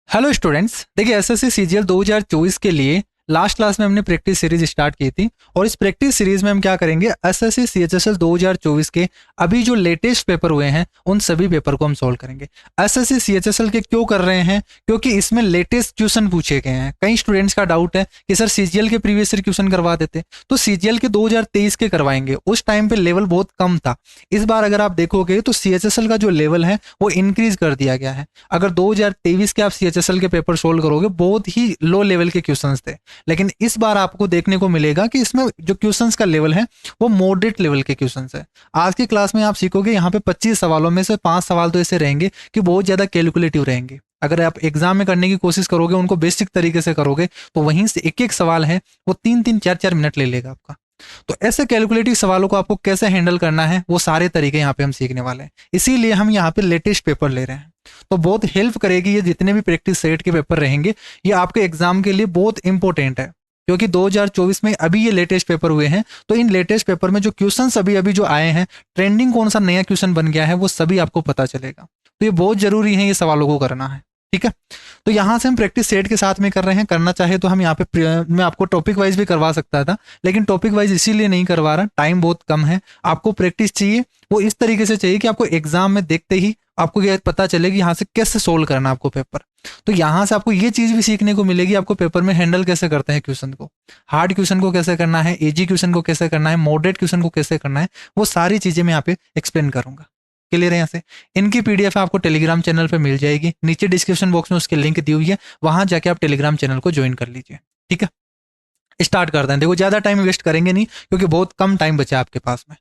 Hello students, देखिए SSC CGL 2024 के लिए लास्ट क्लास में हमने प्रैक्टिस सीरीज स्टार्ट की थी और इस प्रैक्टिस सीरीज में हम क्या करेंगे, एसएससी सीएचएसएल 2024 के अभी जो लेटेस्ट पेपर हुए हैं उन सभी पेपर को हम सॉल्व करेंगे। एसएससी सीएचएसएल के क्यों कर रहे हैं? क्योंकि इसमें लेटेस्ट क्वेश्चन पूछे गए हैं। कई स्टूडेंट्स का डाउट है कि सर सीजीएल के प्रीवियस ईयर क्वेश्चन करवा देते, तो सीजीएल के 2023 के करवाएंगे। उस टाइम पे लेवल बहुत कम था। इस बार अगर आप देखोगे तो सीएचएसएल का जो लेवल है वो इंक्रीज कर दिया गया है। अगर 2023 के आप सीएचएसएल के पेपर सोल्व करोगे, बहुत ही लो लेवल के क्वेश्चंस थे, लेकिन इस बार आपको देखने को मिलेगा कि इसमें जो क्वेश्चंस का लेवल है वो मॉडरेट लेवल के क्वेश्चंस है। आज की क्लास में आप सीखोगे, यहाँ पे 25 सवालों में से 5 सवाल तो ऐसे रहेंगे कि बहुत ज्यादा कैलकुलेटिव रहेंगे। अगर आप एग्जाम में करने की कोशिश करोगे, उनको बेसिक तरीके से करोगे, तो वहीं से एक एक सवाल है वो 3-3 4-4 मिनट ले लेगा आपका। तो ऐसे कैलकुलेटिव सवालों को आपको कैसे हैंडल करना है, वो सारे तरीके यहाँ पे हम सीखने वाले हैं। इसीलिए हम यहाँ पे लेटेस्ट पेपर ले रहे हैं, तो बहुत हेल्प करेगी। ये जितने भी प्रैक्टिस सेट के पेपर रहेंगे, ये आपके एग्जाम के लिए बहुत इंपॉर्टेंट है, क्योंकि 2024 में अभी ये लेटेस्ट पेपर हुए हैं। तो इन लेटेस्ट पेपर में जो क्वेश्चंस अभी अभी जो आए हैं, ट्रेंडिंग कौन सा नया क्वेश्चन बन गया है, वो सभी आपको पता चलेगा। तो ये बहुत जरूरी है, ये सवालों को करना है। ठीक है, तो यहाँ से हम प्रैक्टिस सेट के साथ में कर रहे हैं। करना चाहे तो हम यहाँ पे मैं आपको टॉपिक वाइज भी करवा सकता था, लेकिन टॉपिक वाइज इसीलिए नहीं करवा रहा, टाइम बहुत कम है। आपको प्रैक्टिस चाहिए, वो इस तरीके से चाहिए कि आपको एग्जाम में देखते ही आपको ये पता चलेगी यहाँ से कैसे सोल्व करना आपको पेपर। तो यहाँ से आपको ये चीज भी सीखने को मिलेगी, आपको पेपर में हैंडल कैसे करते हैं क्वेश्चन को, हार्ड क्वेश्चन को कैसे करना है, इजी क्वेश्चन को कैसे करना है, मॉडरेट क्वेश्चन को कैसे करना है, वो सारी चीजें मैं यहाँ पे एक्सप्लेन करूंगा। क्लियर है? यहाँ से इनकी पीडीएफ आपको टेलीग्राम चैनल पे मिल जाएगी, नीचे डिस्क्रिप्शन बॉक्स में उसकी लिंक दी हुई है, वहां जाके आप टेलीग्राम चैनल को ज्वाइन कर लीजिए। ठीक है, स्टार्ट करते हैं। देखो ज्यादा टाइम वेस्ट करेंगे नहीं, क्योंकि बहुत कम टाइम बचा आपके पास में।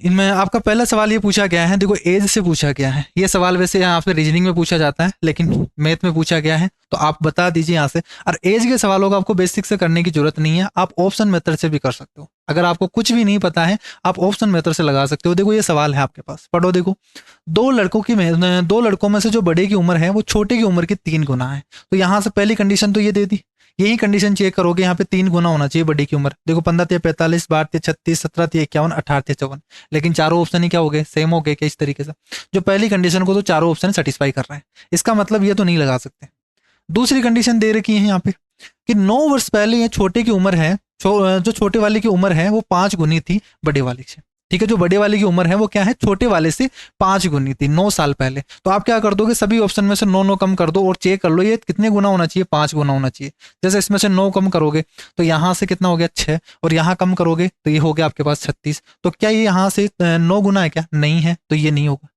इनमें आपका पहला सवाल ये पूछा गया है, देखो एज से पूछा गया है। ये सवाल वैसे यहाँ पे रीजनिंग में पूछा जाता है, लेकिन मैथ में पूछा गया है, तो आप बता दीजिए यहाँ से। और एज के सवालों का आपको बेसिक से करने की जरूरत नहीं है, आप ऑप्शन मेथड से भी कर सकते हो। अगर आपको कुछ भी नहीं पता है, आप ऑप्शन मेथड से लगा सकते हो। देखो ये सवाल है आपके पास, पढ़ो। देखो दो लड़कों में से जो बड़े की उम्र है वो छोटे की उम्र की 3 गुना है। तो यहाँ से पहली कंडीशन तो ये दे दी, यही कंडीशन चेक करोगे, यहाँ पे 3 गुना होना चाहिए बड़ी की उम्र। देखो 15 45, 12 36, 17 51, 18 54, लेकिन चारों ऑप्शन ही क्या हो गए, सेम हो गए क्या? इस तरीके से जो पहली कंडीशन को तो चारों ऑप्शन सेटिस्फाई कर रहे हैं, इसका मतलब ये तो नहीं लगा सकते। दूसरी कंडीशन दे रखी है यहाँ पे कि 9 वर्ष पहले ये छोटे की उम्र है, जो छोटे वाले की उम्र है वो 5 गुनी थी बड़े वाले से। ठीक है, जो बड़े वाले की उम्र है वो क्या है, छोटे वाले से 5 गुनी थी 9 साल पहले। तो आप क्या कर दोगे, सभी ऑप्शन में से 9 कम कर दो और चेक कर लो ये कितने गुना होना चाहिए, 5 गुना होना चाहिए। जैसे इसमें से 9 कम करोगे तो यहाँ से कितना हो गया, 6, और यहाँ कम करोगे तो ये हो गया आपके पास 36। तो क्या ये यहाँ से 9 गुना है क्या? नहीं है, तो ये नहीं होगा।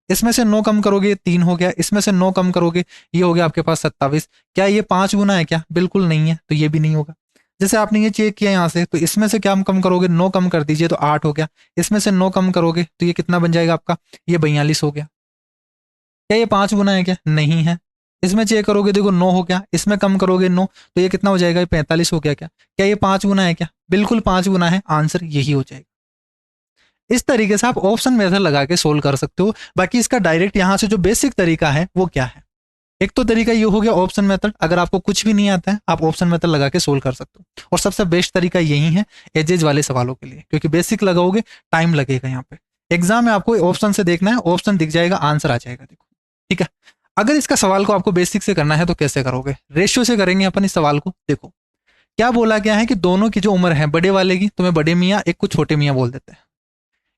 इसमें से 9 कम करोगे 3 हो गया, इसमें से 9 कम करोगे ये हो गया आपके पास 27। क्या ये 5 गुना है क्या? बिल्कुल नहीं है, तो ये भी नहीं होगा। जैसे आपने ये चेक किया यहाँ से, तो इसमें से क्या हम कम करोगे, 9 कम कर दीजिए तो 8 हो गया। इसमें से 9 कम करोगे तो ये कितना बन जाएगा आपका, ये 42 हो गया। क्या ये 5 गुना है क्या? नहीं है। इसमें चेक करोगे, देखो 9 हो गया, इसमें कम करोगे 9 तो ये कितना हो जाएगा, ये 45 हो गया। क्या ये 5 गुना है क्या? बिल्कुल 5 गुना है, आंसर यही हो जाएगा। इस तरीके से आप ऑप्शन मेथड लगा के सोल्व कर सकते हो। बाकी इसका डायरेक्ट यहाँ से जो बेसिक तरीका है वो क्या है, एक तो तरीका ये हो गया ऑप्शन मेथड। अगर आपको कुछ भी नहीं आता है, आप ऑप्शन मेथड लगा के सोल्व कर सकते हो, और सबसे बेस्ट तरीका यही है एजेज वाले सवालों के लिए, क्योंकि बेसिक लगाओगे टाइम लगेगा। यहाँ पे एग्जाम में आपको ऑप्शन से देखना है, ऑप्शन दिख जाएगा, आंसर आ जाएगा। देखो ठीक है, अगर इसका सवाल को आपको बेसिक से करना है तो कैसे करोगे, रेशियो से करेंगे अपन इस सवाल को। देखो क्या बोला गया है कि दोनों की जो उम्र है, बड़े वाले की तो मैं बड़े मियाँ, एक को छोटे मियाँ बोल देते हैं।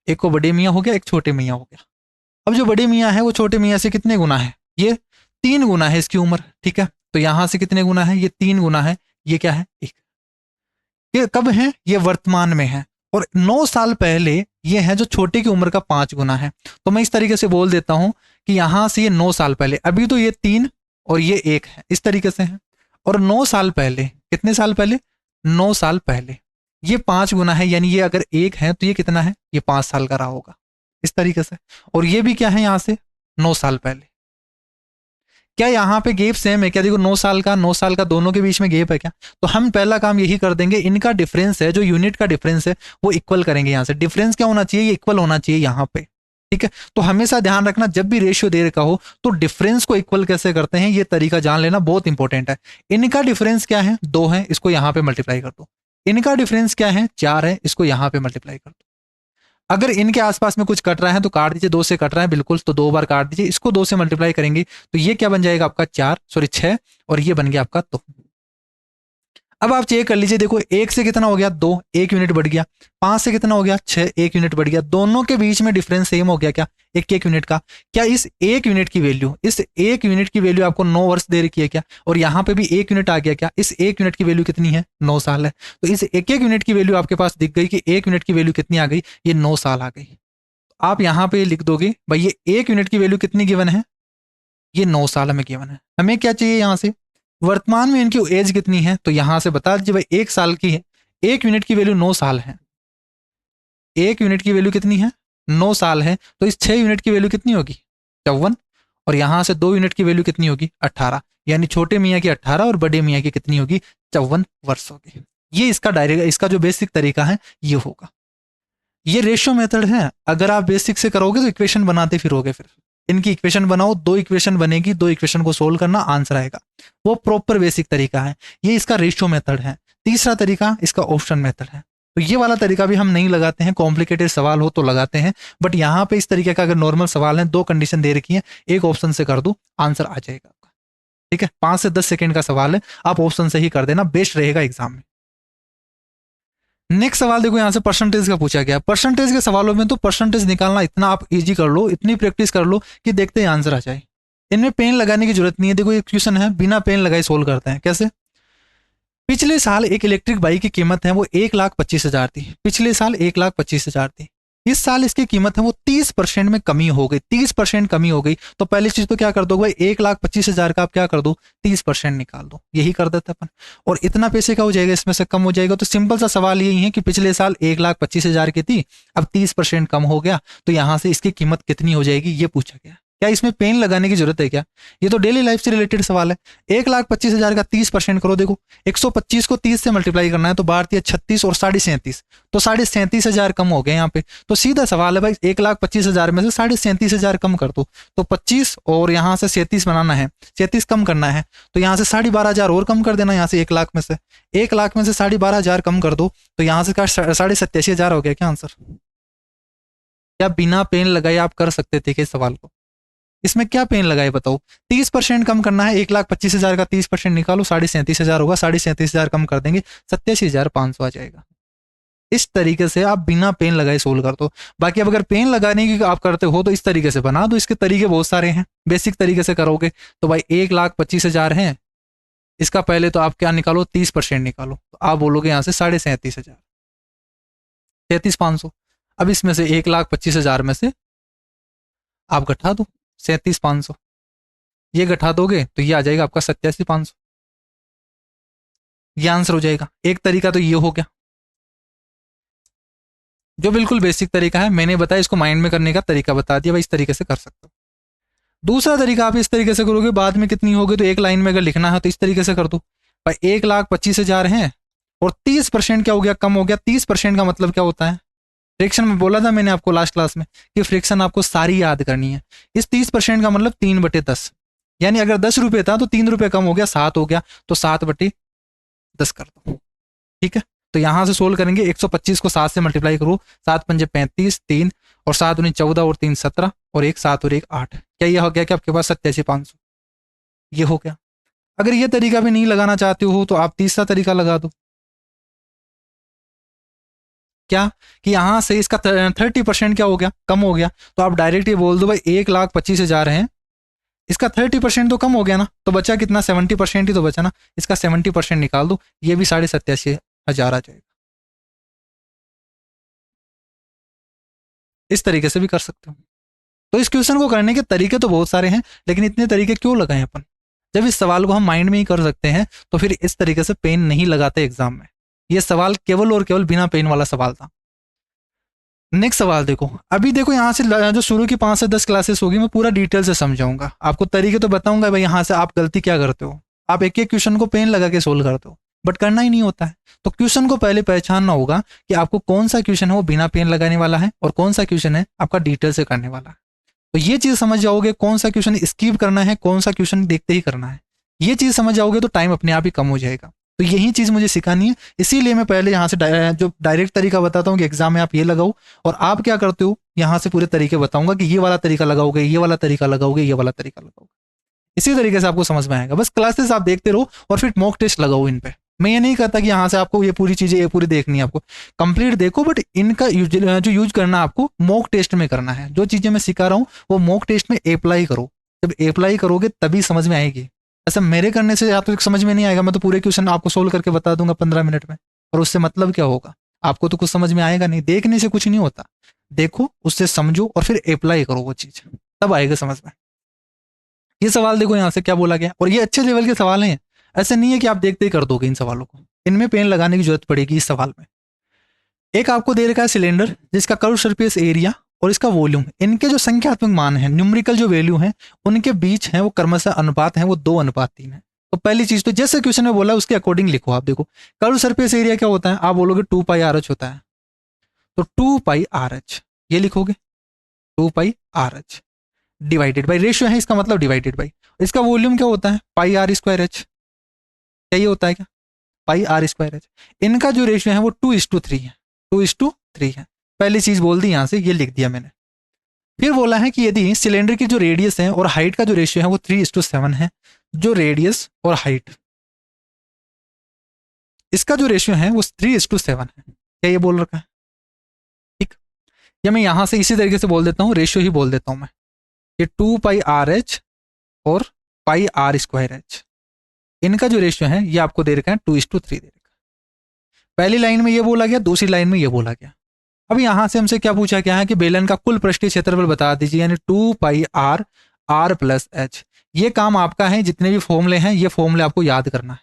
एक को बड़े मियाँ हो गया, एक छोटे मियाँ हो गया। अब जो बड़े मियाँ है वो छोटे मियाँ से कितने गुना है, ये 3 गुना है इसकी उम्र। ठीक है, तो यहां से कितने गुना है, ये 3 गुना है। ये क्या है, 1। ये कब है, ये वर्तमान में है। और 9 साल पहले ये है जो छोटे की उम्र का 5 गुना है। तो मैं इस तरीके से बोल देता हूं कि यहां से ये 9 साल पहले, अभी तो ये 3 और ये 1 है, इस तरीके से है। और 9 साल पहले, कितने साल पहले, 9 साल पहले ये 5 गुना है, यानी ये अगर 1 है तो ये कितना है, ये 5 साल का रहा होगा, इस तरीके से। और ये भी क्या है, यहां से 9 साल पहले। क्या यहाँ पे गैप सेम है क्या? देखो 9 साल का दोनों के बीच में गैप है क्या? तो हम पहला काम यही कर देंगे, इनका डिफरेंस है, जो यूनिट का डिफरेंस है वो इक्वल करेंगे। यहाँ से डिफरेंस क्या होना चाहिए, ये इक्वल होना चाहिए यहाँ पे। ठीक है, तो हमेशा ध्यान रखना, जब भी रेशियो दे रखा हो तो डिफरेंस को इक्वल कैसे करते हैं, ये तरीका जान लेना बहुत इंपॉर्टेंट है। इनका डिफरेंस क्या है, 2 है, इसको यहाँ पे मल्टीप्लाई कर दो। इनका डिफरेंस क्या है, 4 है, इसको यहाँ पे मल्टीप्लाई कर दो। अगर इनके आसपास में कुछ कट रहा है तो काट दीजिए, 2 से कट रहा है बिल्कुल तो 2 बार काट दीजिए, इसको 2 से मल्टीप्लाई करेंगे तो ये क्या बन जाएगा आपका 6 और ये बन गया आपका 2। अब आप चेक कर लीजिए, देखो 1 से कितना हो गया 2, 1 यूनिट बढ़ गया, 5 से कितना हो गया 6, 1 यूनिट बढ़ गया, दोनों के बीच में डिफरेंस सेम हो गया क्या, 1 यूनिट का। क्या इस 1 यूनिट की वैल्यू, इस 1 यूनिट की वैल्यू आपको 9 वर्ष दे रखी है क्या, और यहाँ पे भी 1 यूनिट आ गया क्या, इस 1 यूनिट की वैल्यू कितनी है 9 साल है। तो इस 1 यूनिट की वैल्यू आपके पास दिख गई कि 1 यूनिट की वैल्यू कितनी आ गई, ये 9 साल आ गई। आप यहाँ पे लिख दोगे भाई ये 1 यूनिट की वैल्यू कितनी गिवन है, ये 9 साल हमें गिवन है। हमें क्या चाहिए यहाँ से, वर्तमान में इनकी एज कितनी है, तो यहां से बता दीजिए भाई 1 साल की है, 1 यूनिट की वैल्यू 9 साल है, 1 यूनिट की वैल्यू कितनी है 9 साल है, तो इस 6 यूनिट की वैल्यू कितनी होगी 54, और यहां से 2 यूनिट की वैल्यू कितनी होगी 18, यानी छोटे मियाँ की 18 और बड़े मियाँ की कितनी होगी 54 वर्ष होगी। ये इसका डायरेक्ट, इसका जो बेसिक तरीका है ये होगा। ये रेशियो मेथड है, अगर आप बेसिक से करोगे तो इक्वेशन बनाते फिरोगे, फिर इनकी इक्वेशन बनाओ, 2 इक्वेशन बनेगी, 2 इक्वेशन को सोल्व करना, आंसर आएगा, वो प्रॉपर बेसिक तरीका है। ये इसका रेशियो मेथड है। तीसरा तरीका इसका ऑप्शन मेथड है। तो ये वाला तरीका भी हम नहीं लगाते हैं, कॉम्प्लिकेटेड सवाल हो तो लगाते हैं, बट यहाँ पे इस तरीके का अगर नॉर्मल सवाल है, 2 कंडीशन दे रखी है, एक ऑप्शन से कर दो आंसर आ जाएगा आपका। ठीक है, 5 से 10 सेकंड का सवाल है, आप ऑप्शन से ही कर देना, बेस्ट रहेगा एग्जाम में। नेक्स्ट सवाल देखो, यहाँ से परसेंटेज का पूछा गया। परसेंटेज के सवालों में तो परसेंटेज निकालना इतना आप इजी कर लो, इतनी प्रैक्टिस कर लो कि देखते ही आंसर आ जाए। इनमें पेन लगाने की जरूरत नहीं है। देखो ये क्वेश्चन है, बिना पेन लगाए सोल्व करते हैं। कैसे, पिछले साल एक इलेक्ट्रिक बाइक की कीमत है वो 1,25,000 थी, पिछले साल 1,25,000 थी। इस साल इसकी कीमत है वो 30% में कमी हो गई, 30% कमी हो गई। तो पहली चीज तो क्या कर दो भाई, 1,25,000 का आप क्या कर दो 30% निकाल दो, यही कर देते अपन। और इतना पैसे का हो जाएगा, इसमें से कम हो जाएगा। तो सिंपल सा सवाल यही है कि पिछले साल 1,25,000 की थी, अब 30% कम हो गया, तो यहां से इसकी कीमत कितनी हो जाएगी ये पूछा गया। क्या इसमें पेन लगाने की जरूरत है क्या, ये तो डेली लाइफ से रिलेटेड सवाल है। 1,25,000 का 30% करो, देखो 125 को 30 से मल्टीप्लाई करना है तो 12 36 और 37.5, तो 37,500 कम हो गए यहाँ पे। तो सीधा सवाल है भाई, 1,25,000 में से 37,500 कम कर दो, तो 25 और यहाँ से 37 बनाना है, 37 कम करना है, तो यहाँ से 12,500 और कम कर देना। यहाँ से 1,00,000 में से 1,00,000 में से 12,500 कम कर दो, तो यहाँ से 87,500 हो गया क्या आंसर। क्या बिना पेन लगाए आप कर सकते थे क्या इस सवाल को, इसमें क्या पेन लगाए बताओ। 30% कम करना है, 1,25,000 का 30% निकालो, 37,500 होगा, 37,500 कम कर देंगे, 87,500 आ जाएगा। इस तरीके से आप बिना पेन लगाए सोल्व कर दो। बाकी अब अगर पेन लगाने की आप करते हो तो इस तरीके से बना दो, इसके तरीके बहुत सारे हैं। बेसिक तरीके से करोगे तो भाई 1,25,000 है, इसका पहले तो आप क्या निकालो 30% निकालो, तो आप बोलोगे यहाँ से 37,500, 37,500। अब इसमें से 1,25,000 में से आप घटा दो 37,500, ये घटा दोगे तो ये आ जाएगा आपका 87,500, ये आंसर हो जाएगा। एक तरीका तो ये हो गया जो बिल्कुल बेसिक तरीका है, मैंने बताया, इसको माइंड में करने का तरीका बता दिया भाई, इस तरीके से कर सकते हो। दूसरा तरीका आप इस तरीके से करोगे, बाद में कितनी होगी तो एक लाइन में अगर लिखना है तो इस तरीके से कर दो भाई, 1,25,000 है और 30% क्या हो गया कम हो गया। 30% का मतलब क्या होता है, फ्रैक्शन में बोला था मैंने आपको लास्ट क्लास में कि फ्रैक्शन आपको सारी याद करनी है। इस 30% का मतलब 3/10, यानी अगर 10 रुपये था तो 3 रुपये कम हो गया, 7 हो गया, तो 7/10 कर दो। ठीक है, तो यहां से सोल्व करेंगे, 125 को 7 से मल्टीप्लाई करो, 7 पंजे 35, 3 और 7 उन्नीस 14 और 3 17 और 1 7 और 1 8। क्या यह हो गया कि आपके पास 87,500, ये हो गया। अगर ये तरीका भी नहीं लगाना चाहते हो तो आप तीसरा तरीका लगा दो। क्या कि यहां से इसका 30% क्या हो गया कम हो गया, तो आप डायरेक्ट ये बोल दो भाई 1,25,000 है, इसका 30% तो कम हो गया ना, तो बचा कितना 70% ही तो बचा ना, इसका 70% निकाल दो, ये भी 87,500 आ जाएगा। इस तरीके से भी कर सकते हो। तो इस क्वेश्चन को करने के तरीके तो बहुत सारे हैं, लेकिन इतने तरीके क्यों लगाएं अपन, जब इस सवाल को हम माइंड में ही कर सकते हैं तो फिर इस तरीके से पेन नहीं लगाते एग्जाम में। ये सवाल केवल और केवल बिना पेन वाला सवाल था। नेक्स्ट सवाल देखो, अभी देखो यहाँ से जो शुरू की 5 से 10 क्लासेस होगी मैं पूरा डिटेल से समझाऊंगा आपको, तरीके तो बताऊंगा भाई यहाँ से आप गलती क्या करते हो। आप एक एक क्वेश्चन को पेन लगा के सोल्व करते हो, बट करना ही नहीं होता है। तो क्वेश्चन को पहले पहचानना होगा कि आपको कौन सा क्वेश्चन है वो बिना पेन लगाने वाला है और कौन सा क्वेश्चन है आपका डिटेल से करने वाला है। तो ये चीज समझ जाओगे, कौन सा क्वेश्चन स्किप करना है, कौन सा क्वेश्चन देखते ही करना है, ये चीज समझ जाओगे तो टाइम अपने आप ही कम हो जाएगा। तो यही चीज़ मुझे सिखानी है, इसीलिए मैं पहले यहाँ से जो डायरेक्ट तरीका बताता हूँ कि एग्जाम में आप ये लगाओ, और आप क्या करते हो यहाँ से पूरे तरीके बताऊंगा कि ये वाला तरीका लगाओगे, ये वाला तरीका लगाओगे, ये वाला तरीका लगाओगे। इसी तरीके से आपको समझ में आएगा। बस क्लासेस आप देखते रहो और फिर मॉक टेस्ट लगाओ इन पे। मैं ये नहीं कहता कि यहाँ से आपको ये पूरी चीजें ये पूरी देखनी है, आपको कंप्लीट देखो, बट इनका जो यूज करना आपको मॉक टेस्ट में करना है। जो चीजें मैं सिखा रहा हूँ वो मॉक टेस्ट में अप्लाई करो। जब अप्लाई करोगे तभी समझ में आएगी। ऐसा मेरे करने से आपको समझ में नहीं आएगा। मैं तो पूरे क्वेश्चन आपको सोल्व करके बता दूंगा 15 मिनट में, और उससे मतलब क्या होगा? आपको तो कुछ समझ में आएगा नहीं। देखने से कुछ नहीं होता, देखो, उससे समझो और फिर अप्लाई करो वो चीज, तब आएगा समझ में। ये सवाल देखो यहाँ से क्या बोला गया, और ये अच्छे लेवल के सवाल हैं। ऐसे नहीं है कि आप देखते ही कर दोगे इन सवालों को, इनमें पेन लगाने की जरूरत पड़ेगी इस सवाल में। एक आपको दे रखा है सिलेंडर जिसका कर्व सरफेस एरिया और इसका वॉल्यूम, इनके जो संख्यात्मक मान है, न्यूमेरिकल जो वैल्यू है, उनके बीच है वो क्रमशः अनुपात है, वो 2:3 है। तो पहली चीज तो जैसे क्वेश्चन में बोला उसके अकॉर्डिंग लिखो। आप देखो कर्व सरफेस एरिया क्या होता है, आप बोलोगे 2πRh होता है, तो 2πRh ये लिखोगे, 2πRh डिवाइडेड बाई, रेशियो है इसका मतलब डिवाइडेड बाई। इसका वॉल्यूम क्या होता है, πr²h, क्या ये होता है क्या, πr²h। इनका जो रेशियो है वो 2:3 है, 2:3 है। पहली चीज बोल दी यहां से, ये लिख दिया मैंने। फिर बोला है कि यदि सिलेंडर की जो रेडियस है और हाइट का जो रेशियो है वो 3:7 है, जो रेडियस और हाइट इसका जो रेशियो है वो 3:7 है, क्या ये बोल रखा है, ठीक। या मैं यहां से इसी तरीके से बोल देता हूं, रेशियो ही बोल देता हूं मैं, ये 2πRh और πr²h, इनका जो रेशियो है ये आपको दे रखा है 2:3 दे रखा है। पहली लाइन में ये बोला गया, दूसरी लाइन में ये बोला गया। अब यहां से हमसे क्या पूछा गया है कि बेलन का कुल पृष्ठीय क्षेत्रफल बता दीजिए, यानी 2πr r+h। ये काम आपका है, जितने भी फॉर्मूले हैं ये फॉर्मूले आपको याद करना है,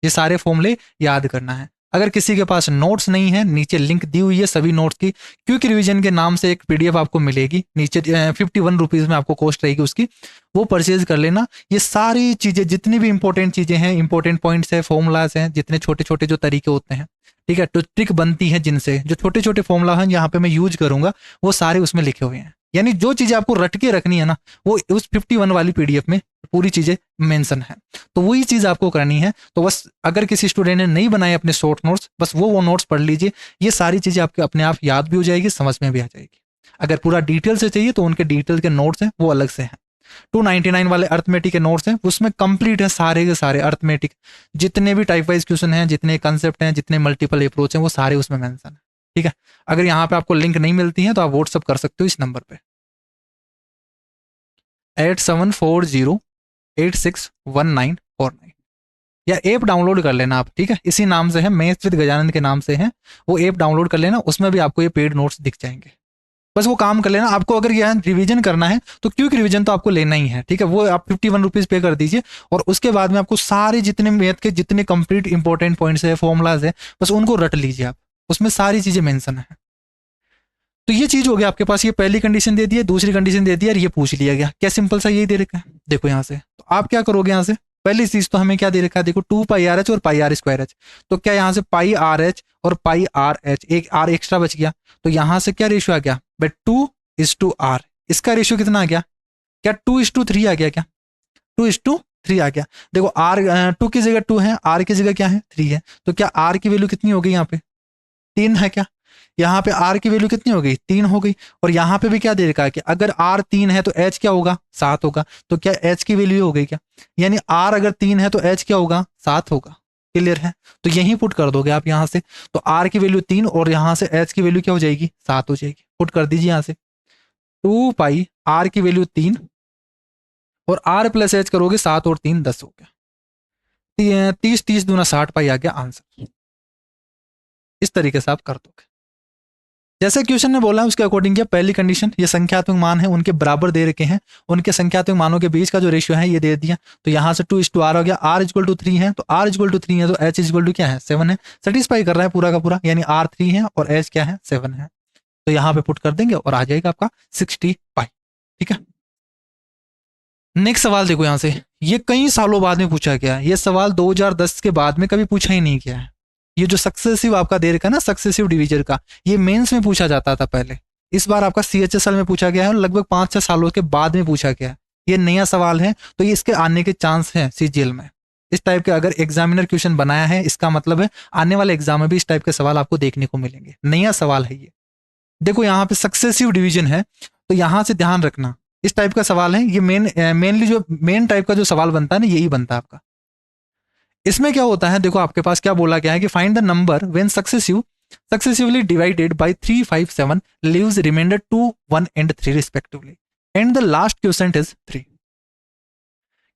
ये सारे फॉर्मूले याद करना है। अगर किसी के पास नोट्स नहीं है, नीचे लिंक दी हुई है सभी नोट्स की, क्विक रिवीजन के नाम से एक पीडीएफ आपको मिलेगी नीचे, 51 रुपीज़ में आपको कॉस्ट रहेगी उसकी, वो परचेज कर लेना। ये सारी चीज़ें, जितनी भी इंपॉर्टेंट चीज़ें हैं, इंपॉर्टेंट पॉइंट्स है, फॉर्मूलाज हैं, जितने छोटे छोटे जो तरीके होते हैं, ठीक है, तो ट्रिक बनती है जिनसे, जो छोटे छोटे फॉर्मूला हैं यहाँ पे मैं यूज करूंगा, वो सारे उसमें लिखे हुए हैं। यानी जो चीज़ें आपको रट के रखनी है ना, वो उस 51 वाली पीडीएफ में पूरी चीज़ें मेंशन है, तो वही चीज़ आपको करनी है। तो बस अगर किसी स्टूडेंट ने नहीं बनाए अपने शॉर्ट नोट्स, बस वो नोट्स पढ़ लीजिए, ये सारी चीज़ें आपके अपने आप याद भी हो जाएगी, समझ में भी आ जाएगी। अगर पूरा डिटेल से चाहिए तो उनके डिटेल के नोट्स हैं वो अलग से हैं। 299 वाले अर्थमेटिक के नोट्स हैं, उसमें कंप्लीट है सारे के सारे अर्थमेटिक, जितने भी टाइप वाइज क्वेश्चन हैं, जितने कंसेप्ट हैं, जितने मल्टीपल अप्रोच हैं, वो सारे उसमें मेंशन है, ठीक है। अगर यहाँ पे आपको लिंक नहीं मिलती है तो आप व्हाट्सअप कर सकते हो इस नंबर पे 8740861949, या ऐप डाउनलोड कर लेना आप, ठीक है। इसी नाम से है, मैथ्स विद गजानंद के नाम से है, वो ऐप डाउनलोड कर लेना, उसमें भी आपको ये पेड नोट्स दिख जाएंगे। बस वो काम कर लेना। आपको अगर यहाँ रिवीजन करना है तो क्विक रिवीजन तो आपको लेना ही है, ठीक है, वो आप 51 रुपीज़ पे कर दीजिए, और उसके बाद में आपको सारे जितने मैथ के जितने कंप्लीट इंपॉर्टेंट पॉइंट्स है, फॉर्मूलाज है, बस उनको रट लीजिए आप, उसमें सारी चीज़ें मेंशन है। तो ये चीज़ हो गया आपके पास, ये पहली कंडीशन दे दी है, दूसरी कंडीशन दे दी है, और ये पूछ लिया गया। क्या सिंपल सा यही दे रखा है, देखो यहाँ से। तो आप क्या करोगे, यहाँ से पहली चीज तो हमें क्या दे रखा है, देखो 2πRh और πr²h, तो क्या यहाँ से πRh और πRh, एक r एक्स्ट्रा बच गया, तो यहाँ से क्या रेशियो आ गया भाई, 2:r। इसका रेशियो कितना आ गया, क्या 2:3 आ गया, क्या 2:3 आ गया। देखो r 2 की जगह 2 है, r की जगह क्या है 3 है, तो क्या r की वैल्यू कितनी हो गई, यहाँ पे 3 है, क्या यहाँ पे r की वैल्यू कितनी हो गई, 3 हो गई। और यहाँ पे भी क्या दे रखा है कि अगर r 3 है तो h क्या होगा, 7 होगा, तो क्या h की वैल्यू हो गई क्या, यानी r अगर 3 है तो h क्या होगा, 7 होगा। क्लियर है, तो यही पुट कर दोगे आप यहाँ से, तो r की वैल्यू 3 और यहाँ से h की वैल्यू क्या हो जाएगी, 7 हो जाएगी। पुट कर दीजिए यहाँ से 2π, r की वैल्यू 3 और r प्लस h करोगे 7 और 3 10 हो गया, 30 30 दूना 60 पाई आ गया आंसर। इस तरीके से आप कर दोगे जैसे क्वेश्चन ने बोला है उसके अकॉर्डिंग किया। पहली कंडीशन, ये संख्यात्मक मान है उनके बराबर दे रखे हैं, उनके संख्यात्मक मानों के बीच का जो रेशियो है ये दे दिया, तो यहाँ से 2:r हो गया। r = 3 है, तो r = 3 है, तो h = क्या है, 7 है। सेटिस्फाई कर रहा है पूरा का पूरा, यानी r 3 है और h क्या है, 7 है। तो यहाँ पे पुट कर देंगे और आ जाएगा आपका 60 पाई, ठीक है। नेक्स्ट सवाल देखो यहाँ से, ये कई सालों बाद में पूछा गया, ये सवाल 2010 के बाद में कभी पूछा ही नहीं गया है। ये जो सक्सेसिव आपका दे रखा है ना, सक्सेसिव डिवीजन का, ये मेंस में पूछा जाता था पहले, इस बार आपका CHSL में पूछा गया है और लगभग 5-6 सालों के बाद में पूछा गया है। ये नया सवाल है, तो ये इसके आने के चांस हैं CGL में। इस टाइप के अगर एग्जामिनर क्वेश्चन बनाया है, इसका मतलब है आने वाले एग्जाम में भी इस टाइप के सवाल आपको देखने को मिलेंगे। नया सवाल है ये। देखो यहाँ पे सक्सेसिव डिवीजन है, तो यहाँ से ध्यान रखना, इस टाइप का सवाल है ये। मेनली जो मेन टाइप का जो सवाल बनता है ना, यही बनता है आपका। इसमें क्या होता है, देखो आपके पास क्या बोला गया है कि find the number when successively divided by 3, 5, 7 leaves remainder 2, 1 and 3 respectively and the last question is 3।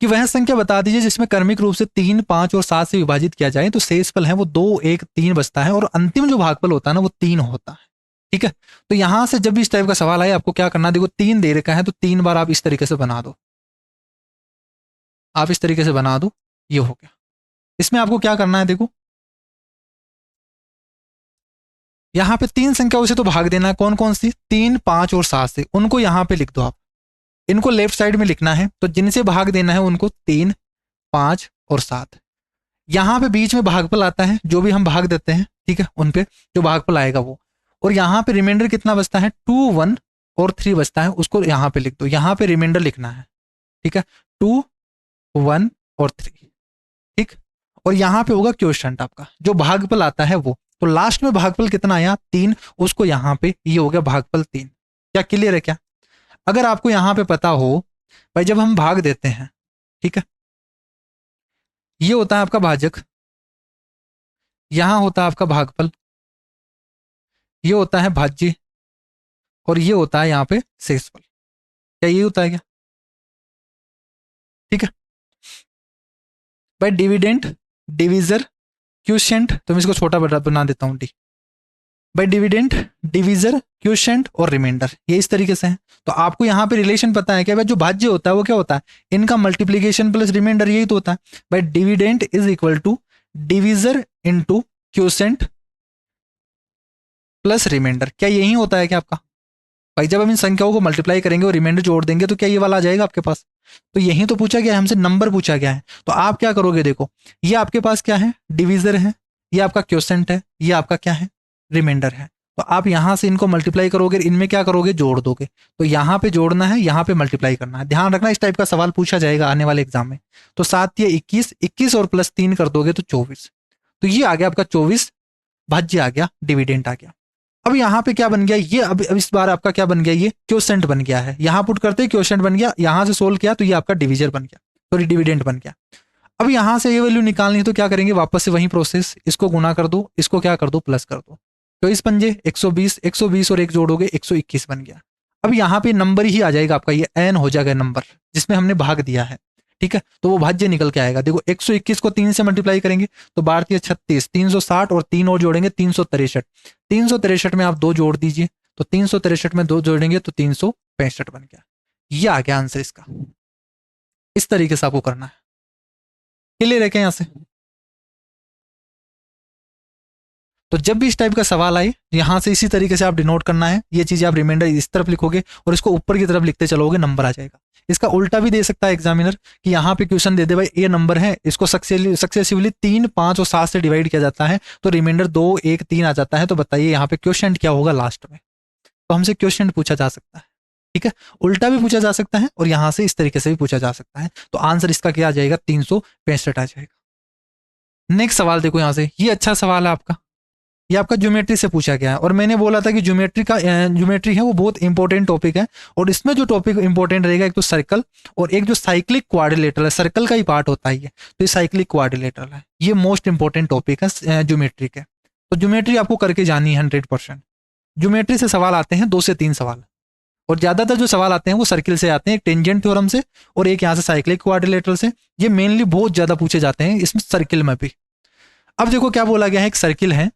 कि वह संख्या बता दीजिए जिसमें क्रमिक रूप से 3, 5 और 7 से विभाजित किया जाए तो शेषफल है वो 2, 1, 3 बचता है और अंतिम जो भागफल होता है ना वो 3 होता है। ठीक है, तो यहां से जब भी इस टाइप का सवाल आए आपको क्या करना है, देखो 3 दे रखा है तो 3 बार आप इस तरीके से बना दो, आप इस तरीके से बना दो, ये हो गया। इसमें आपको क्या करना है, देखो यहां पे 3 संख्याओं से तो भाग देना है, कौन कौन सी, 3, 5 और 7 से, उनको यहां पे लिख दो आप। इनको लेफ्ट साइड में लिखना है, तो जिनसे भाग देना है उनको 3, 5 और 7। यहां पे बीच में भागफल आता है, जो भी हम भाग देते हैं, ठीक है, उन पे जो भागफल आएगा वो। और यहां पे रिमाइंडर कितना बचता है, 2, 1 और 3 बचता है, उसको यहां पे लिख दो। यहां पे रिमाइंडर लिखना है, ठीक है, 2, 1 और 3। ठीक, और यहां पे होगा क्वोशंट आपका, जो भागफल आता है वो। तो लास्ट में भागफल कितना आया, 3, उसको यहां पे, ये हो गया भागफल 3। क्या क्लियर है क्या? अगर आपको यहां पे पता हो, भाई जब हम भाग देते हैं, ठीक है, ये होता है आपका भाजक, यहां होता है आपका भागफल, ये होता है भाज्य, और ये होता है यहाँ पे शेषफल। क्या ये होता है क्या? ठीक है भाई, डिविडेंड, डिविजर, क्वोशिएंट, तो मैं इसको छोटा बना देता हूं डी। भाई डिविडेंड, डिविजर, क्वोशिएंट और रिमाइंडर, ये इस तरीके से है। तो आपको यहाँ पे रिलेशन पता है क्या, भाई जो भाज्य होता है वो क्या होता है, इनका मल्टीप्लीकेशन प्लस रिमाइंडर, यही तो होता है। भाई dividend is equal to divisor into quotient plus remainder. क्या यही होता है क्या आपका? भाई जब हम इन संख्याओं को मल्टीप्लाई करेंगे और रिमाइंडर जोड़ देंगे तो क्या ये वाला आ जाएगा आपके पास? तो यही तो पूछा गया है हमसे, नंबर पूछा गया है। तो आप क्या करोगे, देखो ये आपके पास क्या है, डिविजर है, ये आपका क्वोशिएंट है, ये आपका क्या है, रिमाइंडर है। तो आप यहां से इनको मल्टीप्लाई करोगे, इनमें क्या करोगे, जोड़ दोगे। तो यहां पे जोड़ना है, यहां पे मल्टीप्लाई करना है। ध्यान रखना, इस टाइप का सवाल पूछा जाएगा आने वाले एग्जाम में। तो 7 या 21, 21 और प्लस 3 कर दोगे तो 24। तो ये आ गया आपका 24, भाज्य आ गया, डिविडेंट आ गया। अब यहाँ पे क्या बन गया ये, अब इस बार आपका क्या बन गया, ये क्वोशिएंट बन गया है। यहाँ पुट करते क्वोशिएंट बन गया, यहाँ से सोल्व किया तो ये आपका डिविजर बन गया, सॉरी डिविडेंट बन गया। अब यहाँ से ये वैल्यू निकालनी है तो क्या करेंगे, वापस से वही प्रोसेस, इसको गुना कर दो, इसको क्या कर दो, प्लस कर दो। तो इस पंजे 120, 120 और एक जोड़ोगे 121 बन गया। अब यहाँ पे नंबर ही आ जाएगा आपका, ये एन हो जाएगा नंबर जिसमें हमने भाग दिया है। ठीक है, तो वो भाज्य निकल के आएगा। देखो 121 को 3 से मल्टीप्लाई करेंगे तो 12 36, 360 और 3 और जोड़ेंगे 363। 363 में आप 2 जोड़ दीजिए, तो 363 में 2 जोड़ेंगे तो 365 बन गया। ये आ गया आंसर इसका। इस तरीके से आपको करना है। क्लियर है क्या यहाँ से? तो जब भी इस टाइप का सवाल आए, यहां से इसी तरीके से आप डिनोट करना है। ये चीजें आप रिमाइंडर इस तरफ लिखोगे और इसको ऊपर की तरफ लिखते चलोगे, नंबर आ जाएगा। इसका उल्टा भी दे सकता है एग्जामिनर कि यहाँ पे क्वेश्चन दे दे, भाई ये नंबर है, इसको सक्सेसिवली 3, 5 और 7 से डिवाइड किया जाता है तो रिमाइंडर 2, 1, 3 आ जाता है। तो बताइए यहाँ पे क्वेश्चन क्या होगा लास्ट में। तो हमसे क्वेश्चन पूछा जा सकता है। ठीक है, उल्टा भी पूछा जा सकता है और यहां से इस तरीके से भी पूछा जा सकता है। तो आंसर इसका क्या आ जाएगा, 365 आ जाएगा। नेक्स्ट सवाल देखो यहाँ से, ये अच्छा सवाल है आपका, ये आपका ज्योमेट्री से पूछा गया है। और मैंने बोला था कि ज्योमेट्री है वो बहुत इंपॉर्टेंट टॉपिक है। और इसमें जो टॉपिक इंपॉर्टेंट रहेगा, एक तो सर्कल और एक जो साइक्लिक क्वाड्रिलेटरल है, सर्कल का ही पार्ट होता है ये, तो ये साइक्लिक क्वाड्रिलेटरल है। ये मोस्ट इंपॉर्टेंट टॉपिक है ज्योमेट्री के। तो ज्योमेट्री आपको करके जानी है 100%। ज्योमेट्री से सवाल आते हैं 2 से 3 सवाल, और ज्यादातर जो सवाल आते हैं वो सर्किल से आते हैं, एक टेंजेंट थ्योरम से और एक यहाँ से साइक्लिक क्वाड्रिलेटरल से। ये मेनली बहुत ज्यादा पूछे जाते हैं इसमें सर्किल में भी। अब देखो क्या बोला गया है, एक सर्किल है,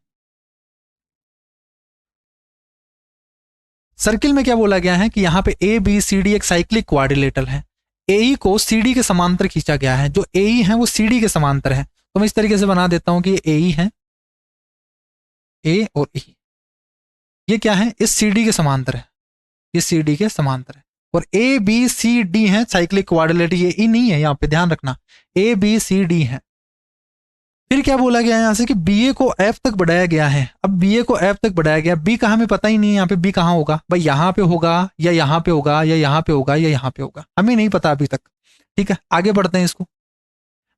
सर्किल में क्या बोला गया है कि यहाँ पे ए बी सी डी एक साइक्लिक क्वाड्रिलेटरल है। ए को सी डी के समांतर खींचा गया है, जो ए है वो सी डी के समांतर है। तो मैं इस तरीके से बना देता हूं कि ये ए है, ए और ई, ये क्या है, इस सी डी के समांतर है, ये सी डी के समांतर है। और ए बी सी डी है साइक्लिक क्वाड्रिलेटरल, ये ई नहीं है, यहाँ पे ध्यान रखना, ए बी सी डी है। फिर क्या बोला गया है यहाँ से कि बी ए को एफ तक बढ़ाया गया है। अब बी ए को एफ तक बढ़ाया गया, बी कहाँ में पता ही नहीं है, यहाँ पे बी कहाँ होगा, भाई यहाँ पे होगा या यहाँ पे होगा या यहाँ पे होगा या यहाँ पे होगा, हमें नहीं पता अभी तक। ठीक है, आगे बढ़ते हैं इसको।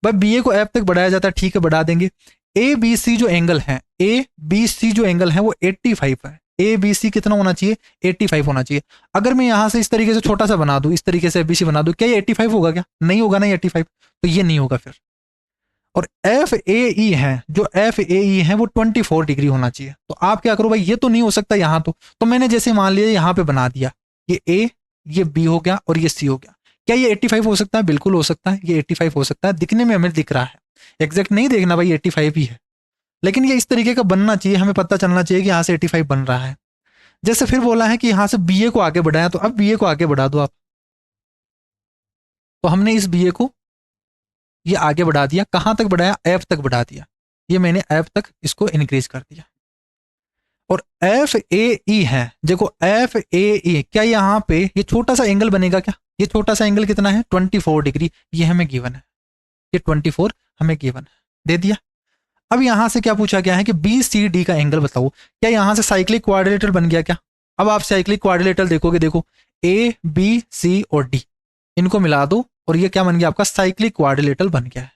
भाई बी ए को एफ तक बढ़ाया जाता है, ठीक है बढ़ा देंगे। ए बी सी जो एंगल है, ए बी सी जो एंगल है वो 85 है। ए बी सी कितना होना चाहिए, 85 होना चाहिए। अगर मैं यहां से इस तरीके से छोटा सा बना दूं, इस तरीके से एबीसी बना दूं, क्या ये 85 होगा, क्या नहीं होगा ना ये 85, तो ये नहीं होगा फिर। और एफ ए ई है, जो एफ ए ई है वो 24 डिग्री होना चाहिए। तो आप क्या करो भाई, ये तो नहीं हो सकता यहाँ, तो मैंने जैसे मान लिया यहाँ पे बना दिया, ये ए, ये बी हो गया और ये सी हो गया। क्या ये 85 हो सकता है, बिल्कुल हो सकता है, ये 85 हो सकता है, दिखने में हमें दिख रहा है, एग्जैक्ट नहीं देखना भाई 85 ही है, लेकिन ये इस तरीके का बनना चाहिए, हमें पता चलना चाहिए कि यहाँ से 85 बन रहा है। जैसे फिर बोला है कि यहाँ से बी ए को आगे बढ़ाया, तो अब बी ए को आगे बढ़ा दो आप। तो हमने इस बी ए को ये आगे बढ़ा दिया, कहां तक बढ़ाया, एफ तक बढ़ा दिया, ये मैंने एफ तक इसको इंक्रीज कर दिया। और एफ ए ई है, देखो एफ ए ई, क्या यहाँ पे ये छोटा सा एंगल बनेगा, क्या ये छोटा सा एंगल कितना है 24 डिग्री, ये हमें गिवन है, ये 24 हमें गिवन है, दे दिया। अब यहां से क्या पूछा गया है कि बी सी डी का एंगल बताओ, क्या यहां से साइक्लिक क्वाड्रिलेटरल बन गया क्या। अब आप साइक्लिक क्वाड्रिलेटरल देखोगे, देखो ए बी सी और डी, इनको मिला दो और ये क्या बन गया आपका, साइक्लिक क्वाड्रिलेटरल बन गया है।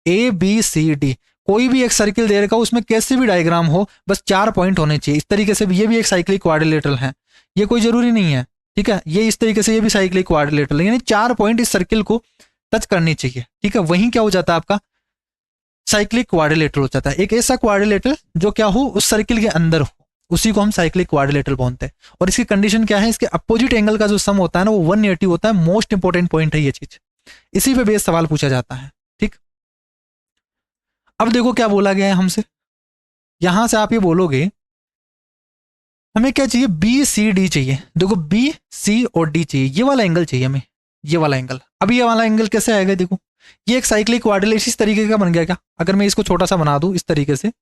ए बी सी डी, कोई भी एक सर्किल दे रखा हो, उसमें कैसे भी डायग्राम हो, बस 4 पॉइंट होने चाहिए। इस तरीके से भी ये भी एक साइक्लिक क्वाड्रिलेटरल है, ये कोई जरूरी नहीं है, ठीक है, ये इस तरीके से ये भी साइक्लिक क्वाड्रिलेटरल, यानी 4 पॉइंट इस सर्किल को टच करनी चाहिए, ठीक है, वहीं क्या हो जाता है आपका साइक्लिक क्वाड्रिलेटरल हो जाता है। एक ऐसा क्वाड्रिलेटरल जो क्या हो उस सर्किल के अंदर हो, उसी को हम साइक्लिक क्वाड्रिलेटरल बोलते हैं। और इसकी कंडीशन क्या है, इसके अपोजिट एंगल का जो सम होता है ना वो 180 होता है। मोस्ट इंपॉर्टेंट पॉइंट है ये चीज, इसी पे बेस सवाल पूछा जाता है, ठीक। अब देखो क्या बोला गया है हमसे, यहां से आप ये बोलोगे हमें क्या चाहिए, बी सी डी चाहिए। देखो बी सी और डी चाहिए, ये वाला एंगल चाहिए हमें, ये वाला एंगल। अब ये वाला एंगल कैसे आएगा, देखो ये एक साइक्लिक क्वाड्रिलेटरल इस तरीके का बन गया क्या, अगर मैं इसको छोटा सा बना दूं इस तरीके से,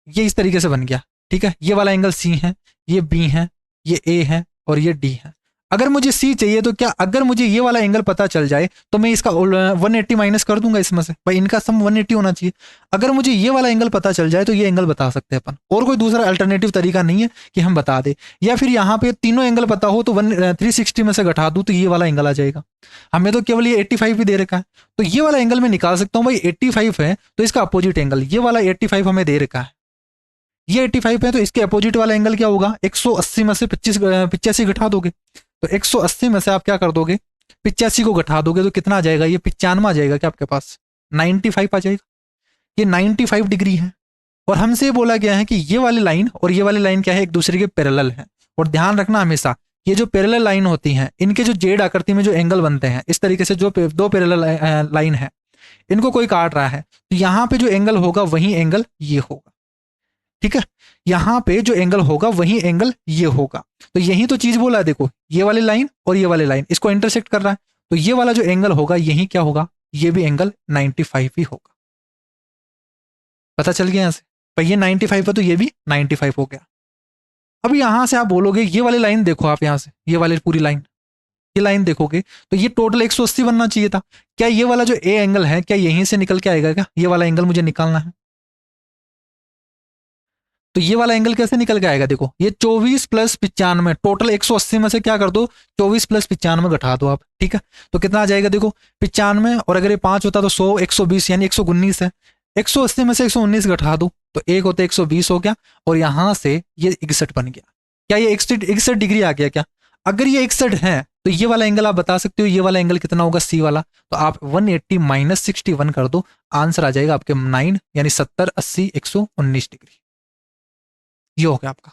ये इस तरीके से बन गया, ठीक है। ये वाला एंगल सी है, ये बी है, ये ए है और ये डी है। अगर मुझे सी चाहिए तो क्या, अगर मुझे ये वाला एंगल पता चल जाए तो मैं इसका 180 माइनस कर दूंगा इसमें से, भाई इनका सम 180 होना चाहिए। अगर मुझे ये वाला एंगल पता चल जाए तो ये एंगल बता सकते हैं अपन, और कोई दूसरा अल्टरनेटिव तरीका नहीं है कि हम बता दे। या फिर यहाँ पे तीनों एंगल पता हो तो 360 में से घटा दूं तो ये वाला एंगल आ जाएगा। हमें तो केवल ये 85 ही दे रखा है, तो ये वाला एंगल मैं निकाल सकता हूँ भाई, 85 है तो इसका अपोजिट एंगल ये वाला 85 हमें दे रखा है, ये 85 है तो इसके अपोजिट वाला एंगल क्या होगा, 180 में से 85 घटा दोगे, तो 180 में से आप क्या कर दोगे 85 को घटा दोगे तो कितना आ जाएगा, ये 95 आ जाएगा क्या आपके पास, 95 आ जाएगा, ये 95 डिग्री है। और हमसे ये बोला गया है कि ये वाली लाइन और ये वाली लाइन क्या है, एक दूसरे के पैरेलल है। और ध्यान रखना हमेशा ये जो पैरेलल लाइन होती हैं इनके जो जेड आकृति में जो एंगल बनते हैं इस तरीके से, जो दो पैरेलल लाइन है इनको कोई काट रहा है तो यहाँ पे जो एंगल होगा वही एंगल ये होगा, ठीक है। यहां पे जो एंगल होगा वही एंगल ये होगा, तो यही तो चीज बोला है, देखो ये वाली लाइन और ये वाली लाइन इसको इंटरसेक्ट कर रहा है, तो ये वाला जो एंगल होगा यही क्या होगा, ये भी एंगल 95 ही होगा। पता चल गया यहां से, पर ये 95 है तो ये भी 95 हो गया। अब यहां से आप बोलोगे ये वाली लाइन देखो, आप यहां से ये वाली पूरी लाइन, ये लाइन देखोगे तो ये टोटल 180 बनना चाहिए था। क्या ये वाला जो ए एंगल है क्या यहीं से निकल के आएगा, क्या ये वाला एंगल मुझे निकालना है, तो ये वाला एंगल कैसे निकल के आएगा, देखो ये 24 प्लस 95, टोटल 180 में से क्या कर दो 24 प्लस 95 घटा दो आप, ठीक है। तो कितना आ जाएगा, देखो 95 और अगर ये 5 होता तो 100, 120 यानी 119 है, 180 में से 119 घटा दो तो एक होते 120 हो गया, और यहां से ये 61 बन गया। क्या ये 61 डिग्री आ गया क्या, अगर ये 61 है तो ये वाला एंगल आप बता सकते हो, ये वाला एंगल कितना होगा सी वाला, तो आप 180 माइनस 61 कर दो, आंसर आ जाएगा आपके 9 यानी 70, 80, 119 डिग्री। ये हो गया आपका,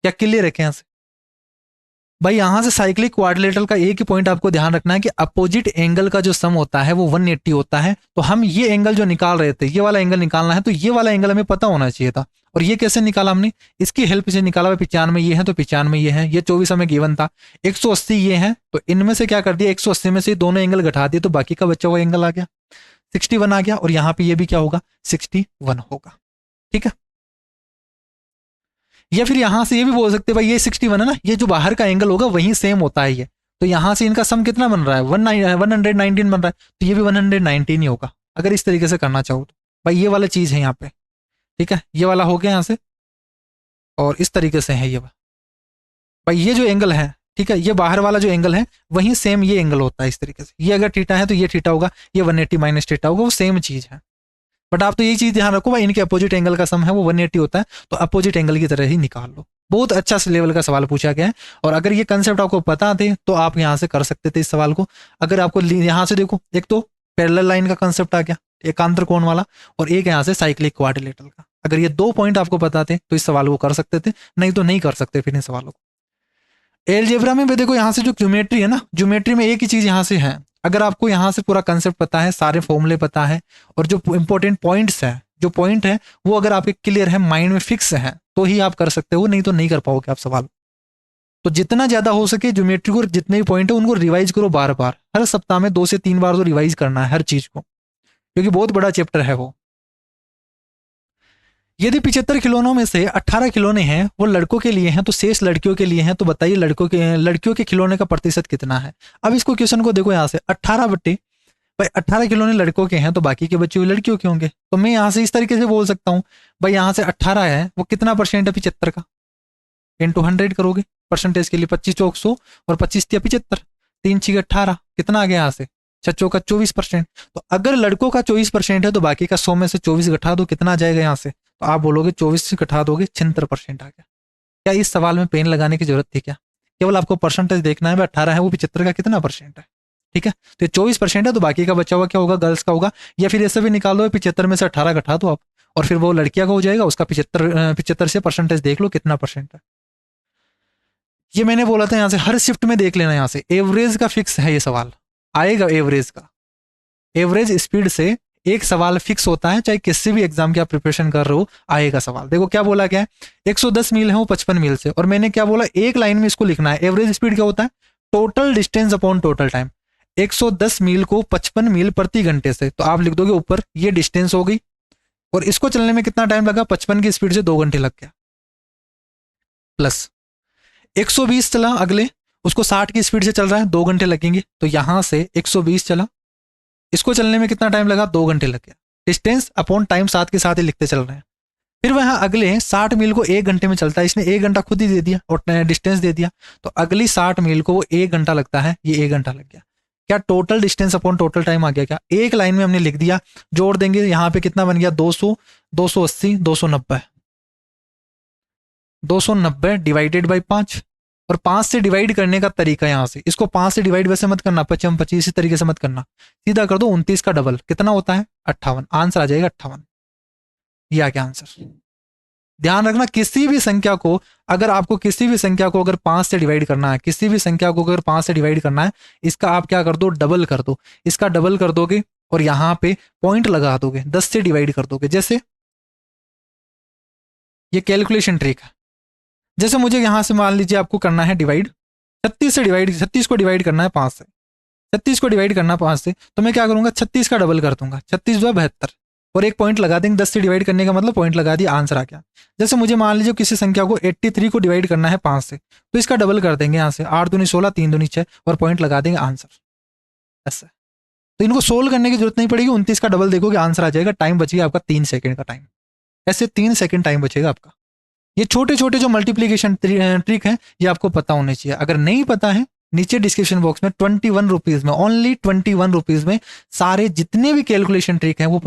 क्या क्लियर है क्या यहां से, भाई यहां से साइक्लिक क्वाड्रिलेटरल का एक ही पॉइंट आपको ध्यान रखना है कि अपोजिट एंगल का जो सम होता है वो 180 होता है। तो हम ये एंगल जो निकाल रहे थे, ये वाला एंगल निकालना है, तो ये वाला एंगल हमें पता होना चाहिए था। और ये कैसे निकाला हमने, इसकी हेल्प से निकाला। 95 ये है तो 95 ये है, ये 24 हमें गिवन था, 180 ये है तो इनमें से क्या कर दिया 180 में से दोनों एंगल घटा दिए तो बाकी का बच्चा हुआ एंगल आ गया 61 आ गया, और यहाँ पे ये भी क्या होगा 61 होगा, ठीक है। या फिर यहां से ये भी बोल सकते हैं भाई ये 61 है ना, ये जो बाहर का एंगल होगा वही सेम होता है ये, तो यहां से इनका सम कितना बन रहा है 119 बन रहा है, तो ये भी 119 ही होगा अगर इस तरीके से करना चाहो तो। भाई ये वाला चीज है यहाँ पे, ठीक है, ये वाला हो गया यहाँ से, और इस तरीके से है ये भाई ये जो एंगल है ठीक है, ये बाहर वाला जो एंगल है वहीं सेम ये एंगल होता है इस तरीके से, ये अगर थीटा है तो ये थीटा होगा, ये 180 माइनस थीटा होगा, वो सेम चीज है। बट आप तो यही चीज ध्यान रखो भाई, इनके अपोजिट एंगल का सम है वो 180 होता है, तो अपोजिट एंगल की तरह ही निकाल लो। बहुत अच्छा लेवल का सवाल पूछा गया है, और अगर ये कंसेप्ट आपको पता थे तो आप यहाँ से कर सकते थे इस सवाल को। अगर आपको यहाँ से देखो, एक तो पैरेलल लाइन का कंसेप्ट आ गया, एकांतर कोण वाला, और एक यहाँ से साइक्लिक क्वाड्रिलेटरल का। अगर ये 2 पॉइंट आपको पता थे तो इस सवाल को कर सकते थे, नहीं तो नहीं कर सकते फिर इन सवालों को। एलजेब्रा में भी देखो, यहाँ से जो ज्योमेट्री है ना, ज्योमेट्री में एक ही चीज यहाँ से है, अगर आपको यहाँ से पूरा कंसेप्ट पता है, सारे फॉर्मूले पता है, और जो इंपॉर्टेंट पॉइंट्स है, जो पॉइंट है वो अगर आपके क्लियर है, माइंड में फिक्स है, तो ही आप कर सकते हो, नहीं तो नहीं कर पाओगे आप सवाल। तो जितना ज्यादा हो सके ज्योमेट्री को, जितने भी पॉइंट है उनको रिवाइज करो बार बार, हर सप्ताह में 2 से 3 बार तो रिवाइज करना है हर चीज को, क्योंकि बहुत बड़ा चैप्टर है वो। यदि 75 खिलौनों में से 18 खिलौने हैं वो लड़कों के लिए हैं, तो शेष लड़कियों के लिए हैं, तो बताइए लड़कियों के खिलौने का प्रतिशत कितना है। अब इसको क्वेश्चन को देखो, यहाँ से 18 बट्टे भाई 18 खिलौने लड़कों के हैं, तो बाकी के बच्चे लड़कियों के होंगे। तो मैं यहाँ से इस तरीके से बोल सकता हूँ, भाई यहाँ से 18 है, वो कितना परसेंट है 75 का, इंटू 100 करोगे परसेंटेज के लिए, 25 चौक 100 और 25 75, 3 6 18, कितना आ गया यहाँ से 6 चौका 24%। तो अगर लड़कों का 24% है तो बाकी का 100 में से 24 घटा दो, कितना आ जाएगा यहाँ से, तो आप बोलोगे 24 से घटा दोगे 76% आ गया। क्या इस सवाल में पेन लगाने की जरूरत थी क्या? केवल आपको परसेंटेज देखना है, 18 है वो 75 का कितना परसेंट है, ठीक है। तो 24% है, तो बाकी का बचा हुआ क्या होगा, गर्ल्स का होगा। या फिर ऐसे भी निकाल दो, 75 में से 18 घटा दो आप, और फिर वो लड़कियां का हो जाएगा, उसका 75 से परसेंटेज देख लो कितना परसेंट है। ये मैंने बोला था यहाँ से हर शिफ्ट में देख लेना, यहाँ से एवरेज का फिक्स है, ये सवाल आएगा एवरेज का, एवरेज स्पीड से एक सवाल फिक्स होता है, चाहे किसी भी एग्जाम की आप प्रिपरेशन कर रहे हो, आएगा सवाल। देखो क्या बोला गया है, 110 मील है वो 55 मील से, और मैंने क्या बोला, एक लाइन में इसको लिखना है। एवरेज स्पीड क्या होता है, total distance upon total time. 110 मील को 55 मील प्रति घंटे से, तो आप लिख दोगे ऊपर ये डिस्टेंस हो गई, और इसको चलने में कितना टाइम लगा, 55 की स्पीड से 2 घंटे लग गया, प्लस 120 चला अगले, उसको 60 की स्पीड से चल रहा है, 2 घंटे लगेंगे, तो यहां से 120 चला, इसको चलने में कितना टाइम लगा, 2 घंटे लग गया। डिस्टेंस अपॉन टाइम साथ के साथ ही लिखते चल रहे हैं। फिर वहां अगले 60 मील को 1 घंटे में चलता है, इसने 1 घंटा खुद ही दे दिया और डिस्टेंस दे दिया, तो अगली 60 मील को 1 घंटा लगता है, ये 1 घंटा लग गया। क्या total distance upon total time आ गया क्या, एक लाइन में हमने लिख दिया। जोड़ देंगे यहाँ पे कितना बन गया, 200, 280, 290, 290 डिवाइडेड बाई 5, और 5 से डिवाइड करने का तरीका यहाँ से, इसको 5 से डिवाइड वैसे मत करना, 25 25 इसी तरीके से मत करना, सीधा कर दो 29 का डबल, कितना होता है 58, आंसर आ जाएगा 58। ये आ गया आंसर। ध्यान रखना, किसी भी संख्या को अगर आपको किसी भी संख्या को अगर 5 से डिवाइड करना है, किसी भी संख्या को अगर 5 से डिवाइड करना है, इसका आप क्या कर दो, डबल कर दो, इसका डबल कर दोगे और यहाँ पे पॉइंट लगा दोगे, 10 से डिवाइड कर दोगे। जैसे ये कैलकुलेशन ट्रिक है, जैसे मुझे यहां से मान लीजिए आपको करना है डिवाइड 36 से, डिवाइड 36 को डिवाइड करना है 5 से, 36 को डिवाइड करना 5 से, तो मैं क्या करूंगा 36 का डबल कर दूंगा, 36 जो है 72, और एक पॉइंट लगा देंगे, 10 से डिवाइड करने का मतलब पॉइंट लगा दिया, आंसर आ गया। जैसे मुझे मान लीजिए किसी संख्या को 83 को डिवाइड करना है 5 से, तो इसका डबल कर देंगे यहाँ से, 8 दूनी 16, 3 दूनी 6, और पॉइंट लगा देंगे, आंसर। ऐसा तो इनको सोल्व करने की जरूरत नहीं पड़ेगी, 29 का डबल देखोगे आंसर आ जाएगा, टाइम बचेगा आपका 3 सेकंड का टाइम, ऐसे 3 सेकंड टाइम बचेगा आपका। ये छोटे छोटे जो मल्टीप्लीकेशन ट्रिक है ये आपको पता होने चाहिए। अगर नहीं पता है, नीचे डिस्क्रिप्शन बॉक्स में 21 रुपीज में, ओनली 21 रुपीज में सारे जितने भी कैलकुलेशन ट्रिक हैं वो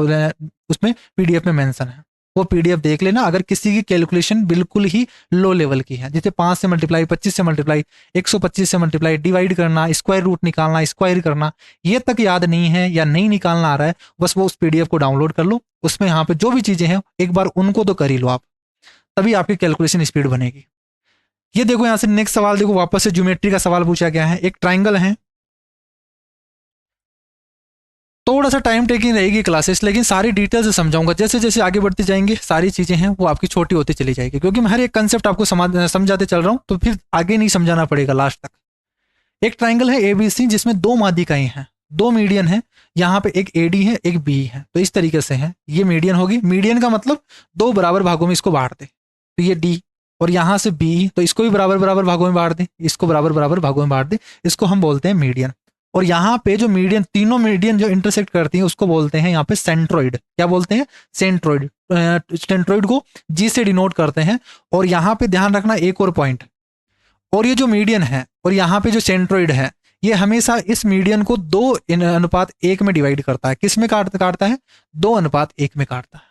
उसमें पीडीएफ में मेंशन है, वो पीडीएफ देख लेना। अगर किसी की कैलकुलेशन बिल्कुल ही लो लेवल की है, जैसे 5 से मल्टीप्लाई, 25 से मल्टीप्लाई, 125 से मल्टीप्लाई, डिवाइड करना, स्क्वायर रूट निकालना, स्क्वायर करना, ये तक याद नहीं है या नहीं निकालना आ रहा है, बस वो उस पीडीएफ को डाउनलोड कर लो, उसमें यहाँ पे जो भी चीजें हैं एक बार उनको तो कर ही लो आप, तभी आपकी कैलकुलेशन स्पीड बनेगी। ये देखो यहां से नेक्स्ट सवाल देखो, वापस से ज्योमेट्री का सवाल पूछा गया है। एक ट्राइंगल है, थोड़ा सा टाइम टेकिंग रहेगी क्लासेस, लेकिन सारी डिटेल से समझाऊंगा, जैसे जैसे आगे बढ़ते जाएंगे सारी चीजें हैं वो आपकी छोटी होती चली जाएगी, क्योंकि मैं हर एक कंसेप्ट आपको समझाते चल रहा हूं, तो फिर आगे नहीं समझाना पड़ेगा लास्ट तक। एक ट्राइंगल है एबीसी जिसमें 2 माध्यिकाएं हैं, 2 मीडियन है, यहाँ पे एक एडी है एक बी है, तो इस तरीके से है, ये मीडियन होगी। मीडियन का मतलब 2 बराबर भागों में इसको बांट दे, तो ये डी, और यहाँ से बी, तो इसको भी बराबर बराबर भागों में बांट दे, इसको बराबर बराबर भागों में बांट दे, इसको हम बोलते हैं मीडियन। और यहाँ पे जो मीडियन, तीनों मीडियन जो इंटरसेक्ट करती है उसको बोलते हैं यहाँ पे सेंट्रोइड। क्या बोलते हैं, सेंट्रोइड। सेंट्रोइड को जी से डिनोट करते हैं। और यहाँ पे ध्यान रखना एक और पॉइंट, और ये जो मीडियन है और यहाँ पे जो सेंट्रोइड है, ये हमेशा इस मीडियन को 2:1 में डिवाइड करता है। किस में काटता है? 2:1 में काटता है।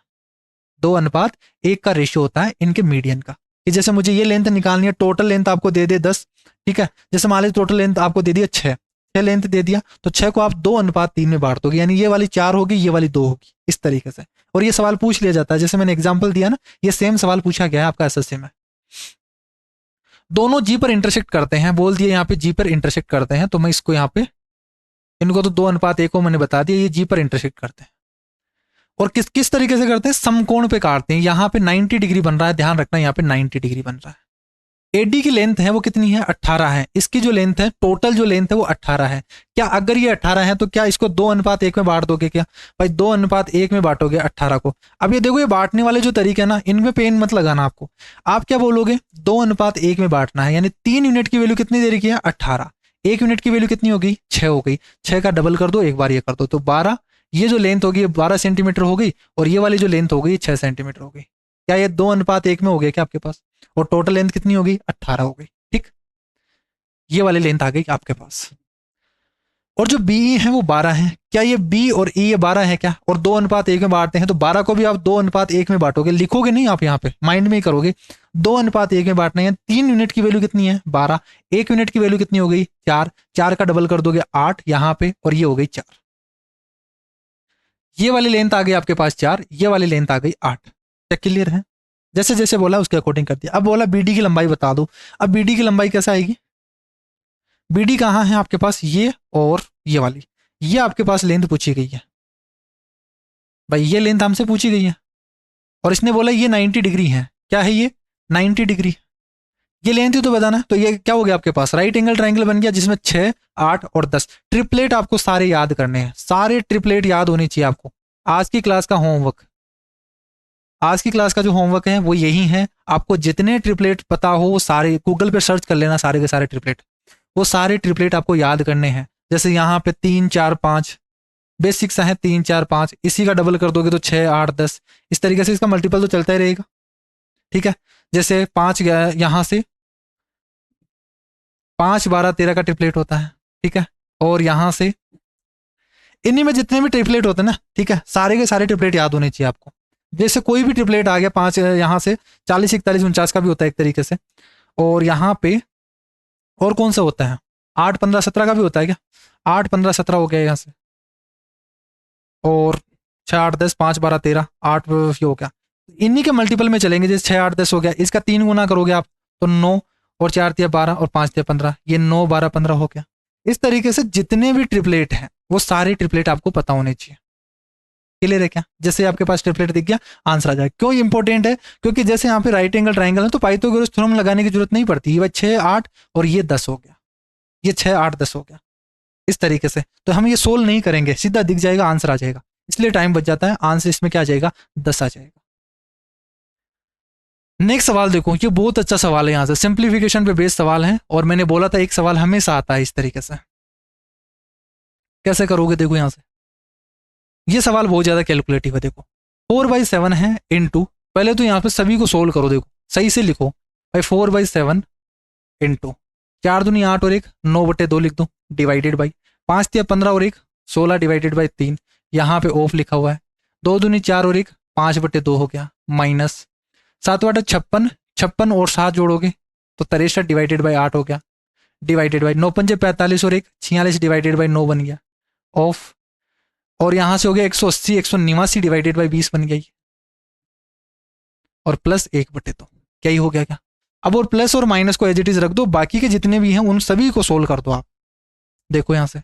2:1 का रेशियो होता है इनके मीडियन का। कि जैसे मुझे ये लेंथ निकालनी है, टोटल लेंथ आपको दे दे 10, ठीक है, जैसे मान लीजिए टोटल लेंथ आपको दे दिया 6 लेंथ दे दिया, तो 6 को आप 2:3 में बांट दोगे, यानी ये वाली 4 होगी, ये वाली 2 होगी, इस तरीके से। और ये सवाल पूछ लिया जाता है, जैसे मैंने एग्जाम्पल दिया ना, ये सेम सवाल पूछा गया है आपका एसएससी में। दोनों जी पर इंटरसेक्ट करते हैं, बोल दिया यहाँ पे जी पर इंटरसेक्ट करते हैं, तो मैं इसको यहाँ पे, इनको तो 2:1 को मैंने बता दिया, ये जी पर इंटरसेक्ट करते हैं। और किस किस तरीके से करते हैं? समकोण पे काटते हैं। यहाँ पे 90 डिग्री बन रहा है, ध्यान रखना, यहाँ पे 90 डिग्री बन रहा है। एडी की लेंथ है वो कितनी है? 18 है। इसकी जो लेंथ है, टोटल जो लेंथ है वो 18 है। क्या अगर ये 18 है तो क्या इसको 2:1 में बांट दोगे? क्या भाई 2:1 में बांटोगे 18 को। अब ये देखो, ये बांटने वाले जो तरीके है ना, इनमें पेन मत लगाना आपको। आप क्या बोलोगे? 2:1 में बांटना है, यानी 3 यूनिट की वैल्यू कितनी दे रखी है? 18। 1 यूनिट की वैल्यू कितनी हो गई? 6 हो गई। 6 का डबल कर दो, एक बार ये कर दो, तो 12। ये जो लेंथ होगी 12 सेंटीमीटर हो गई, और ये वाली जो लेंथ हो गई 6 सेंटीमीटर हो गई। क्या ये 2:1 में हो गया क्या आपके पास? और टोटल लेंथ कितनी हो गई? 18 हो गई। ठीक, ये वाली लेंथ आ गई आपके पास। और जो बी है वो 12 है। क्या ये बी और ई ये 12 है क्या? और 2:1 में बांटते हैं, तो 12 को भी आप 2:1 में बांटोगे, लिखोगे नहीं आप, यहाँ पे माइंड में ही करोगे। 2:1 में बांटना है। 3 यूनिट की वैल्यू कितनी है? 12। 1 यूनिट की वैल्यू कितनी हो गई? 4। 4 का डबल कर दोगे 8 यहाँ पे, और ये हो गई 4। ये वाली लेंथ आ गई आपके पास 4, ये वाली लेंथ आ गई 8। क्या क्लियर है? जैसे जैसे बोला उसके अकॉर्डिंग कर दिया। अब बोला बीडी की लंबाई बता दो। अब बीडी की लंबाई कैसे आएगी? बीडी कहाँ है आपके पास? ये और ये वाली, ये आपके पास लेंथ पूछी गई है भाई, ये लेंथ हमसे पूछी गई है, और इसने बोला ये 90 डिग्री है। क्या है ये? 90 डिग्री। ये लेंथ ही तो बताना है। तो ये क्या हो गया आपके पास? राइट एंगल ट्राइंगल बन गया, जिसमें 6, 8 और 10 ट्रिपलेट आपको सारे याद करने हैं। सारे ट्रिपलेट याद होनी चाहिए आपको। आज की क्लास का होमवर्क, आज की क्लास का जो होमवर्क है वो यही है। आपको जितने ट्रिपलेट पता हो वो सारे गूगल पे सर्च कर लेना, सारे के सारे ट्रिपलेट, वो सारे ट्रिपलेट आपको याद करने हैं। जैसे यहाँ पे 3, 4, 5 बेसिक सा है, 3, 4, 5, इसी का डबल कर दोगे तो 6, 8, 10, इस तरीके से इसका मल्टीपल तो चलता ही रहेगा। ठीक है, जैसे 5 गया यहाँ से, 5, 12, 13 का ट्रिपलेट होता है। ठीक है, और यहाँ से इन्हीं में जितने भी ट्रिपलेट होते हैं ना, ठीक है, सारे के सारे ट्रिपलेट याद होने चाहिए आपको। जैसे कोई भी ट्रिपलेट आ गया 5 यहाँ से, 40, 41, 49 का भी होता है एक तरीके से। और यहाँ पे और कौन सा होता है? 8, 15, 17 का भी होता है क्या? 8, 15, 17 हो गया यहाँ से, और 6, 8, 10, 5, 12, 13, 8 ये हो गया। इन्हीं के मल्टीपल में चलेंगे। जैसे 6, 8, 10 हो गया, इसका 3 गुना करोगे आप तो 9, और 4 तिया 12, और 5 तिया 15, ये 9, 12, 15 हो गया। इस तरीके से जितने भी ट्रिपलेट हैं वो सारे ट्रिपलेट आपको पता होने चाहिए। क्लियर है क्या? जैसे आपके पास ट्रिपलेट दिख गया, आंसर आ जाए। क्यों इंपॉर्टेंट है? क्योंकि जैसे यहाँ पे राइट एंगल ट्राइंगल है तो पाइथागोरस थ्योरम लगाने की जरूरत नहीं पड़ती। ये 6, 8 और ये 10 हो गया, ये 6, 8, 10 हो गया, इस तरीके से। तो हम ये सोल्व नहीं करेंगे, सीधा दिख जाएगा, आंसर आ जाएगा, इसलिए टाइम बच जाता है। आंसर इसमें क्या आ जाएगा? 10 आ जाएगा। नेक्स्ट सवाल देखो, ये बहुत अच्छा सवाल है, यहाँ से सिंप्लीफिकेशन पे बेस्ड सवाल है, और मैंने बोला था एक सवाल हमेशा आता है इस तरीके से। कैसे करोगे? देखो यहाँ से, ये सवाल बहुत ज्यादा कैलकुलेटिव है। देखो 4/7 है इनटू, पहले तो यहाँ पे सभी को सोल्व करो, देखो सही से लिखो भाई। 4/7 इनटू 4 दूनी 8 और 1 9/2 लिख दो, डिवाइडेड बाई 5 तिया 15 और 1 16 डिवाइडेड बाई 3, यहाँ पे ऑफ लिखा हुआ है। 2 दूनी 4 और 1 5/2 हो गया, माइनस 7/8 56, 56 और 7 जोड़ोगे तो 63 डिवाइडेड बाई 8 हो गया, डिवाइडेड बाई 9 पंजे 45 और 1 46 डिवाइडेड बाई 9 बन गया, ऑफ। और यहां से हो गया 180, 189 डिवाइडेड बाई 20 बन गई, और प्लस 1/2। क्या ही हो गया क्या? अब और प्लस और माइनस को एज इट इज रख दो, बाकी के जितने भी हैं उन सभी को सोल्व कर दो आप। देखो यहां से,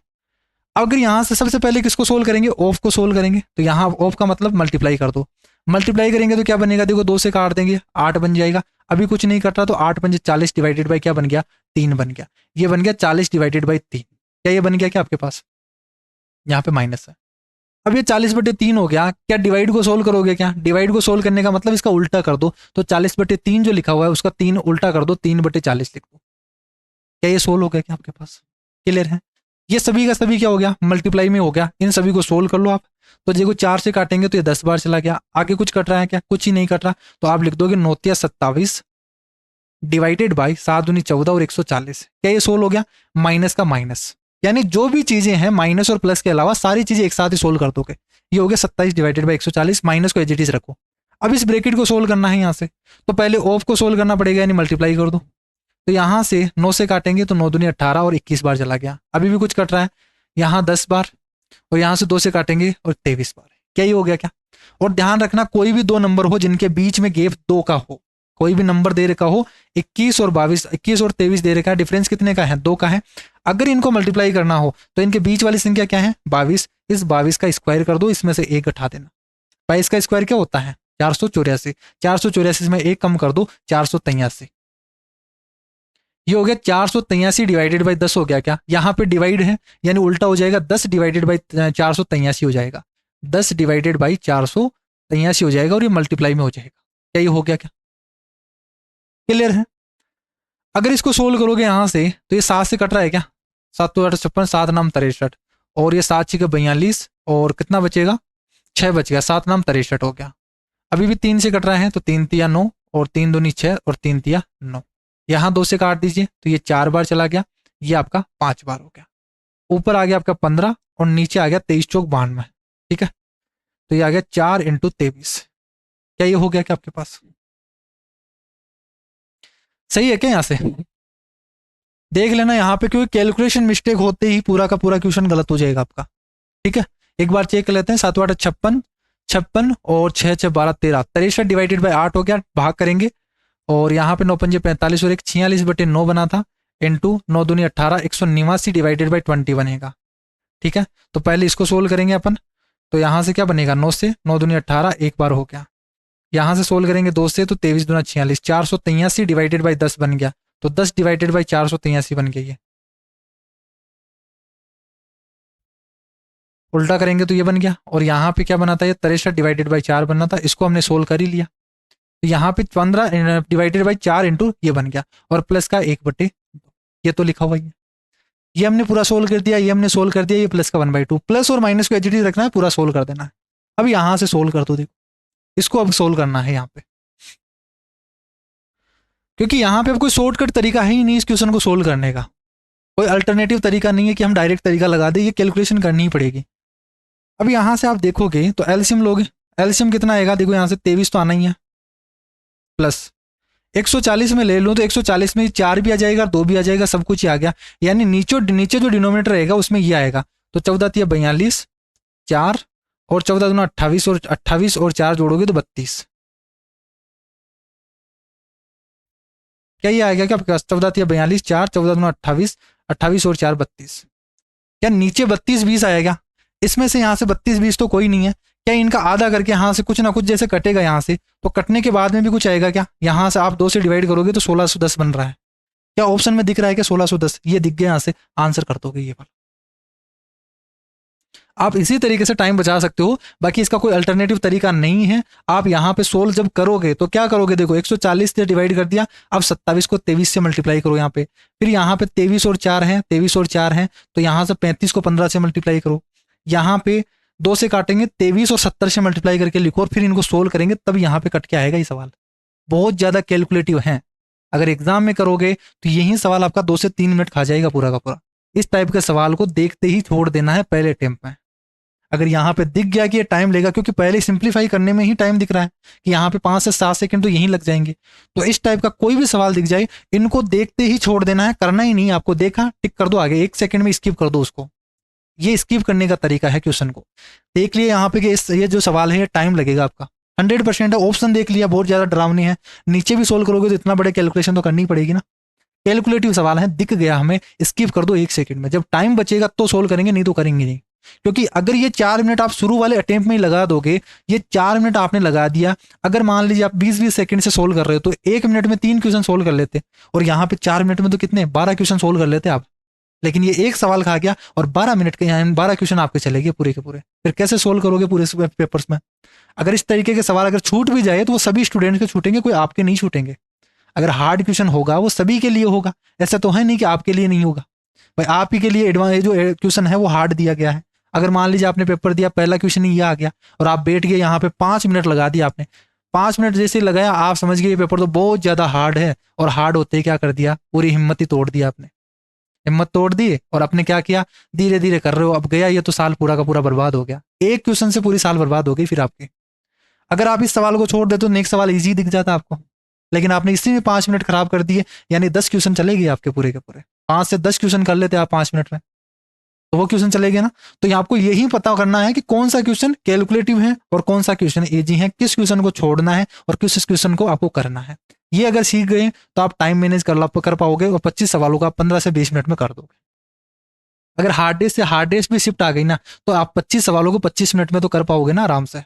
अगर यहां से सबसे पहले किसको सोल्व करेंगे? ऑफ को सोल्व करेंगे, तो यहाँ ऑफ का मतलब मल्टीप्लाई कर दो। मल्टीप्लाई करेंगे तो क्या बनेगा? देखो 2 से काट देंगे 8 बन जाएगा। अभी कुछ नहीं कट रहा, तो 8 पंजे 40 डिवाइडेड बाई क्या बन गया? 3 बन गया। ये बन गया 40 डिवाइडेड बाई 3। क्या ये बन गया क्या आपके पास? यहाँ पे माइनस है। अब ये 40/3 हो गया। क्या डिवाइड को सोल्व करोगे? क्या डिवाइड को सोल्व करने का मतलब इसका उल्टा कर दो, तो 40/3 जो लिखा हुआ है उसका 3 उल्टा कर दो, 3/40 लिख दो। क्या ये सोल्व हो गया क्या आपके पास? क्लियर है? ये सभी का सभी क्या हो गया? मल्टीप्लाई में हो गया। इन सभी को सोल्व कर लो आप। तो देखो 4 से काटेंगे तो ये 10 बार चला गया। आगे कुछ कट रहा है क्या? कुछ ही नहीं कट रहा, तो आप लिख दोगे 9 तिया 27 डिवाइडेड बाई 7 दूनी 14 और 140। क्या ये सोल्व हो गया? माइनस का माइनस, यानी जो भी चीजें हैं माइनस और प्लस के अलावा सारी चीजें एक साथ ही सोल्व कर दोगे। ये हो गया 27 डिवाइडेड बाई 140, माइनस को एज इट इज रखो। अब इस ब्रैकेट को सोल्व करना है यहाँ से, तो पहले ऑफ को सोल्व करना पड़ेगा, यानी मल्टीप्लाई कर दो। तो यहाँ से 9 से काटेंगे तो 9 दूनी 18 और 21 बार चला गया। अभी भी कुछ कट रहा है, यहाँ 10 बार, और यहाँ से 2 से काटेंगे और 23 बार। क्या ये हो गया क्या? और ध्यान रखना कोई भी दो नंबर हो जिनके बीच में गैप 2 का हो, कोई भी नंबर दे रखा हो 21 और 22, 21 और 23 दे रखा है, डिफरेंस कितने का है? 2 का है। अगर इनको मल्टीप्लाई करना हो तो इनके बीच वाली संख्या क्या है? 22। इस 22 का स्क्वायर कर दो, इसमें से 1 घटा देना। 22 का स्क्वायर क्या होता है? 484। 484 में 1 कम कर दो, 483। ये हो गया 483 डिवाइडेड बाई 10 हो गया क्या? यहाँ पे डिवाइड है यानी उल्टा हो जाएगा, 10 डिवाइडेड बाई 483 हो जाएगा। 10 डिवाइडेड बाई 483 हो जाएगा और ये मल्टीप्लाई में हो जाएगा। क्या ये हो गया क्या? क्लियर है? अगर इसको सोल्व करोगे यहाँ से तो ये 7 से कट रहा है क्या? 7 तो 56, 7 नाम 63, और ये 7 6 42, और कितना बचेगा? 6 बच गया, 7 नाम 63 हो गया। अभी भी 3 से कट रहा है तो 3 तिया 9 और 3 दूनी 6 और 3 तिया 9। यहाँ 2 से काट दीजिए तो ये 4 बार चला गया, ये आपका 5 बार हो गया। ऊपर आ गया आपका 15 और नीचे आ गया 23 चौक 92। ठीक है, तो ये आ गया 4 × 23। क्या ये हो गया क्या आपके पास? सही है क्या? यहाँ से देख लेना यहाँ पे, क्योंकि कैलकुलेशन मिस्टेक होते ही पूरा का पूरा क्वेश्चन गलत हो जाएगा आपका। ठीक है, एक बार चेक कर लेते हैं। 7 8 56, 56 और 6 6 12 13, 63 डिवाइडेड बाई 8 हो गया, भाग करेंगे और यहाँ पे 9 पंजे 45 और 1 46/9 बना था, इंटू 9 दूनी 18, 189 डिवाइडेड बाई 20 बनेगा। ठीक है, तो पहले इसको सोल्व करेंगे अपन। तो यहाँ से क्या बनेगा? 9 से 9 दूनी 18 एक बार हो गया। यहाँ से सोल्व करेंगे 2 से तो 23 दूना 46, 483 डिवाइडेड बाई 10 बन गया, तो 10 डिवाइडेड बाई 483 बन गई है। उल्टा करेंगे तो ये बन गया, और यहाँ पे क्या बना था? ये 63 डिवाइडेड बाई 4 बनना था, इसको हमने सोल्व कर ही लिया। तो यहाँ पे 15 डिवाइडेड बाई 4 इंटू ये बन गया, और प्लस का 1/2 ये तो लिखा हुआ ही है। ये हमने पूरा सोल्व कर दिया, ये हमने सोल्व कर दिया, ये प्लस का 1/2, प्लस और माइनस को एच रखना है, पूरा सोल्व कर देना है। अब यहाँ से सोल्व कर दो, देखो इसको अब सोल्व करना है यहाँ पे, क्योंकि यहाँ पे अब कोई शॉर्टकट तरीका है ही नहीं इस क्वेश्चन को सोल्व करने का। कोई अल्टरनेटिव तरीका नहीं है कि हम डायरेक्ट तरीका लगा दें, ये कैलकुलेशन करनी ही पड़ेगी। अब यहाँ से आप देखोगे तो एलसीएम लोगे, एलसीएम कितना आएगा? देखो यहाँ से 23 तो आना ही है, प्लस 140 में ले लूँ तो 140 में 4 भी आ जाएगा, 2 भी आ जाएगा, सब कुछ ही आ गया, यानी नीचे जो डिनोमिनेटर रहेगा उसमें ये आएगा। तो 14 × 42, 4 और 14 दूना 28, और 28 और 4 जोड़ोगे तो 32। क्या ये आएगा क्या आपके पास? 14 × 42, 4, 14 दूना 28, 28 और 4 32। क्या नीचे 32 20 आएगा? इसमें से यहाँ से 32 20 तो कोई नहीं है। क्या इनका आधा करके यहाँ से कुछ ना कुछ जैसे कटेगा, यहाँ से तो कटने के बाद में भी कुछ आएगा क्या? यहाँ से आप 2 से डिवाइड करोगे तो 1610 बन रहा है। क्या ऑप्शन में दिख रहा है क्या 1610? ये दिख गया, यहाँ से आंसर कर दोगे ये वाला। आप इसी तरीके से टाइम बचा सकते हो, बाकी इसका कोई अल्टरनेटिव तरीका नहीं है। आप यहाँ पे सोल्व जब करोगे तो क्या करोगे? देखो 140 से डिवाइड कर दिया, अब 27 को 23 से मल्टीप्लाई करो यहाँ पे, फिर यहाँ पे 23 और 4 हैं, 23 और 4 हैं, तो यहाँ से 35 को 15 से मल्टीप्लाई करो, यहाँ पे 2 से काटेंगे, 23 और 70 से मल्टीप्लाई करके लिखो, और फिर इनको सोल्व करेंगे, तब यहाँ पे कट के आएगा ये सवाल। बहुत ज्यादा कैलकुलेटिव है, अगर एग्जाम में करोगे तो यही सवाल आपका 2 से 3 मिनट खा जाएगा पूरा का पूरा। इस टाइप के सवाल को देखते ही छोड़ देना है पहले अटेम्प्ट में। अगर यहाँ पे दिख गया कि ये टाइम लेगा, क्योंकि पहले सिंप्लीफाई करने में ही टाइम दिख रहा है कि यहाँ पे 5 से 7 सेकंड तो यहीं लग जाएंगे, तो इस टाइप का कोई भी सवाल दिख जाए, इनको देखते ही छोड़ देना है, करना ही नहीं। आपको देखा, टिक कर दो आगे, 1 सेकंड में स्किप कर दो उसको। ये स्किप करने का तरीका है क्वेश्चन को। देख लिया यहाँ पे कि ये जो सवाल है ये टाइम लगेगा आपका 100% है। ऑप्शन देख लिया, बहुत ज्यादा डरावनी है, नीचे भी सोल्व करोगे तो इतना बड़े कैलकुलेशन तो करनी पड़ेगी ना। कैलकुलेटिव सवाल है, दिख गया हमें, स्किप कर दो 1 सेकंड में। जब टाइम बचेगा तो सोल्व करेंगे, नहीं तो करेंगे नहीं। क्योंकि अगर ये 4 मिनट आप शुरू वाले अटेम्प्ट में ही लगा दोगे, ये 4 मिनट आपने लगा दिया, अगर मान लीजिए आप 20-20 सेकंड से सोल्व कर रहे हो तो 1 मिनट में 3 क्वेश्चन सोल्व कर लेते, और यहाँ पे 4 मिनट में तो कितने 12 क्वेश्चन सोल्व कर लेते आप। लेकिन ये एक सवाल खा गया और 12 मिनट के, यहाँ 12 क्वेश्चन आपके चले गए पूरे के पूरे। फिर कैसे सोल्व करोगे पूरे पेपर्स में? अगर इस तरीके के सवाल अगर छूट भी जाए तो वो सभी स्टूडेंट्स के छूटेंगे, कोई आपके नहीं छूटेंगे। अगर हार्ड क्वेश्चन होगा वो सभी के लिए होगा, ऐसा तो है नहीं कि आपके लिए नहीं होगा। भाई आप ही के लिए एडवांस जो क्वेश्चन है वो हार्ड दिया गया है। अगर मान लीजिए आपने पेपर दिया, पहला क्वेश्चन ही ये आ गया और आप बैठ गए यहाँ पे 5 मिनट लगा दिया आपने, 5 मिनट जैसे ही लगाया आप समझ गए ये पेपर तो बहुत ज्यादा हार्ड है, और हार्ड होते ही क्या कर दिया, पूरी हिम्मत ही तोड़ दिया आपने, हिम्मत तोड़ दी और आपने क्या किया, धीरे धीरे कर रहे हो, अब गया ये तो साल पूरा का पूरा बर्बाद हो गया, एक क्वेश्चन से पूरी साल बर्बाद हो गई फिर आपकी। अगर आप इस सवाल को छोड़ दे तो नेक्स्ट सवाल इजी दिख जाता आपको, लेकिन आपने इसी में 5 मिनट खराब कर दिए, यानी 10 क्वेश्चन चले गए आपके पूरे के पूरे। 5 से 10 क्वेश्चन कर लेते आप 5 मिनट में, तो वो क्वेश्चन चले गए ना। तो ये आपको यही पता करना है कि कौन सा क्वेश्चन कैलकुलेटिव है और कौन सा क्वेश्चन इजी है, किस क्वेश्चन को छोड़ना है और किस क्वेश्चन को आपको करना है। ये अगर सीख गए तो आप टाइम मैनेज कर पाओगे और 25 सवालों का 15 से 20 मिनट में कर दोगे। अगर हार्ड डिस्क से हार्ड डिस्क भी शिफ्ट आ गई ना, तो आप 25 सवालों को 25 मिनट में तो कर पाओगे ना आराम से,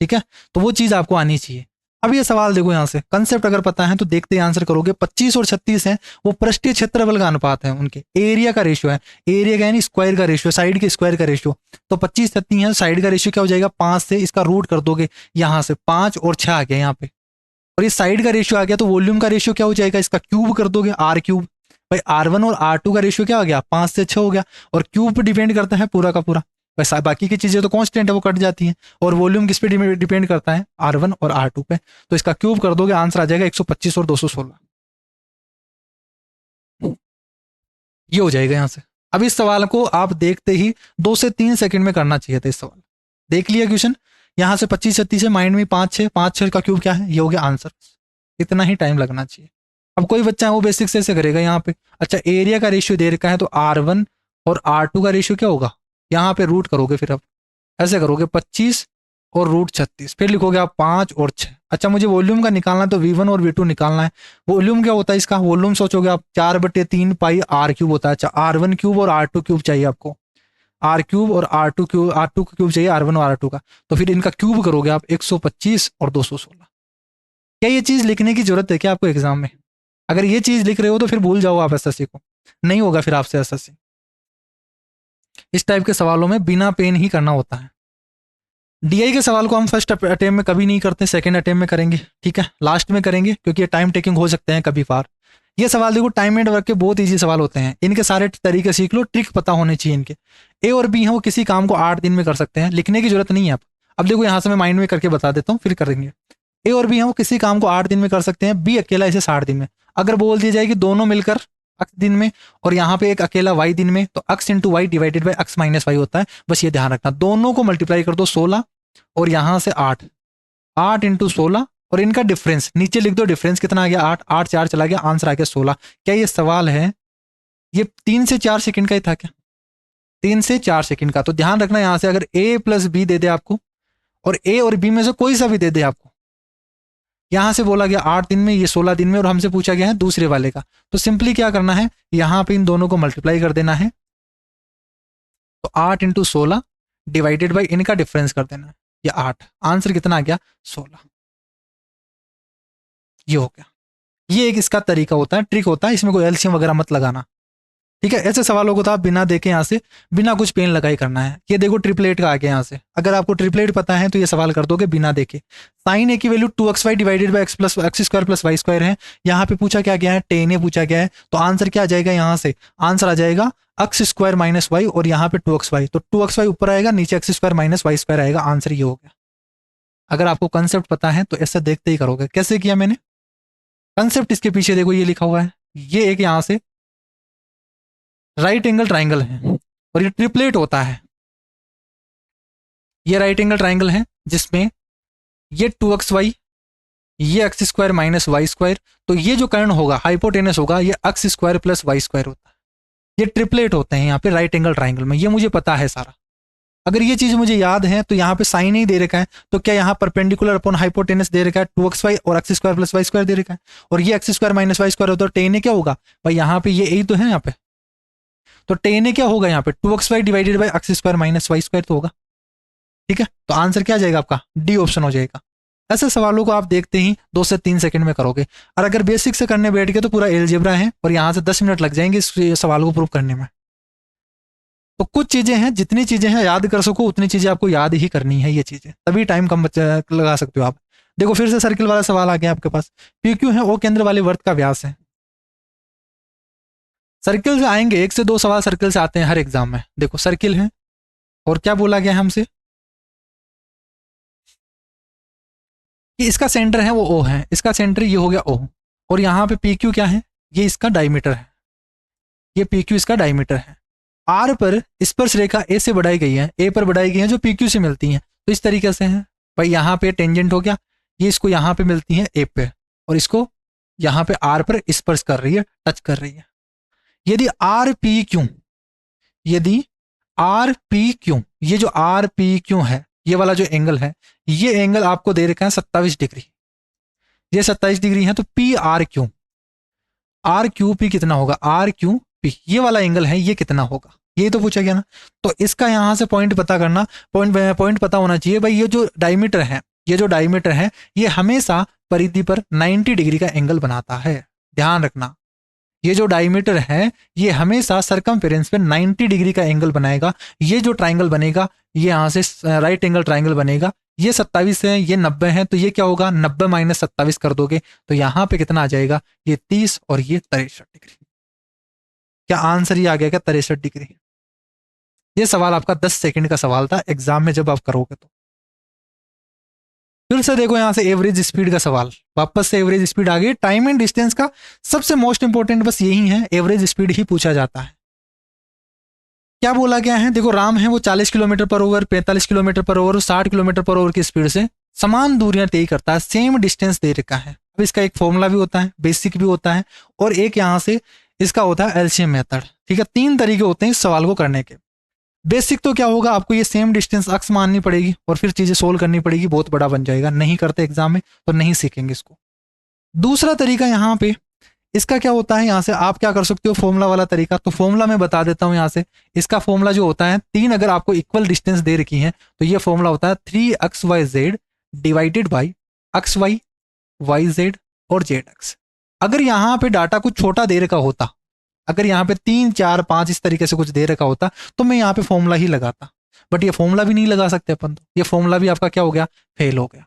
ठीक है। तो वो चीज आपको आनी चाहिए। अब ये सवाल देखो, यहाँ से कंसेप्ट अगर पता है तो देखते ही आंसर करोगे। 25 और 36 है वो पृष्ठीय क्षेत्रफल का अनुपात है, उनके एरिया का रेशियो है, एरिया का यानी स्क्वायर का रेशियो, साइड के स्क्वायर का रेशियो। तो 25 36 है, साइड का रेशियो क्या हो जाएगा 5 से इसका रूट कर दोगे, यहाँ से 5 और 6 आ गया यहाँ पे, और ये साइड का रेशियो आ गया, तो वॉल्यूम का रेशियो क्या हो जाएगा, इसका क्यूब कर दोगे, आर क्यूब। भाई R1 और R2 का रेशियो क्या हो गया 5 से 6 हो गया, और क्यूब पे डिपेंड करता है पूरा का पूरा, वैसा बाकी की चीजें तो कांस्टेंट है वो कट जाती हैं, और वॉल्यूम किस पे डिपेंड करता है R1 और R2 पे। तो इसका क्यूब कर दोगे, आंसर आ जाएगा 125 और 216, ये हो जाएगा यहाँ से। अब इस सवाल को आप देखते ही 2 से 3 सेकंड में करना चाहिए था। इस सवाल देख लिया क्वेश्चन, यहाँ से 25 36 है, माइंड में 5 6 का क्यूब क्या है, ये हो गया आंसर, इतना ही टाइम लगना चाहिए। अब कोई बच्चा है वो बेसिक से ऐसे करेगा यहाँ पे, अच्छा एरिया का रेशियो दे रखा है तो R1 और R2 का रेशियो क्या होगा, यहाँ पे रूट करोगे, फिर अब ऐसे करोगे 25 और रूट 36, फिर लिखोगे आप 5 और 6। अच्छा मुझे वॉल्यूम का निकालना है तो V1 और V2 निकालना है। वॉल्यूम क्या होता है इसका, वॉल्यूम सोचोगे आप 4/3 पाई R क्यूब होता है। अच्छा R1 क्यूब और R2 क्यूब चाहिए आपको, R क्यूब और R2 क्यूब, R2 क्यूब चाहिए R1 और R2 का, तो फिर इनका क्यूब करोगे आप 125 और 216। क्या ये चीज लिखने की जरूरत है क्या आपको एग्जाम में? अगर ये चीज लिख रहे हो तो फिर भूल जाओ आप एसएससी को, नहीं होगा फिर आपसे एसएससी। इस टाइप के सवालों में बिना पेन ही करना होता है। डीआई के सवाल को हम फर्स्ट अटेम्प्ट में कभी नहीं करते, सेकंड अटेम्प्ट में करेंगे, ठीक है, लास्ट में करेंगे क्योंकि ये टाइम टेकिंग हो सकते हैं कभी बार। ये सवाल देखो टाइम एंड वर्क के बहुत ईजी सवाल होते हैं, इनके सारे तरीके सीख लो, ट्रिक पता होने चाहिए इनके। ए और बी है वो किसी काम को 8 दिन में कर सकते हैं, लिखने की जरूरत नहीं है। अब देखो यहाँ से मैं माइंड में करके बता देता हूँ फिर करेंगे। ए और बी है वो किसी काम को 8 दिन में कर सकते हैं, बी अकेला इसे 60 दिन में। अगर बोल दिया जाए कि दोनों मिलकर अक्स दिन में और यहाँ पे एक अकेला वाई दिन में, तो x into y divided by x minus y होता है। बस ये ध्यान रखना, दोनों को मल्टीप्लाई कर दो 16 और यहाँ से 8, 8 इंटू 16 और इनका डिफरेंस नीचे लिख दो, डिफरेंस कितना आ गया 8, 8 4 चला गया, आंसर आ गया 16। क्या ये सवाल है ये 3 से 4 सेकंड का ही था क्या, 3 से 4 सेकंड का। तो ध्यान रखना यहाँ से अगर ए प्लस बी दे दे आपको और ए और बी में से कोई सा भी दे दे आपको, यहां से बोला गया 8 दिन में, ये 16 दिन में, और हमसे पूछा गया है दूसरे वाले का, तो सिंपली क्या करना है यहां पे इन दोनों को मल्टीप्लाई कर देना है, तो 8 इंटू 16 डिवाइडेड बाई इनका डिफरेंस कर देना है, ये 8, आंसर कितना आ गया 16। ये हो गया, ये एक इसका तरीका होता है, ट्रिक होता है, इसमें कोई एलसीएम वगैरह मत लगाना, ठीक है। ऐसे सवालों को तो आप बिना देखे यहाँ से बिना कुछ पेन लगाई करना है। ये देखो ट्रिपलेट का आ गया यहाँ से, अगर आपको ट्रिपलेट पता है तो ये सवाल कर दोगे बिना देखे। साइन ए की value 2xy divided by x plus x square plus y square है, यहाँ पे पूछा क्या गया है टेन ए पूछा गया है, तो आंसर क्या आ जाएगा यहाँ से, आंसर आ जाएगा एक्स स्क्वायर माइनस वाई और यहाँ पे 2xy, तो 2xy ऊपर आएगा, नीचे x square minus y square आएगा, आंसर ये हो गया। अगर आपको कंसेप्ट पता है तो ऐसा देखते ही करोगे। कैसे किया मैंने कंसेप्ट, इसके पीछे देखो ये लिखा हुआ है, ये एक यहाँ से राइट एंगल ट्राइंगल है और ये ट्रिपलेट होता है। ये राइट एंगल ट्राइंगल है जिसमें ये 2xy, ये x square minus y square, तो ये जो कर्ण होगा हाइपोटेनस होगा ये x square plus y square होता है। ये ट्रिपलेट होते हैं यहाँ पे राइट एंगल ट्राइंगल में, ये मुझे पता है सारा। अगर ये चीज मुझे याद है तो यहाँ पे साइन ही दे रखा है, तो क्या यहाँ परपेंडिकुलर अपॉन हाइपोटेनस दे रखा है 2xy और x square plus y square दे रखा है, और ये x square minus y square होता है, टेन क्या होगा भाई यहाँ पे ये तो है यहाँ पे, तो टेन क्या होगा यहाँ पे 2xy divided by x square minus y square तो होगा, ठीक है। तो आंसर क्या जाएगा आपका डी ऑप्शन हो जाएगा। ऐसे सवालों को आप देखते ही 2 से 3 सेकंड में करोगे, और अगर बेसिक से करने बैठ गए तो पूरा एलजेब्रा है और यहाँ से 10 मिनट लग जाएंगे इस सवाल को प्रूव करने में। तो कुछ चीजें हैं, जितनी चीजें हैं याद कर सको उतनी चीजें आपको याद ही करनी है, ये चीजें तभी टाइम कम लगा सकते हो आप। देखो फिर से सर्किल वाला सवाल आ गया आपके पास, PQ है ओ केंद्र वाले वर्त का व्यास है। सर्किल से आएंगे, 1 से 2 सवाल सर्किल से आते हैं हर एग्जाम में। देखो सर्किल है और क्या बोला गया है हमसे, कि इसका सेंटर है वो ओ है, इसका सेंटर ये हो गया ओ, और यहाँ पे पी क्यू क्या है, ये इसका डायमीटर है, ये पी क्यू इसका डायमीटर है। आर पर स्पर्श रेखा ए से बढ़ाई गई है, ए पर बढ़ाई गई है जो पी क्यू से मिलती हैं, तो इस तरीके से है भाई। यहाँ पे टेंजेंट हो गया, ये इसको यहाँ पे मिलती है ए पे, और इसको यहाँ पे आर पर स्पर्श कर रही है, टच कर रही है। यदि आर पी क्यू, यदि आर पी क्यू, ये जो आर पी क्यू है, ये वाला जो एंगल है, ये एंगल आपको दे रखा है 27 डिग्री, ये 27 डिग्री है, तो P R Q, R Q P कितना होगा, आर क्यू पी, ये वाला एंगल है, ये कितना होगा, ये तो पूछा गया ना। तो इसका यहां से पॉइंट पता करना, पॉइंट पता होना चाहिए भाई। ये जो डायमीटर है, ये जो डायमीटर है, ये हमेशा परिधि पर 90 डिग्री का एंगल बनाता है, ध्यान रखना। ये जो डायमीटर है, ये हमेशा सरकमफेरेंस पे 90 डिग्री का एंगल बनाएगा। ये जो ट्राइंगल बनेगा, ये यहाँ से राइट एंगल ट्राइंगल बनेगा, ये 27 है, ये 90 है, तो ये क्या होगा, 90 माइनस 27 कर दोगे तो यहाँ पे कितना आ जाएगा, ये 30 और ये 63 डिग्री। क्या आंसर ये आ गया क्या, 63 डिग्री। ये सवाल आपका 10 सेकंड का सवाल था एग्जाम में जब आप करोगे तो। फिर से देखो यहाँ से एवरेज स्पीड का सवाल, वापस से एवरेज स्पीड आ गई। टाइम एंड डिस्टेंस का सबसे मोस्ट इंपोर्टेंट बस यही है, एवरेज स्पीड ही पूछा जाता है। क्या बोला गया है, देखो राम है वो 40 किलोमीटर पर ओवर, 45 किलोमीटर पर ओवर, 60 किलोमीटर पर ओवर की स्पीड से समान दूरियां तय करता है, सेम डिस्टेंस दे रखा है। अब इसका एक फॉर्मूला भी होता है, बेसिक भी होता है, और एक यहाँ से इसका होता है एलसीएम मेथड। ठीक है, 3 तरीके होते हैं इस सवाल को करने के। बेसिक तो क्या होगा, आपको ये सेम डिस्टेंस अक्स माननी पड़ेगी और फिर चीजें सोल्व करनी पड़ेगी, बहुत बड़ा बन जाएगा, नहीं करते एग्जाम में तो नहीं सीखेंगे इसको। दूसरा तरीका यहाँ पे इसका क्या होता है, यहाँ से आप क्या कर सकते हो, फॉर्मूला वाला तरीका। तो फॉर्मूला मैं बता देता हूँ यहाँ से। इसका फॉर्मूला जो होता है, 3 अगर आपको इक्वल डिस्टेंस दे रखी है तो ये फॉर्मूला होता है 3xyz divided by xy, yz और zx। अगर यहाँ पे डाटा कुछ छोटा दे रखा होता, अगर यहाँ पे 3 4 5 इस तरीके से कुछ दे रखा होता तो मैं यहाँ पे फॉर्मूला ही लगाता, बट ये फॉर्मूला भी नहीं लगा सकते अपन, तो ये फॉर्मूला भी आपका क्या हो गया, फेल हो गया,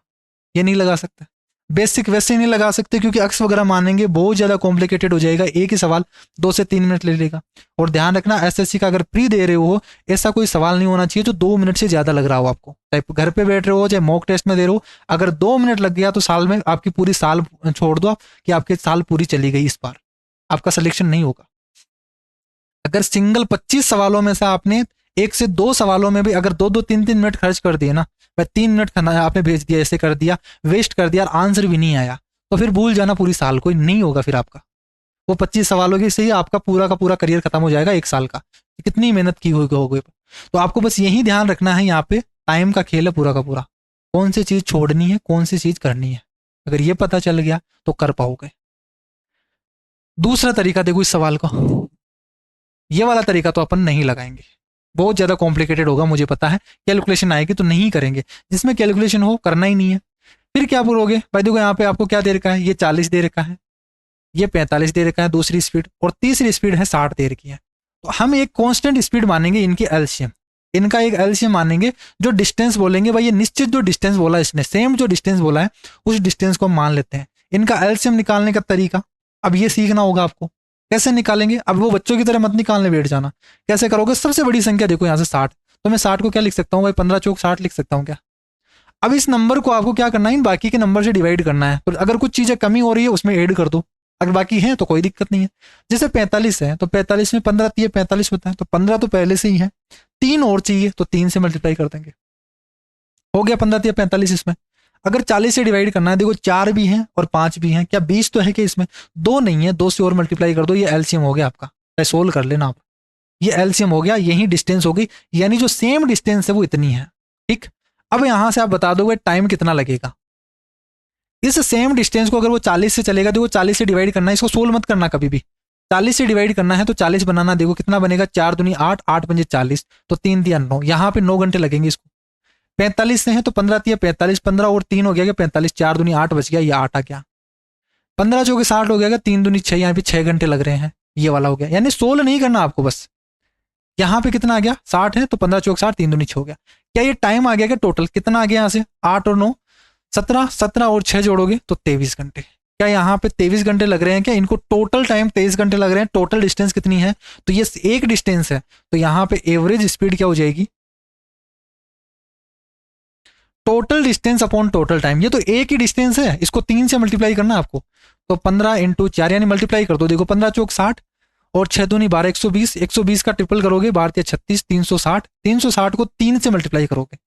ये नहीं लगा सकते। बेसिक वैसे ही नहीं लगा सकते क्योंकि अक्स वगैरह मानेंगे बहुत ज्यादा कॉम्प्लिकेटेड हो जाएगा, एक ही सवाल 2 से 3 मिनट ले लेगा। और ध्यान रखना, एसएससी का अगर प्री दे रहे हो, ऐसा कोई सवाल नहीं होना चाहिए जो 2 मिनट से ज्यादा लग रहा हो आपको, चाहे घर पे बैठ रहे हो चाहे मॉक टेस्ट में दे रहे हो। अगर 2 मिनट लग गया तो साल में आपकी पूरी साल छोड़ दो आप, कि आपकी साल पूरी चली गई, इस बार आपका सिलेक्शन नहीं होगा। अगर सिंगल 25 सवालों में से आपने 1 से 2 सवालों में भी अगर 2-2 3-3 मिनट खर्च कर दिए ना, भाई 3 मिनट आपने भेज दिया, ऐसे कर दिया, वेस्ट कर दिया, आंसर भी नहीं आया, तो फिर भूल जाना, पूरी साल कोई नहीं होगा फिर आपका। वो 25 सवालों के से ही आपका पूरा का पूरा करियर खत्म हो जाएगा 1 साल का, कितनी मेहनत की हुई होगी। तो आपको बस यही ध्यान रखना है, यहाँ पे टाइम का खेल है पूरा का पूरा, कौन सी चीज छोड़नी है कौन सी चीज करनी है, अगर ये पता चल गया तो कर पाओगे। दूसरा तरीका देखो इस सवाल का, ये वाला तरीका तो अपन नहीं लगाएंगे, बहुत ज्यादा कॉम्प्लिकेटेड होगा, मुझे पता है, कैलकुलेशन आएगी तो नहीं करेंगे, जिसमें कैलकुलेशन हो करना ही नहीं है। फिर क्या बोलोगे, भाई देखो यहाँ पे आपको क्या दे रखा है, ये 40 दे रखा है, ये 45 दे रखा है दूसरी स्पीड, और तीसरी स्पीड है 60 दे रखी है। तो हम एक कांस्टेंट स्पीड मानेंगे इनकी एलसीएम, इनका एक एलसीएम मानेंगे, जो डिस्टेंस बोलेंगे भाई ये निश्चित जो डिस्टेंस बोला इसने, सेम जो डिस्टेंस बोला है उस डिस्टेंस को मान लेते हैं। इनका एलसीएम निकालने का तरीका अब ये सीखना होगा आपको, कैसे निकालेंगे। अब वो बच्चों की तरह मत निकालने बैठ जाना, कैसे करोगे, सबसे बड़ी संख्या देखो यहाँ से 60, तो मैं 60 को क्या लिख सकता हूँ भाई, 15 चौक 60 लिख सकता हूँ क्या। अब इस नंबर को आपको क्या करना है, इन बाकी के नंबर से डिवाइड करना है, तो अगर कुछ चीजें कमी हो रही है उसमें ऐड कर दो, अगर बाकी है तो कोई दिक्कत नहीं है। जैसे 45 है तो 45 में 15 दिए 45 होता है, तो 15 तो पहले से ही है, 3 और चाहिए तो 3 से मल्टीप्लाई कर देंगे, हो गया 15 दिया 45। इसमें अगर 40 से डिवाइड करना है, देखो 4 भी हैं और 5 भी हैं, क्या 20 तो है कि इसमें 2 नहीं है, 2 से और मल्टीप्लाई कर दो, ये एलसीएम हो गया आपका, सोल्व कर लेना आप, ये एलसीएम हो गया, यही डिस्टेंस होगी, यानी जो सेम डिस्टेंस है वो इतनी है। ठीक, अब यहां से आप बता दोगे टाइम कितना लगेगा। इस सेम डिस्टेंस को अगर वो 40 से चलेगा, देखो 40 से डिवाइड करना है, इसको सोल्व मत करना कभी भी, 40 से डिवाइड करना है तो 40 बनाना, देखो कितना बनेगा, 4 दूनी 8, 8 पंजे 40, तो 3 दिया 9, यहाँ पे 9 घंटे लगेंगे इसको। 45 से है तो 15 दिया 45, 15 और 3 हो गया 45, 4 दूनी 8 बच गया, ये 8 आ गया, 15 चौके 60 हो गया, 3 दूनी 6, यहाँ पे 6 घंटे लग रहे हैं, ये वाला हो गया। यानी सोल्व नहीं करना आपको, बस यहाँ पे कितना आ गया 60 है तो 15 चौक 60, 3 दूनी 6 हो गया। क्या ये टाइम आ गया क्या, टोटल कितना आ गया यहाँ से, 8 और 9 17, 17 और 6 जोड़ोगे तो 23 घंटे। क्या यहाँ पे 23 घंटे लग रहे हैं क्या, इनको टोटल टाइम 23 घंटे लग रहे हैं। टोटल डिस्टेंस कितनी है, तो ये एक डिस्टेंस है, तो यहाँ पे एवरेज स्पीड क्या हो जाएगी, total distance upon total time, ये तो एक ही डिस्टेंस है, इसको 3 से मल्टीप्लाई करना है आपको। तो 15 इंटू 4 यानी मल्टीप्लाई कर दो, देखो 15 चौक 60 और 6 दूनी 12, 120, 120 का ट्रिपल करोगे 12 36, 360, 360 को 3 से मल्टीप्लाई करोगे,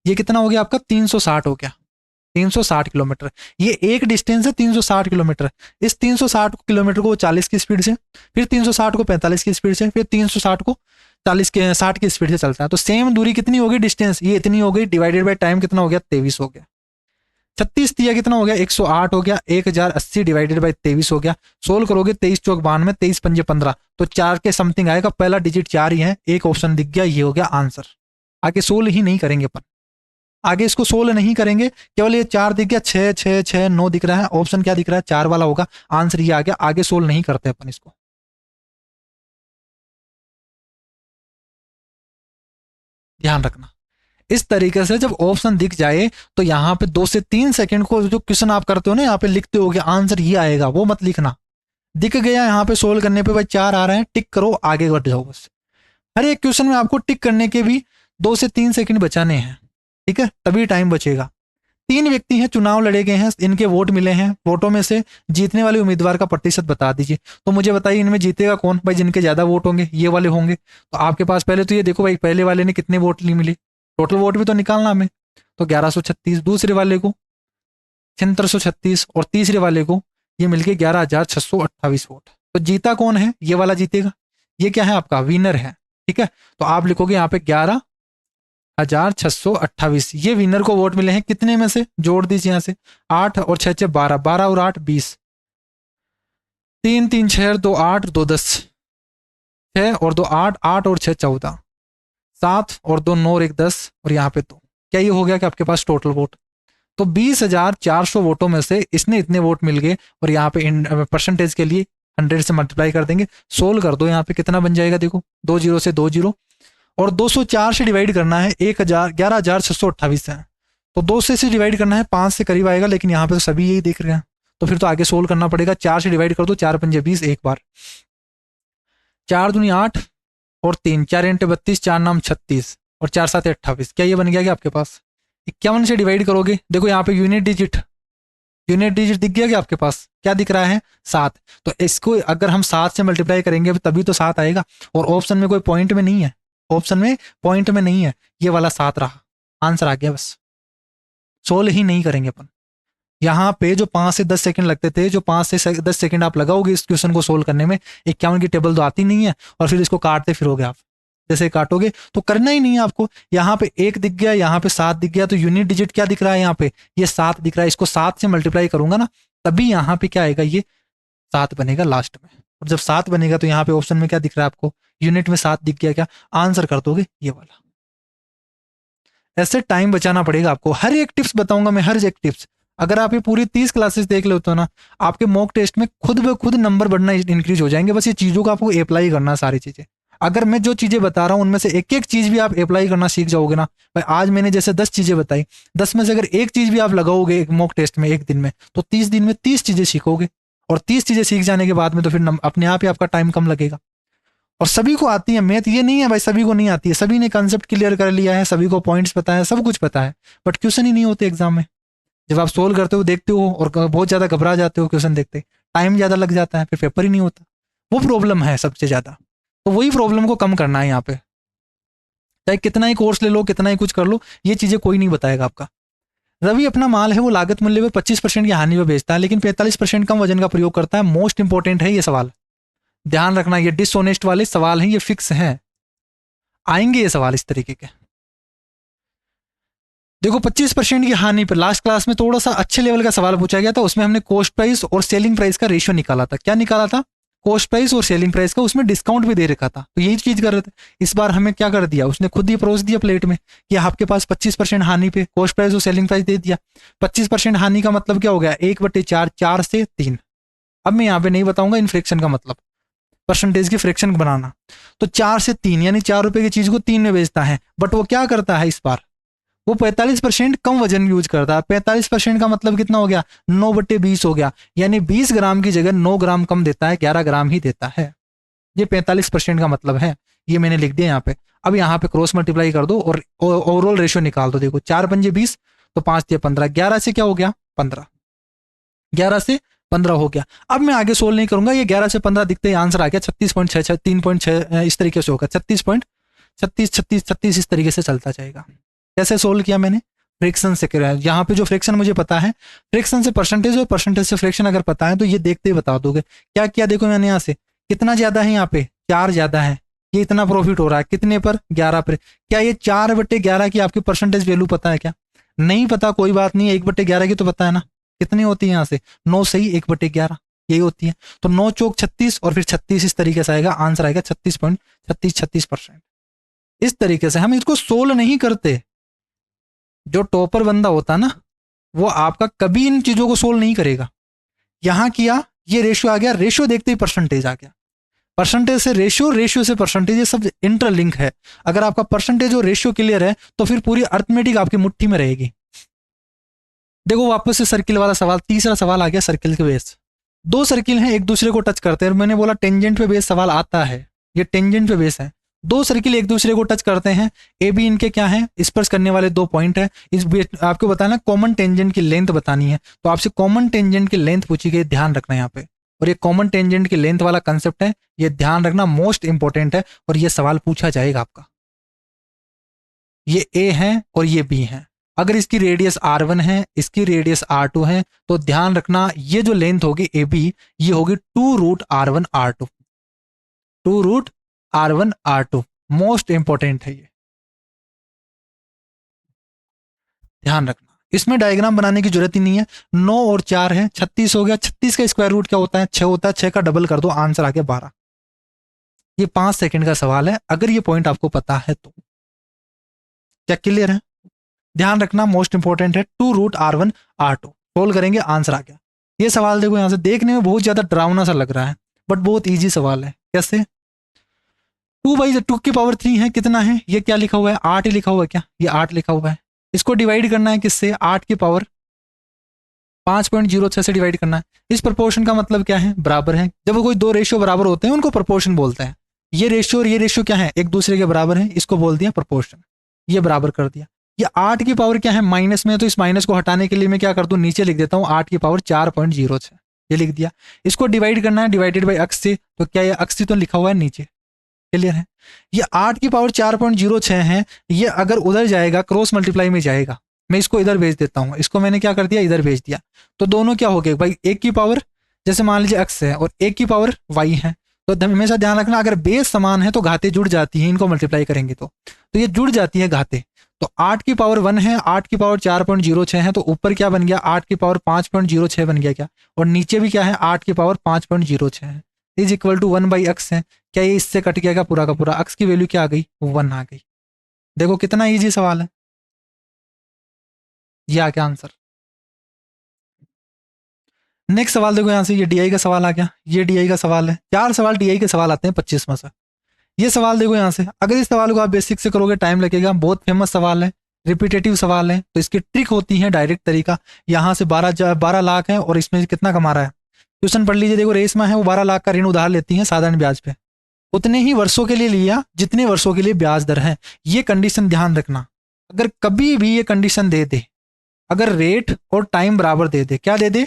ये कितना हो गया आपका 360 हो गया, 360 किलोमीटर। ये एक डिस्टेंस है 360 किलोमीटर। इस 360 किलोमीटर को 40 की स्पीड से, फिर 360 को 45 की स्पीड से, फिर 360 को 60 की स्पीड से चलता है। तो सेम दूरी कितनी हो गई डिस्टेंस, ये इतनी हो गई, डिवाइडेड बाय टाइम कितना हो गया 23 हो गया। 36 दिया कितना हो गया 108 हो गया, 1080 डिवाइडेड बाय 23 हो गया। सोल्व करोगे 23 चौक 92, 23 पंजे 15, तो 4 के समथिंग आएगा, पहला डिजिट 4 ही है, एक ऑप्शन दिख गया, ये हो गया आंसर। आगे सोल्व ही नहीं करेंगे अपन, आगे इसको सोल्व नहीं करेंगे, केवल ये 4 दिख गया, 6 6 6 9 दिख रहा है, ऑप्शन क्या दिख रहा है 4 वाला होगा, आंसर ये आ गया। आगे सोल्व नहीं करते अपन इसको। ध्यान रखना, इस तरीके से जब ऑप्शन दिख जाए तो यहाँ पे 2 से 3 सेकंड को जो क्वेश्चन आप करते हो ना, यहाँ पे लिखते हो आंसर ये आएगा, वो मत लिखना। दिख गया यहाँ पे सोल्व करने पे भाई 4 आ रहे हैं, टिक करो, आगे बढ़ जाओ बस। हर एक क्वेश्चन में आपको टिक करने के भी 2 से 3 सेकंड बचाने हैं, ठीक है, तभी टाइम बचेगा। 3 व्यक्ति हैं, चुनाव लड़े गए हैं, इनके वोट मिले हैं, वोटों में से जीतने वाले उम्मीदवार का प्रतिशत बता दीजिए। तो मुझे बताइए इनमें जीतेगा कौन, भाई जिनके ज्यादा वोट होंगे ये वाले होंगे। तो आपके पास पहले तो ये देखो भाई, पहले वाले ने कितने वोट ली मिले, टोटल वोट भी तो निकालना हमें, तो 1136, दूसरे वाले को 7636 और तीसरे वाले को ये मिलके 11,628 वोट। तो जीता कौन है, ये वाला जीतेगा, ये क्या है आपका विनर है, ठीक है। तो आप लिखोगे यहाँ पे 11,628, ये विनर को वोट मिले हैं, कितने में से जोड़ दीजिए यहाँ से, 8 और 6 12, 12 और 8 20, 3 3 6 2 8 2 10, 6 और 2 8, 8 और 6 14, 7 और 2 9 और 1 10, और यहाँ पे 2, क्या ये हो गया कि आपके पास टोटल वोट। तो 20,400 वोटों में से इसने इतने वोट मिल गए, और यहाँ पे परसेंटेज के लिए 100 से मल्टीप्लाई कर देंगे। सोल्व कर दो, यहाँ पे कितना बन जाएगा देखो, 2 0 से 2 0, और 204 से डिवाइड करना है 11,628 है, तो 2 से डिवाइड करना है 5 से करीब आएगा, लेकिन यहाँ पे तो सभी यही देख रहे हैं, तो फिर तो आगे सोल्व करना पड़ेगा। 4 से डिवाइड कर दो, 4 पंजे 20, एक बार 4 दूनी 8 और 3, 4 इंटू 32, 4 नाम 36 और 4 7 28, क्या ये बन गया क्या आपके पास। 51 से डिवाइड करोगे, देखो यहाँ पे यूनिट डिजिट दिख गया क्या आपके पास, क्या दिख रहा है 7, तो इसको अगर हम 7 से मल्टीप्लाई करेंगे तभी तो 7 आएगा, और ऑप्शन में कोई पॉइंट में नहीं है, ऑप्शन में पॉइंट में नहीं है, ये वाला 7 रहा, आंसर आ गया बस। सोल्व ही नहीं करेंगे अपन। यहाँ पे जो 5 से 10 सेकंड लगते थे, जो 5 से 10 सेकंड आप लगाओगे इस क्वेश्चन को सोल्व करने में, 51 की टेबल तो आती नहीं है, और फिर इसको काटते फिरोगे आप, जैसे काटोगे तो करना ही नहीं है आपको। यहाँ पे 1 दिख गया, यहाँ पे 7 दिख गया, तो यूनिट डिजिट क्या दिख रहा है यहाँ पे, ये 7 दिख रहा है, इसको 7 से मल्टीप्लाई करूंगा ना, तभी यहाँ पे क्या आएगा, ये 7 बनेगा लास्ट में। और जब 7 बनेगा तो यहाँ पे ऑप्शन में क्या दिख रहा है आपको, यूनिट में 7 दिख गया, क्या आंसर कर दोगे ये वाला। ऐसे टाइम बचाना पड़ेगा आपको। हर एक टिप्स बताऊंगा मैं, हर एक टिप्स। अगर आप ये पूरी 30 क्लासेस देख लेते हो ना, आपके मॉक टेस्ट में खुद ब खुद नंबर बढ़ना इंक्रीज हो जाएंगे। बस ये चीजों को आपको अप्लाई करना, सारी चीजें। अगर मैं जो चीजें बता रहा हूं उनमें से एक एक चीज भी आप अप्लाई करना सीख जाओगे ना, भाई आज मैंने जैसे 10 चीजें बताई, 10 में से अगर एक चीज भी आप लगाओगे एक मॉक टेस्ट में एक दिन में, तो 30 दिन में 30 चीजें सीखोगे। और 30 चीजें सीख जाने के बाद में तो फिर अपने आप ही आपका टाइम कम लगेगा। और सभी को आती है मैथ, ये नहीं है भाई सभी को नहीं आती है, सभी ने कंसेप्ट क्लियर कर लिया है, सभी को पॉइंट्स पता है, सब कुछ पता है, बट क्वेश्चन ही नहीं होते एग्जाम में। जब आप सोल्व करते हो, देखते हो और बहुत ज्यादा घबरा जाते हो क्वेश्चन देखते, टाइम ज्यादा लग जाता है, फिर पेपर ही नहीं होता। वो प्रॉब्लम है सबसे ज्यादा। तो वही प्रॉब्लम को कम करना है यहाँ पे। चाहे कितना ही कोर्स ले लो, कितना ही कुछ कर लो, ये चीजें कोई नहीं बताएगा आपका। रवि अपना माल है वो लागत मूल्य में 25% की हानि में बेचता है, लेकिन 45% कम वजन का प्रयोग करता है। मोस्ट इंपॉर्टेंट है ये सवाल, ध्यान रखना। ये डिसऑनेस्ट वाले सवाल हैं, ये फिक्स हैं, आएंगे ये सवाल इस तरीके के। देखो 25% की हानि पर लास्ट क्लास में थोड़ा सा अच्छे लेवल का सवाल पूछा गया था, उसमें हमने कॉस्ट प्राइस और सेलिंग प्राइस का रेशियो निकाला था। क्या निकाला था, कॉस्ट प्राइस और सेलिंग प्राइस का, उसमें डिस्काउंट भी दे रखा था। तो यही चीज कर रहे थे। इस बार हमें क्या कर दिया, उसने खुद ही परोस दिया प्लेट में कि आपके पास 25% हानि पे कॉस्ट प्राइस और सेलिंग प्राइस दे दिया। 25% हानि का मतलब क्या हो गया, 1/4, 4 से 3। अब मैं यहाँ पे नहीं बताऊंगा इन फ्रैक्शन का मतलब, परसेंटेज की फ्रैक्शन बनाना। तो 4 से 3 यानी 4 रुपए की चीज को 3 में बेचता है, बट वो क्या करता है इस बार, वो 45% कम वजन यूज करता है। 45% का मतलब कितना हो गया, 9/20 हो गया, यानी 20 ग्राम की जगह 9 ग्राम कम देता है, 11 ग्राम ही देता है। ये 45% का मतलब है, ये मैंने लिख दिया यहाँ पे। अब यहाँ पे क्रॉस मल्टीप्लाई कर दो और ओवरऑल रेशियो निकाल दो। देखो 4 पंजे 20, तो 5 दिया 15, 11 से क्या हो गया 15, 11 से 15 हो गया। अब मैं आगे सोल्व नहीं करूंगा, ये 11 से 15 दिखते ही आंसर आ गया 36.66, 3.6 इस तरीके से होगा, 36.36 36 36 इस तरीके से चलता जाएगा। कैसे सोल्व किया मैंने, फ्रैक्शन से किया। यहाँ पे जो फ्रैक्शन मुझे पता है, फ्रैक्शन से परसेंटेज और परसेंटेज से फ्रैक्शन अगर पता है तो ये देखते ही बता दोगे। क्या किया देखो मैंने, यहाँ से कितना ज्यादा है, यहाँ पे 4 ज्यादा है, ये इतना प्रॉफिट हो रहा है कितने पर 11 पर। क्या ये 4/11 की आपकी परसेंटेज वैल्यू पता है क्या, नहीं पता, कोई बात नहीं, 1/11 की तो पता है ना, कितनी होती है यहाँ से 9 सही, 1/11 यही होती है। तो 9 चौक 36 और फिर 36 इस तरीके से आएगा, आंसर आएगा 36.36%। इस तरीके से हम इसको सोल्व नहीं करते। जो टॉपर बंदा होता ना वो आपका कभी इन चीजों को सोल्व नहीं करेगा। यहां किया, ये रेशियो आ गया, रेशियो देखते ही परसेंटेज आ गया, परसेंटेज से रेशियो, रेशियो से परसेंटेज, ये सब इंटरलिंक है। अगर आपका परसेंटेज और रेशियो क्लियर है तो फिर पूरी अर्थमेटिक आपकी मुट्ठी में रहेगी। देखो वापस से सर्किल वाला सवाल, तीसरा सवाल आ गया सर्किल के बेस। दो सर्किल हैं एक दूसरे को टच करते हैं, मैंने बोला टेंजेंट पे बेस सवाल आता है, ये टेंजेंट पे बेस है। दो सर्किल एक दूसरे को टच करते हैं, ए बी इनके क्या है, स्पर्श करने वाले दो पॉइंट है। इस आपको बताना कॉमन टेंजेंट की लेंथ बतानी है, तो आपसे कॉमन टेंजेंट की लेंथ पूछी गई, ध्यान रखना यहाँ पे। और ये कॉमन टेंजेंट की लेंथ वाला कंसेप्ट है, ये ध्यान रखना, मोस्ट इंपॉर्टेंट है और ये सवाल पूछा जाएगा आपका। ये ए है और ये बी है, अगर इसकी रेडियस r1 है, इसकी रेडियस r2 है, तो ध्यान रखना ये जो लेंथ होगी ए बी, ये होगी 2√r1 r2, 2√r1 r2, most important है ये, ध्यान रखना। इसमें डायग्राम बनाने की जरूरत ही नहीं है, 9 और 4 है, 36 हो गया, 36 का स्क्वायर रूट क्या होता है 6 होता है, 6 का डबल कर दो, आंसर आ गया 12। ये 5 सेकंड का सवाल है, अगर ये पॉइंट आपको पता है तो। क्या क्लियर है, ध्यान रखना, मोस्ट इंपॉर्टेंट है, 2√r1 r2 सोल्व करेंगे, आंसर आ गया। ये सवाल देखो यहां से देखने में बहुत ज्यादा डरावना सा लग रहा है, बट बहुत इजी सवाल है। कैसे, 2/2 है, कितना है, ये क्या लिखा हुआ है 8 ही लिखा हुआ है क्या, ये 8 लिखा हुआ है। इसको डिवाइड करना है किससे, 8 की पावर 5.06 से डिवाइड करना है। इस प्रोपोर्शन का मतलब क्या है, बराबर है। जब कोई दो रेशियो बराबर होते हैं उनको प्रोपोर्शन बोलते हैं। ये रेशियो और ये रेशियो क्या है, एक दूसरे के बराबर है, इसको बोल दिया प्रोपोर्शन, ये बराबर कर दिया। ये 8 की पावर क्या है माइनस में, तो इस माइनस को हटाने के लिए मैं क्या कर दूं, नीचे लिख देता हूं 8 की पावर 4.06, ये लिख दिया। इसको डिवाइड करना है, डिवाइडेड बाई अक्स से, तो क्या ये अक्स तो लिखा हुआ है नीचे, क्लियर है। ये 8 की पावर 4.06 है, ये अगर उधर जाएगा क्रॉस मल्टीप्लाई में जाएगा, मैं इसको इधर भेज देता हूँ, इसको मैंने क्या कर दिया इधर भेज दिया, तो दोनों क्या हो गए भाई, एक की पावर जैसे मान लीजिए x है और एक की पावर y है, तो हमेशा ध्यान रखना अगर बेस समान है तो घाते जुड़ जाती हैं, इनको मल्टीप्लाई करेंगे तो ये जुड़ जाती है घाते। तो 8 की पावर 1 है, 8 की पावर 4.06 है, तो ऊपर क्या बन गया 8 की पावर 5.06 बन गया क्या, और नीचे भी क्या है 8 की पावर 5.06 है, इज इक्वल टू 1/x है। क्या ये इससे कट गया पूरा का पूरा, x की वैल्यू क्या आ गई 1 आ गई। देखो कितना इजी सवाल है, ये आ गया आंसर। नेक्स्ट सवाल देखो यहां से, ये डीआई का सवाल आ गया, ये डीआई का सवाल है, 4 सवाल डीआई के सवाल आते हैं 25 में से। ये सवाल देखो यहां से, अगर इस सवाल को आप बेसिक से करोगे टाइम लगेगा, बहुत फेमस सवाल है, रिपीटेटिव सवाल है, तो इसकी ट्रिक होती है डायरेक्ट तरीका। यहां से 12 लाख है और इसमें कितना कमा रहा है, ट्यूशन पढ़ लीजिए, देखो रेशमा है वो 12 लाख का ऋण उधार लेती है साधारण ब्याज पे, उतने ही वर्षों के लिए लिया जितने वर्षों के लिए ब्याज दर है। ये कंडीशन ध्यान रखना, अगर कभी भी ये कंडीशन दे दे, अगर रेट और टाइम बराबर दे दे, क्या दे दे,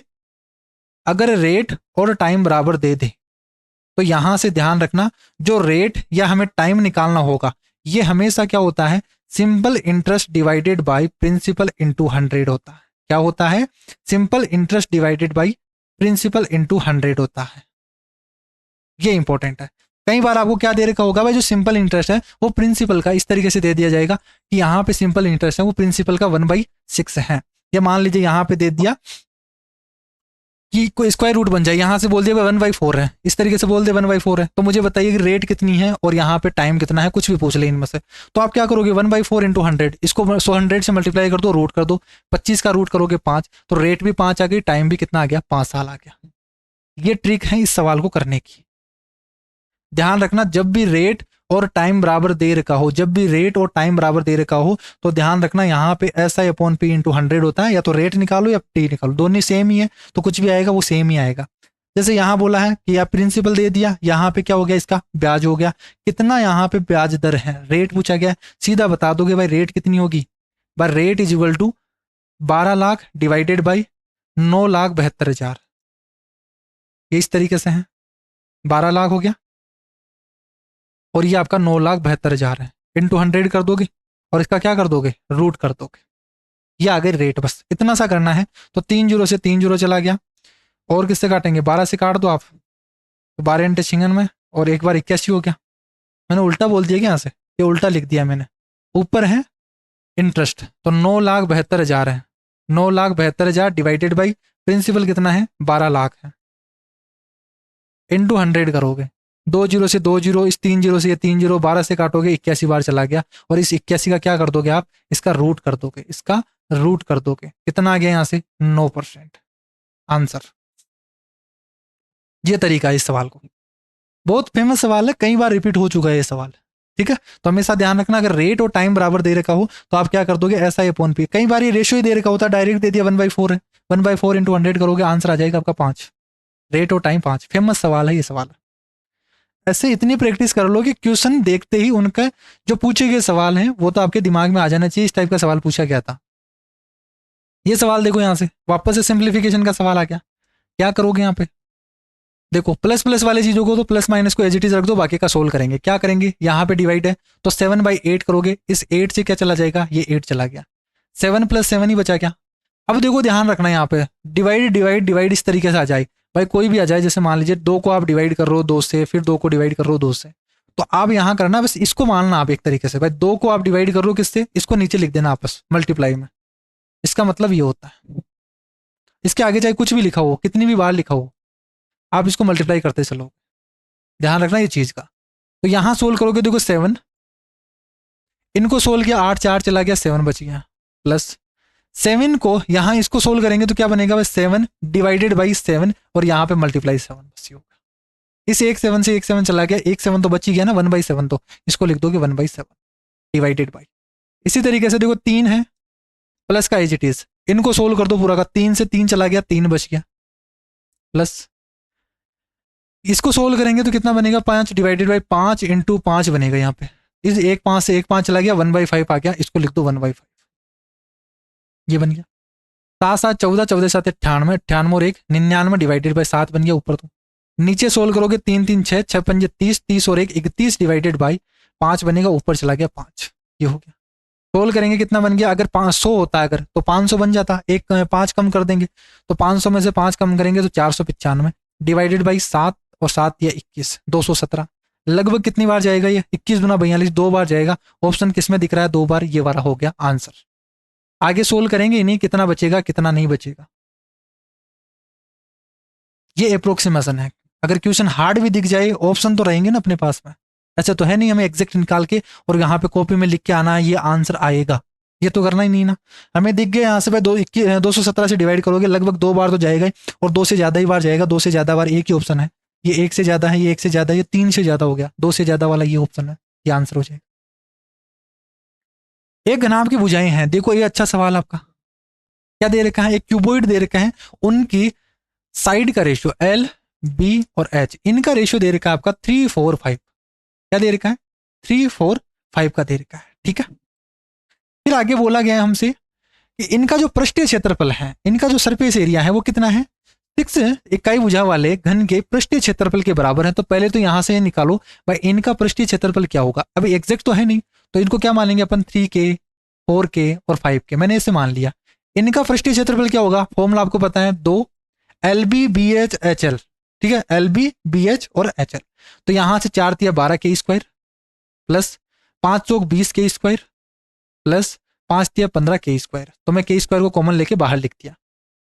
अगर रेट और टाइम बराबर दे दे, तो यहां से ध्यान रखना जो रेट या हमें टाइम निकालना होगा, ये हमेशा क्या होता है, simple interest divided by principal into 100 होता है। क्या होता है, simple interest divided by principal into 100 होता है। ये इंपॉर्टेंट है। कई बार आपको क्या दे रखा होगा भाई, जो सिंपल इंटरेस्ट है वो प्रिंसिपल का इस तरीके से दे दिया जाएगा कि यहाँ पे सिंपल इंटरेस्ट है वो प्रिंसिपल का 1/6 है। या मान लीजिए यहाँ पे दे दिया कि कोई स्क्वायर रूट बन जाए, यहाँ से बोल दिया 1/4 है, इस तरीके से बोल दे 1/4 है, तो मुझे बताइए कि रेट कितनी है और यहाँ पे टाइम कितना है, कुछ भी पूछ ले इनमें से, तो आप क्या करोगे 1/4 इंटू 100, इसको 100 से मल्टीप्लाई कर दो, रूट कर दो, 25 का रूट करोगे 5, तो रेट भी 5 आ गई, टाइम भी कितना आ गया 5 साल आ गया। ये ट्रिक है इस सवाल को करने की। ध्यान रखना जब भी रेट और टाइम बराबर दे रखा हो, जब भी रेट और टाइम बराबर दे रखा हो, तो ध्यान रखना यहाँ पे SI अपॉन P इंटू 100 होता है, या तो रेट निकालो या टी निकालो, दोनों सेम ही है, तो कुछ भी आएगा वो सेम ही आएगा। जैसे यहाँ बोला है कि आप प्रिंसिपल दे दिया, यहाँ पे क्या हो गया इसका ब्याज हो गया, कितना यहाँ पे ब्याज दर है, रेट पूछा गया, सीधा बता दोगे भाई रेट कितनी होगी, भाई rate is equal to 12,00,000 divided by 9,72,000, ये इस तरीके से है। 12,00,000 हो गया और ये आपका 9,72,000 है, इंटू 100 कर दोगे और इसका क्या कर दोगे, रूट कर दोगे। ये आ गई रेट, बस इतना सा करना है। तो 3 जीरो से 3 जीरो चला गया, और किससे काटेंगे, 12 से काट दो आप, तो 12 इंटे 56 में, और एक बार 81 हो गया। मैंने उल्टा बोल दिया क्या यहाँ से, ये उल्टा लिख दिया मैंने। ऊपर है इंटरेस्ट, तो 9,72,000 है, 9,72,000 डिवाइडेड बाई प्रिंसिपल कितना है, 12,00,000 है, इंटू 100 करोगे। 2 जीरो से 2 जीरो, इस 3 जीरो से ये 3 जीरो, 12 से काटोगे 81 बार चला गया, और इस 81 का क्या कर दोगे आप, इसका रूट कर दोगे, इसका रूट कर दोगे। कितना आ गया यहाँ से, 9% आंसर। ये तरीका है इस सवाल को, बहुत फेमस सवाल है, कई बार रिपीट हो चुका है ये सवाल, ठीक है। तो हमेशा ध्यान रखना, अगर रेट और टाइम बराबर दे रखा हो तो आप क्या कर दोगे, ऐसा अपॉन पी। कई बार ये रेशियो ही दे रखा होता है, डायरेक्ट दे दिया 1/4 है, 1/4 इंटू 100 करोगे, आंसर आ जाएगा आपका 5। रेट और टाइम 5, फेमस सवाल है ये सवाल। ऐसे इतनी प्रैक्टिस कर लो कि क्वेश्चन देखते ही उनका जो पूछे गए सवाल हैं वो तो आपके दिमाग में आ जाना चाहिए, इस टाइप का सवाल पूछा गया था। ये सवाल देखो, यहाँ से वापस से सिंप्लीफिकेशन का सवाल आ गया। क्या करोगे यहाँ पे, देखो प्लस प्लस वाली चीजों को तो प्लस माइनस को एज इट इज रख दो, बाकी का सोल्व करेंगे। क्या करेंगे, यहाँ पे डिवाइड है तो 7/8 करोगे, इस 8 से क्या चला जाएगा, ये 8 चला गया, 7 + 7 ही बचा क्या। अब देखो ध्यान रखना, यहाँ पे डिवाइड डिवाइड डिवाइड इस तरीके से आ जाए, भाई कोई भी आ जाए, जैसे मान लीजिए 2 को आप डिवाइड कर रहे हो 2 से, फिर 2 को डिवाइड कर रहे हो 2 से, तो आप यहाँ करना बस इसको मानना आप एक तरीके से, भाई 2 को आप डिवाइड कर रहे हो किससे, इसको नीचे लिख देना आपस मल्टीप्लाई में। इसका मतलब ये होता है, इसके आगे चाहे कुछ भी लिखा हो, कितनी भी बार लिखा हो, आप इसको मल्टीप्लाई करते चलो, ध्यान रखना ये चीज का। तो यहां सोल्व करोगे, देखो 7, इनको सोल्व किया, 8 4 चला गया, 7 बच गया, प्लस 7 को यहां इसको सोल्व करेंगे तो क्या बनेगा, बस 7 डिवाइडेड बाई 7, और यहाँ पे मल्टीप्लाई 7 बस ये होगा। इस एक 7 से एक 7 चला गया, एक 7 तो बच ही गया ना, 1/7, तो इसको लिख दोगे 1/7 डिवाइडेड बाई। इसी तरीके से देखो 3 है, प्लस का एज इट इज, इनको सोल्व कर दो पूरा का, 3 से 3 चला गया, 3 बच गया, प्लस इसको सोल्व करेंगे तो कितना बनेगा, 5 डिवाइडेड बाई 5 इंटू 5 बनेगा। यहाँ पे इस एक 5 से एक 5 चला गया, 1/5 आ गया, इसको लिख दो 1/5, ये बन गया। 7 7 14, 14 7 98, 98 और 1 99 डिवाइडेड बाई 7 बन गया ऊपर। तो नीचे सोल्व करोगे 3 3 6, 6 5 30, 30 और 1 31 डिवाइडेड बाई 5 बनेगा, ऊपर चला गया 5, ये हो गया। सोल्व करेंगे कितना बन गया, अगर 500 होता है अगर तो 500 बन जाता, एक 5 कम कर देंगे, तो 500 में से 5 कम करेंगे तो 495 डिवाइडेड बाई 7, और 7 या 21, 217। लगभग कितनी बार जाएगा ये, 21 दूना 42, 2 बार जाएगा। ऑप्शन किसमें दिख रहा है, 2 बार, ये वाला हो गया आंसर। आगे सोल्व करेंगे इन्हीं, कितना बचेगा कितना नहीं बचेगा, ये अप्रोक्सीमेशन है। अगर क्वेश्चन हार्ड भी दिख जाए, ऑप्शन तो रहेंगे ना अपने पास में, ऐसा तो है नहीं हमें एग्जैक्ट निकाल के और यहाँ पे कॉपी में लिख के आना है ये आंसर आएगा, ये तो करना ही नहीं ना। हमें दिख गया यहाँ से भाई 217 से डिवाइड करोगे, लगभग 2 बार तो जाएगा ही, और 2 से ज्यादा ही बार जाएगा, 2 से ज्यादा बार एक ही ऑप्शन है, ये 1 से ज्यादा है, ये 1 से ज्यादा है, ये 3 से ज्यादा हो गया, 2 से ज्यादा वाला ये ऑप्शन है, ये आंसर हो जाएगा। एक घनाभ की भुजाएं हैं, देखो ये अच्छा सवाल आपका, क्या दे रखा है, एक क्यूबॉइड दे रखा है, उनकी साइड का रेशियो L, B और H, इनका रेशियो दे रखा है आपका 3 4 5, क्या दे रखा है, 3 4 5 का दे रखा है, ठीक है। फिर आगे बोला गया है हमसे कि इनका जो पृष्ठीय क्षेत्रफल है, इनका जो सरफेस एरिया है वो कितना है, 6 इकाई भुजा वाले घन के पृष्ठीय क्षेत्रफल के बराबर है। तो पहले तो यहां से निकालो भाई इनका पृष्ठीय क्षेत्रफल क्या होगा, अभी एग्जैक्ट तो है नहीं, तो इनको क्या मान लेंगे अपन, 3K 4K और 5K, मैंने इसे मान लिया। इनका पृष्ठीय क्षेत्रफल क्या होगा, फॉर्मूला आपको पता है, 2 LB BH HL, ठीक है, LB BH और HL। तो यहां से 4 × 12K स्क्वायर प्लस 5 चौक 20K square plus 5 × 15K square, तो मैं K स्क्वायर को कॉमन लेके बाहर लिख दिया।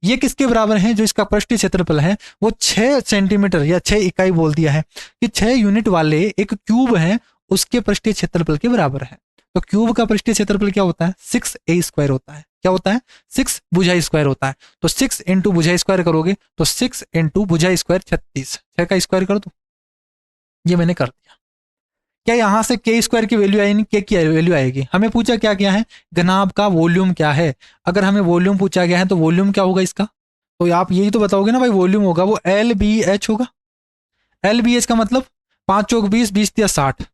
ये किसके बराबर है, जो इसका पृष्ठीय क्षेत्रफल है वो 6 सेंटीमीटर या 6 इकाई बोल दिया है कि 6 यूनिट वाले एक क्यूब है, उसके पृष्ठीय क्षेत्रफल के बराबर है। तो क्यूब का पृष्ठीय क्षेत्रफल क्या होता है, 6A स्क्वायर होता है, क्या होता है, 6 भुजा स्क्वायर होता है। तो 6 इंटू भुजा स्क्वायर करोगे तो 6 इंटू भुजा स्क्वायर 36, 6 का स्क्वायर कर दो, ये मैंने कर दिया। क्या यहां से K स्क्वायर की वैल्यू आएगी, K की वैल्यू आएगी। हमें पूछा क्या क्या है, घनाभ का वॉल्यूम क्या है। अगर हमें वॉल्यूम पूछा गया है तो वॉल्यूम क्या होगा इसका, तो आप यही तो बताओगे ना भाई, वॉल्यूम होगा वो LBH होगा। LBH का मतलब 5 चौक 20, 20 × 60,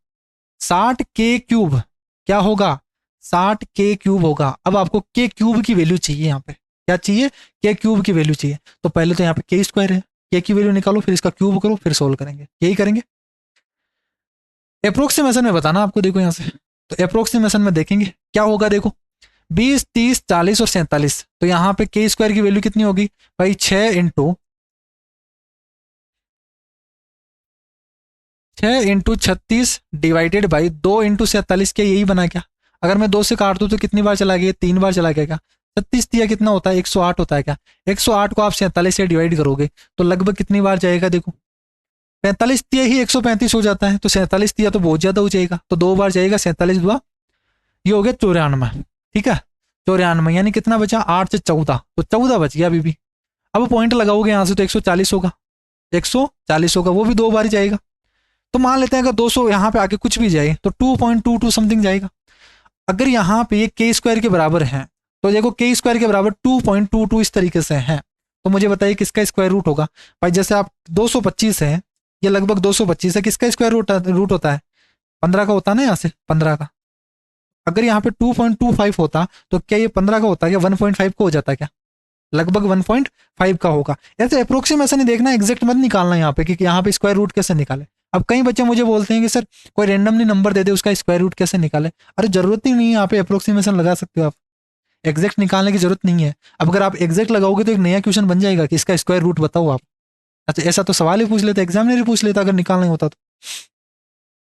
60K क्यूब क्या होगा 60k³ होगा। अब आपको k³ की वैल्यू चाहिए, यहाँ पे क्या चाहिए, k³ की वैल्यू चाहिए। तो पहले तो यहाँ पे k² है, k की वैल्यू निकालो, फिर इसका क्यूब करो, फिर सोल्व करेंगे, यही करेंगे। अप्रोक्सीमेशन में बताना आपको, देखो यहाँ से, तो अप्रोक्सीमेशन में देखेंगे क्या होगा। देखो 20, 30, 40 और 47, तो यहाँ पे k² की वैल्यू कितनी होगी भाई, 6 × 36 डिवाइडेड बाई 2 × 47, क्या यही बना क्या। अगर मैं 2 से काट दूं तो कितनी बार चला गया, 3 बार चला गया क्या। 36 दिया कितना होता है, 108 होता है क्या। 108 को आप 47 से डिवाइड करोगे तो लगभग कितनी बार जाएगा, देखो 45 दिया ही 135 हो जाता है, तो 47 दिया तो बहुत ज्यादा हो जाएगा, तो 2 बार जाएगा, 47 दुआ ये हो गया 94। ठीक है, 94 यानी कितना बचा, 8 से 14, तो 14 बच गया अभी भी। अब पॉइंट लगाओगे यहाँ से तो 140 होगा, 140 होगा, वो भी 2 बार ही जाएगा। तो मान लेते हैं अगर 200 यहाँ पे आके कुछ भी जाए तो 2.22 समथिंग जाएगा। अगर यहाँ पे ये k² के बराबर है तो देखो k² के बराबर 2.22 इस तरीके से है, तो मुझे बताइए किसका स्क्वायर रूट होगा। भाई जैसे आप 225 है, ये लगभग 225 है, किसका स्क्वायर रूट होता है, 15 का होता है ना, यहाँ से 15 का। अगर यहाँ पे 2.25 होता तो क्या ये 15 का होता, क्या 1.5 का हो जाता, क्या लगभग 1.5 का होगा। ऐसे अप्रोक्सीमेशन ही देखना, एग्जैक्ट मत निकालना यहाँ पे कि यहाँ पे स्क्वायर रूट कैसे निकाले। अब कई बच्चे मुझे बोलते हैं कि सर कोई रैंडमली नंबर दे दे उसका स्क्वायर रूट कैसे निकाले। अरे जरूरत ही नहीं है, यहाँ पे अप्रोक्सीमेशन लगा सकते हो आप, एग्जैक्ट निकालने की जरूरत नहीं है। अब अगर आप एग्जैक्ट लगाओगे तो एक नया क्वेश्चन बन जाएगा कि इसका स्क्वायर रूट बताओ आप। अच्छा ऐसा तो सवाल ही पूछ लेता, एग्जामिनर ही पूछ लेता अगर निकालना होता तो।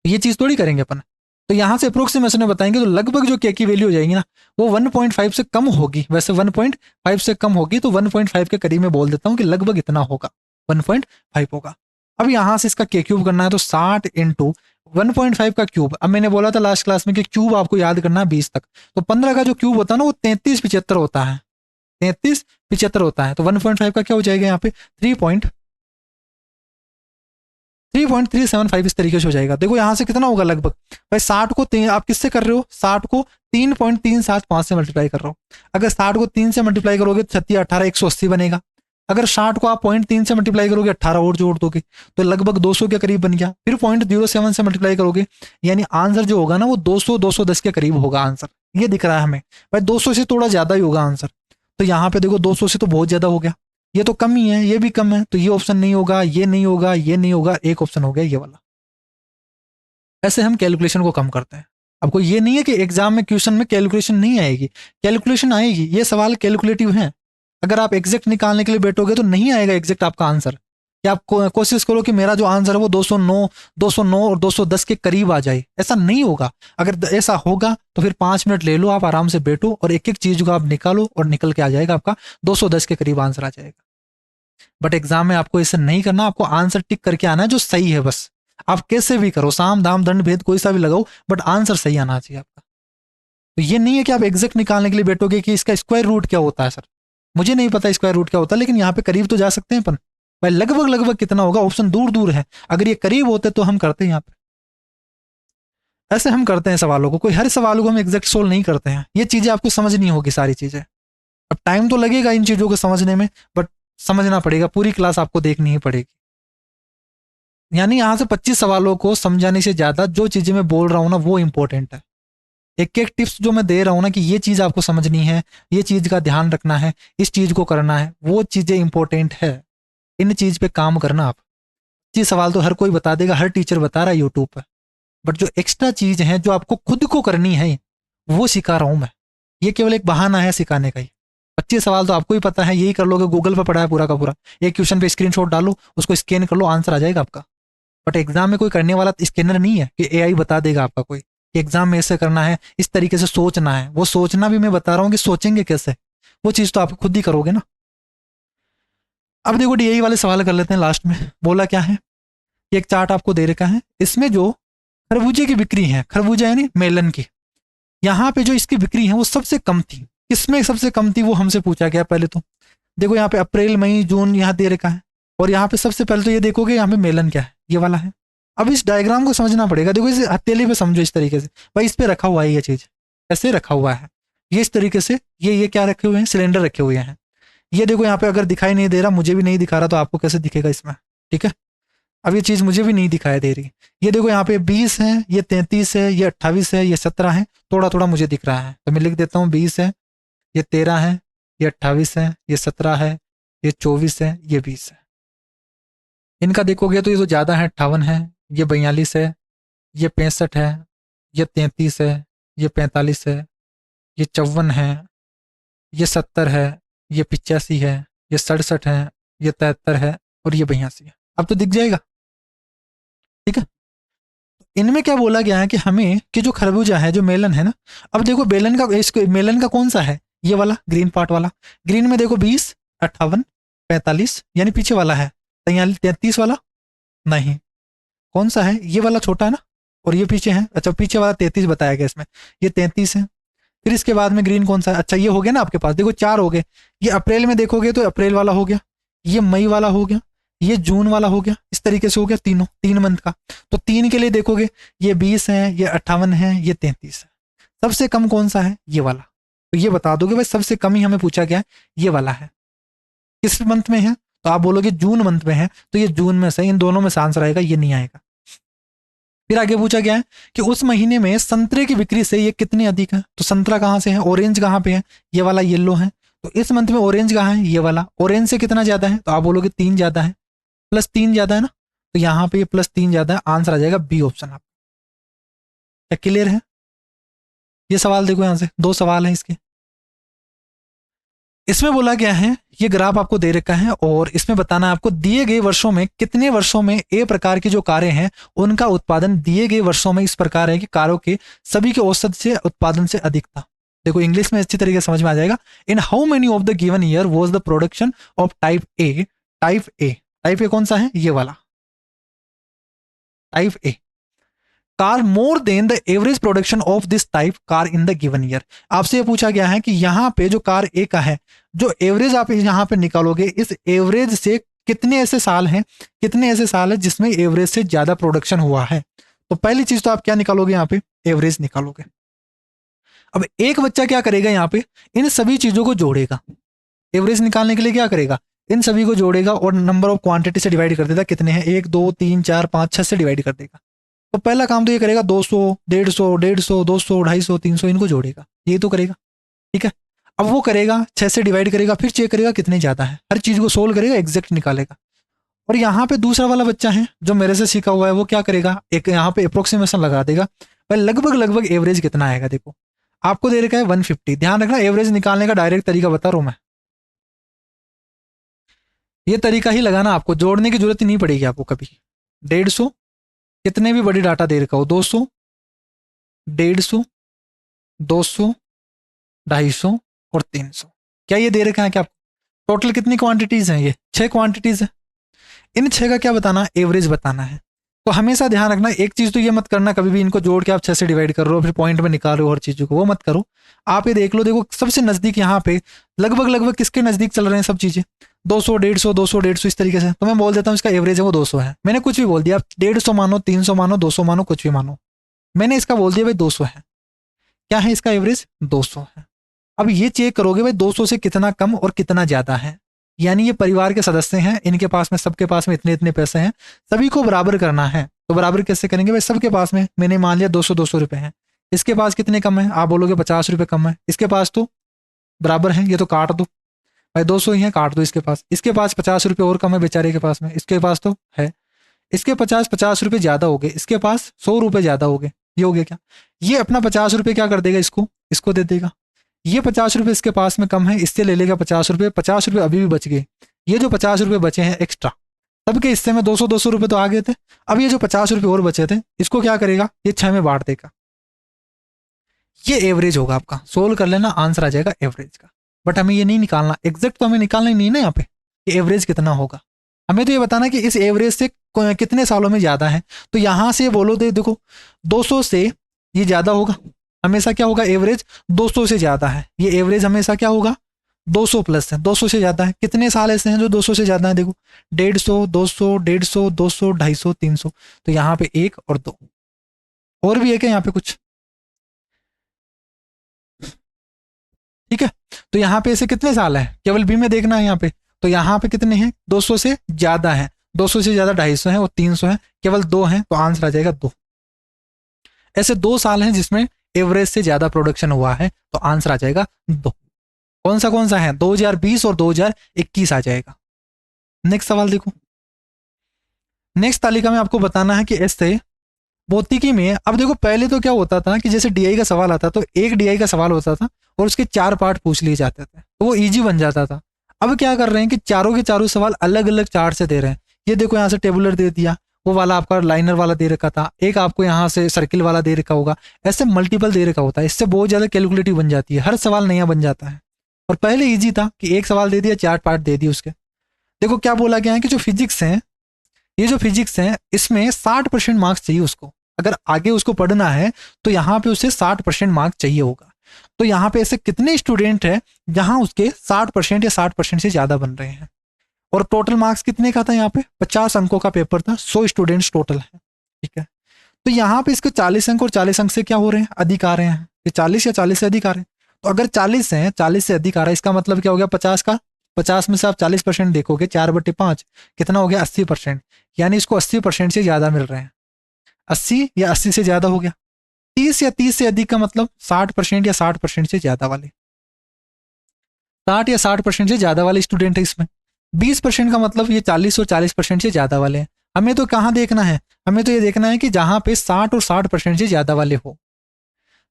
ये चीज थोड़ी करेंगे अपन। तो यहाँ से अप्रोक्सीमेशन में बताएंगे तो लगभग जो के की वैल्यू हो जाएगी ना वो 1.5 से कम होगी। वैसे 1.5 से कम होगी तो 1.5 के करीब में बोल देता हूँ कि लगभग इतना होगा, 1.5 होगा। अब यहाँ से इसका k³ करना है तो 60 × 1.5 का क्यूब। अब मैंने बोला था लास्ट क्लास में कि क्यूब आपको याद करना है 20 तक, तो 15 का जो क्यूब होता है ना वो 3375 होता है, 3375 होता है। तो 1.5 का क्या हो जाएगा यहाँ पे 3.375 इस तरीके से हो जाएगा। देखो यहाँ से कितना होगा लगभग, भाई 60 को आप किससे कर रहे हो, 60 को 3.375 से मल्टीप्लाई कर रहे हो। अगर 60 को 3 से मल्टीप्लाई करोगे तो 36 18 180 बनेगा। अगर 60 को आप 0.3 से मल्टीप्लाई करोगे 18 और जोड़ दोगे तो लगभग 200 के करीब बन गया। फिर 0.07 से मल्टीप्लाई करोगे यानी आंसर जो होगा ना वो 200 210 के करीब होगा आंसर। ये दिख रहा है हमें भाई 200 से थोड़ा ज्यादा ही होगा आंसर। तो यहाँ पे देखो 200 से तो बहुत ज्यादा हो गया, ये तो कम ही है, ये भी कम है, तो ये ऑप्शन नहीं होगा, ये नहीं होगा, ये नहीं होगा, एक ऑप्शन हो गया ये वाला। ऐसे हम कैलकुलेशन को कम करते हैं। आपको ये नहीं है कि एग्जाम में क्वेश्चन में कैलकुलेशन नहीं आएगी, कैलकुलेशन आएगी, ये सवाल कैलकुलेटिव है। अगर आप एग्जैक्ट निकालने के लिए बैठोगे तो नहीं आएगा एग्जैक्ट आपका आंसर। कि आप कोशिश करो कि मेरा जो आंसर है वो 209 और 210 के करीब आ जाए, ऐसा नहीं होगा। अगर ऐसा होगा तो फिर 5 मिनट ले लो, आप आराम से बैठो और एक एक चीज को आप निकालो और निकल के आ जाएगा आपका 210 के करीब आंसर आ जाएगा। बट एग्जाम में आपको ऐसा नहीं करना, आपको आंसर टिक करके आना है जो सही है बस। आप कैसे भी करो, साम दाम दंड भेद कोई सा भी लगाओ, बट आंसर सही आना चाहिए आपका। तो ये नहीं है कि आप एग्जैक्ट निकालने के लिए बैठोगे कि इसका स्क्वायर रूट क्या होता है। सर मुझे नहीं पता स्क्वायर रूट क्या होता है, लेकिन यहाँ पे करीब तो जा सकते हैं अपन। भाई लगभग लगभग कितना होगा, ऑप्शन दूर दूर है, अगर ये करीब होते तो हम करते हैं यहाँ पे। ऐसे हम करते हैं सवालों को, कोई हर सवालों को हम एग्जैक्ट सोल्व नहीं करते हैं। ये चीजें आपको समझनी होगी सारी चीजें। अब टाइम तो लगेगा इन चीजों को समझने में, बट समझना पड़ेगा, पूरी क्लास आपको देखनी ही पड़ेगी। यानी यहाँ से 25 सवालों को समझाने से ज्यादा जो चीजें मैं बोल रहा हूँ ना वो इंपॉर्टेंट है। एक एक टिप्स जो मैं दे रहा हूँ ना कि ये चीज आपको समझनी है, ये चीज का ध्यान रखना है, इस चीज को करना है, वो चीजें इंपॉर्टेंट है। इन चीज पे काम करना आप। ये सवाल तो हर कोई बता देगा, हर टीचर बता रहा है यूट्यूब पर, बट जो एक्स्ट्रा चीज है जो आपको खुद को करनी है वो सिखा रहा हूं मैं। ये केवल एक बहाना है सिखाने का ही। 25 सवाल तो आपको ही पता है, यही कर लोगे, गूगल पर पड़ा है पूरा का पूरा। एक क्वेश्चन पे स्क्रीनशॉट डालो, उसको स्कैन कर लो, आंसर आ जाएगा आपका। बट एग्जाम में कोई करने वाला स्कैनर नहीं है कि एआई बता देगा आपका कोई कि एग्जाम में ऐसे करना है, इस तरीके से सोचना है। वो सोचना भी मैं बता रहा हूँ कि सोचेंगे कैसे, वो चीज तो आप खुद ही करोगे ना। अब देखो डीआई वाले सवाल कर लेते हैं। लास्ट में बोला क्या है, एक चार्ट आपको दे रखा है, इसमें जो खरबूजे की बिक्री है, खरबूजा यानी मेलन की, यहाँ पे जो इसकी बिक्री है वो सबसे कम थी। किसमें सबसे कम थी वो हमसे पूछा गया। पहले तो देखो यहाँ पे अप्रैल मई जून यहाँ दे रखा है, और यहाँ पे सबसे पहले तो ये देखोगे यहाँ पे मेलन क्या है, ये वाला है। अब इस डायग्राम को समझना पड़ेगा। देखो इसे हथेली पे समझो इस तरीके से, भाई इस पे रखा हुआ है, ये चीज ऐसे रखा हुआ है, ये इस तरीके से, ये क्या रखे हुए हैं, सिलेंडर रखे हुए हैं। ये देखो यहाँ पे अगर दिखाई नहीं दे रहा, मुझे भी नहीं दिखा रहा, तो आपको कैसे दिखेगा इसमें, ठीक है। अब ये चीज़ मुझे भी नहीं दिखाई दे रही। ये देखो यहाँ पे 20 है, ये 33 है, ये 28 है, ये 17 है, थोड़ा थोड़ा मुझे दिख रहा है, तो मैं लिख देता हूँ 20 है, ये 13 है, ये 28 है, ये 17 है, ये 24 है, ये 20 है। इनका देखोगे तो ये तो ज़्यादा है, 58 है, ये 42 है, ये 65 है, ये 33 है, ये 45 है, ये 54 है, ये 70 है, ये 85 है, ये 67 है, ये 73 है, और ये 82 है। अब तो दिख जाएगा, ठीक है। इनमें क्या बोला गया है कि हमें कि जो खरबूजा है, जो मेलन है ना, अब देखो बेलन का, इसको मेलन का कौन सा है, ये वाला ग्रीन पार्ट वाला। ग्रीन में देखो 20, 58, 45, यानी पीछे वाला है। 33 वाला नहीं, कौन सा है, ये वाला छोटा है ना, और ये पीछे है। अच्छा, पीछे वाला 33 बताया गया इसमें, ये 33 है। फिर इसके बाद में ग्रीन कौन सा है, अच्छा ये हो गया ना आपके पास, देखो 4 हो गए। ये अप्रैल में देखोगे तो अप्रैल वाला हो गया, ये मई वाला हो गया, ये जून वाला हो गया, इस तरीके से हो गया तीनों, 3 मंथ का। तो 3 के लिए देखोगे, ये 20 है, ये 58 है, ये 33 है। सबसे कम कौन सा है, ये वाला। तो ये बता दोगे भाई, सबसे कम ही हमें पूछा गया है, ये वाला है। किस मंथ में है, तो आप बोलोगे जून मंथ में है, तो ये जून में से इन दोनों में से आंसर आएगा, ये नहीं आएगा। फिर आगे पूछा गया है कि उस महीने में संतरे की बिक्री से ये कितने अधिक है। तो संतरा कहाँ से है, ऑरेंज कहाँ पे है, ये वाला येलो है। तो इस मंथ में ऑरेंज कहाँ है, ये वाला। ऑरेंज से कितना ज्यादा है, तो आप बोलोगे 3 ज्यादा है, +3 ज्यादा है ना, तो यहाँ पे ये +3 ज्यादा है, आंसर आ जाएगा बी ऑप्शन। आप क्या क्लियर है। ये सवाल देखो, यहाँ से 2 सवाल हैं इसके। इसमें बोला गया है, ये ग्राफ आपको दे रखा है और इसमें बताना है आपको दिए गए वर्षों में कितने वर्षों में ए प्रकार की जो कारें हैं उनका उत्पादन दिए गए वर्षों में इस प्रकार है कि कारों के सभी के औसत से उत्पादन से अधिक था। देखो इंग्लिश में अच्छी तरीके से समझ में आ जाएगा। In how many of the given year was the production of type A. Type A कौन सा है, ये वाला type A car more than the average production of this type car in the given year. आपसे ये पूछा गया है कि यहाँ पे जो कार ए का है, जो एवरेज आप यहाँ पे निकालोगे, इस एवरेज से कितने ऐसे साल हैं, कितने ऐसे साल है जिसमें एवरेज से ज्यादा प्रोडक्शन हुआ है। तो पहली चीज तो आप क्या निकालोगे, यहाँ पे एवरेज निकालोगे। अब एक बच्चा क्या करेगा, यहाँ पे इन सभी चीजों को जोड़ेगा। एवरेज निकालने के लिए क्या करेगा, इन सभी को जोड़ेगा और नंबर ऑफ क्वांटिटी से डिवाइड कर देगा, कितने हैं 1 2 3 4 5 6 से डिवाइड कर देगा। तो पहला काम तो ये करेगा 200 150 150 200 250 300 इनको जोड़ेगा, ये तो करेगा, ठीक है। अब वो करेगा 6 से डिवाइड करेगा, फिर चेक करेगा कितने ज्यादा है, हर चीज को सोल्व करेगा, एग्जैक्ट निकालेगा। और यहाँ पे दूसरा वाला बच्चा है जो मेरे से सीखा हुआ है, वो क्या करेगा, एक यहाँ पे अप्रोक्सीमेशन लगा देगा, भाई लगभग लगभग एवरेज कितना आएगा। देखो आपको दे रखा है 150, ध्यान रखना एवरेज निकालने का डायरेक्ट तरीका बता रहा हूं मैं, ये तरीका ही लगाना, आपको जोड़ने की जरूरत ही नहीं पड़ेगी आपको कभी। 150, कितने भी बड़ी डाटा दे रखा हो, 200 150 200 250 और 300, क्या ये दे रखा है कि आपको टोटल कितनी क्वांटिटीज हैं, ये 6 क्वांटिटीज है। इन 6 का क्या बताना, एवरेज बताना है। तो हमेशा ध्यान रखना, एक चीज तो ये मत करना कभी भी इनको जोड़ के आप 6 से डिवाइड कर रहे हो फिर पॉइंट में निकाल रहे हो हर चीजों को, वो मत करो। आप ये देख लो, देखो सबसे नजदीक यहाँ पे लगभग लगभग किसके नजदीक चल रहे हैं सब चीजें, 200 150 200 150 इस तरीके से। तो मैं बोल देता हूँ इसका एवरेज है वो 200 है, मैंने कुछ भी बोल दिया, आप 150 मानो 300 मानो 200 मानो कुछ भी मानो, मैंने इसका बोल दिया भाई 200 है। क्या है इसका एवरेज, 200 है। अब ये चेक करोगे भाई 200 से कितना कम और कितना ज्यादा है, यानी ये परिवार के सदस्य हैं, इनके पास में सबके पास में इतने इतने पैसे हैं, सभी को बराबर करना है। तो बराबर कैसे करेंगे भाई, सबके पास में मैंने मान लिया 200 200 रुपए हैं, इसके पास कितने कम है, आप बोलोगे 50 रुपए कम है, इसके पास तो बराबर है, ये तो काट दो भाई 200 ही है, काट दो इसके पास 50 रुपए और कम है बेचारे के पास में, इसके पास तो है, इसके 50 रुपए ज्यादा हो गए, इसके पास 100 रुपए ज्यादा हो गए, ये हो गया क्या, ये अपना 50 रुपए क्या कर देगा, इसको दे देगा। ये 50 रुपए इसके पास में कम है, इससे ले लेगा 50 रुपए, 50 रुपए अभी भी बच गए। ये जो 50 रुपए बचे हैं एक्स्ट्रा, सबके हिस्से में 200 200 रुपए तो आ गए थे, अब ये जो 50 रुपए और बचे थे इसको क्या करेगा, ये 6 में बांट देगा। ये एवरेज होगा आपका, सोल्व कर लेना, आंसर आ जाएगा एवरेज का। बट हमें ये नहीं निकालना, एग्जैक्ट तो हमें निकालना ही नहीं ना यहाँ पे, ये एवरेज कितना होगा, हमें तो ये बताना कि इस एवरेज से कितने सालों में ज्यादा है। तो यहां से बोलो देखो 200 से ये ज्यादा होगा, हमेशा क्या होगा, एवरेज 200 से ज्यादा है, ये एवरेज हमेशा क्या होगा 200 प्लस है, 200 से ज्यादा है। कितने साल ऐसे हैं जो 200 से ज्यादा है, देखो 150 200 150 200 250 300, तो यहाँ पे 1 और 2 और भी है क्या यहाँ पे कुछ, ठीक है। तो यहाँ पे ऐसे कितने साल है, केवल बी में देखना है यहाँ पे, तो यहाँ पे कितने हैं 200 से ज्यादा है, 200 से ज़्यादा 250 है और 300 है, केवल 2 हैं तो आंसर आ जाएगा 2। ऐसे 2 साल हैं जिसमें एवरेज से ज़्यादा प्रोडक्शन हुआ है तो आंसर आ जाएगा 2। कौन सा है? 2020 और 2021 आ जाएगा। नेक्स्ट सवाल देखो। नेक्स्ट तालिका में आपको बताना है कि ऐसे भौतिकी में, अब देखो पहले तो क्या होता था कि जैसे डीआई का सवाल आता तो एक डीआई का सवाल होता था और उसके 4 पार्ट पूछ लिए जाते थे तो वो इजी बन जाता था। अब क्या कर रहे हैं कि चारों के चारों सवाल अलग अलग चार्ट से दे रहे हैं। ये देखो यहाँ से टेबुलर दे दिया, वो वाला आपका लाइनर वाला दे रखा था, एक आपको यहाँ से सर्किल वाला दे रखा होगा, ऐसे मल्टीपल दे रखा होता है। इससे बहुत ज्यादा कैलकुलेटिव बन जाती है, हर सवाल नया बन जाता है। और पहले ईजी था कि एक सवाल दे दिया, 4 पार्ट दे दिए उसके। देखो क्या बोला गया है कि जो फिजिक्स है, ये जो फिजिक्स है इसमें 60% मार्क्स चाहिए उसको। अगर आगे उसको पढ़ना है तो यहाँ पे उसे 60% मार्क्स चाहिए होगा। तो यहाँ पे ऐसे कितने स्टूडेंट हैं जहां उसके 60% या 60% से ज्यादा बन रहे हैं। और टोटल मार्क्स कितने का था? यहाँ पे 50 अंकों का पेपर था, 100 स्टूडेंट्स टोटल है, ठीक है। तो यहाँ पे इसके 40 अंक और 40 अंक से क्या हो रहे हैं? अधिक आ रहे हैं। ये 40 या 40 से अधिक आ रहे हैं। तो अगर 40 है, 40 से अधिक आ रहा है, इसका मतलब क्या हो गया? 50 का 50 में से आप 40% देखोगे, 4/5 कितना हो गया? 80%। यानी इसको 80% से ज्यादा मिल रहे हैं। 80 या 80 से ज्यादा हो गया। 30 या 30 से अधिक का मतलब 60% या 60% से ज्यादा वाले, 60 या 60% से ज्यादा वाले स्टूडेंट है इसमें। 20% का मतलब ये 40 और 40% से ज्यादा वाले हैं। हमें तो कहाँ देखना है? हमें तो ये देखना है कि जहां पे 60 और 60% से ज्यादा वाले हो।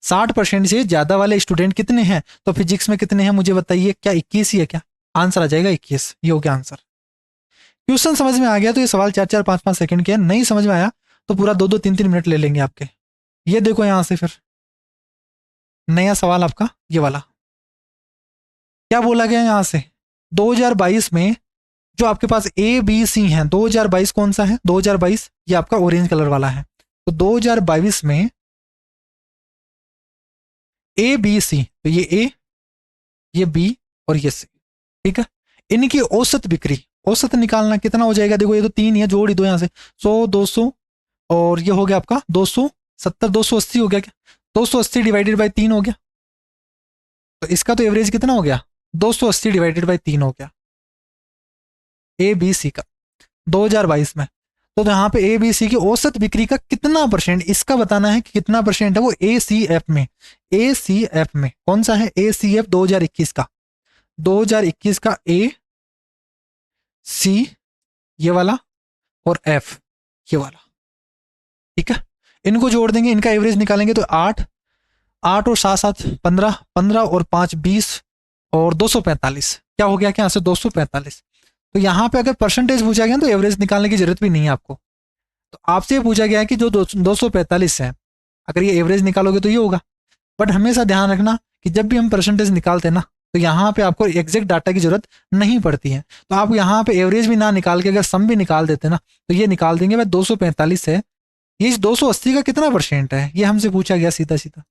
60% से ज्यादा वाले स्टूडेंट कितने हैं? तो फिजिक्स में कितने हैं मुझे बताइए? क्या 21 ही है क्या? आंसर आ जाएगा 21, ये हो गया आंसर। क्वेश्चन समझ में आ गया तो ये सवाल 4-4 5-5 सेकंड के हैं। नहीं समझ में आया तो पूरा 2-2 3-3 मिनट ले लेंगे आपके। ये देखो यहां से फिर नया सवाल आपका ये वाला। क्या बोला गया यहां से? 2022 में जो आपके पास ए बी सी है, 2022 कौन सा है? 2022 ये आपका ऑरेंज कलर वाला है। तो 2022 में ए बी सी, तो ये ए, ये बी और ये सी, ठीक है। इनकी औसत बिक्री, औसत निकालना कितना हो जाएगा? देखो ये तो 3 है, जोड़ ही दो यहां से। 100 200 और ये हो गया आपका 270 280 हो गया क्या? 280 डिवाइडेड बाई 3 हो गया। तो इसका तो एवरेज कितना हो गया? 280 डिवाइडेड बाई 3 हो गया ए बी सी का 2022 में। तो यहाँ पे ए बी सी की औसत बिक्री का कितना परसेंट, इसका बताना है कि कितना परसेंट है वो ए सी एफ में। ए सी एफ में कौन सा है? ए सी एफ 2021 का, 2021 का ए सी ये वाला और एफ ये वाला, ठीक है। इनको जोड़ देंगे, इनका एवरेज निकालेंगे तो 8 8 और 7 7 15 15 और 5 20 और 245 क्या हो गया? क्या यहाँ से 245। तो यहाँ पे अगर परसेंटेज पूछा गया तो एवरेज निकालने की जरूरत भी नहीं है आपको। तो आपसे पूछा गया है कि जो 245 है, अगर ये एवरेज निकालोगे तो ये होगा। बट हमेशा ध्यान रखना कि जब भी हम परसेंटेज निकालते हैं ना तो यहाँ पे आपको एग्जैक्ट डाटा की जरूरत नहीं पड़ती है। तो आप यहाँ पे एवरेज भी ना निकाल के अगर सम भी निकाल देते ना तो ये निकाल देंगे भाई 245 है, ये 280 का कितना परसेंट है, ये हमसे पूछा गया सीधा सीधा,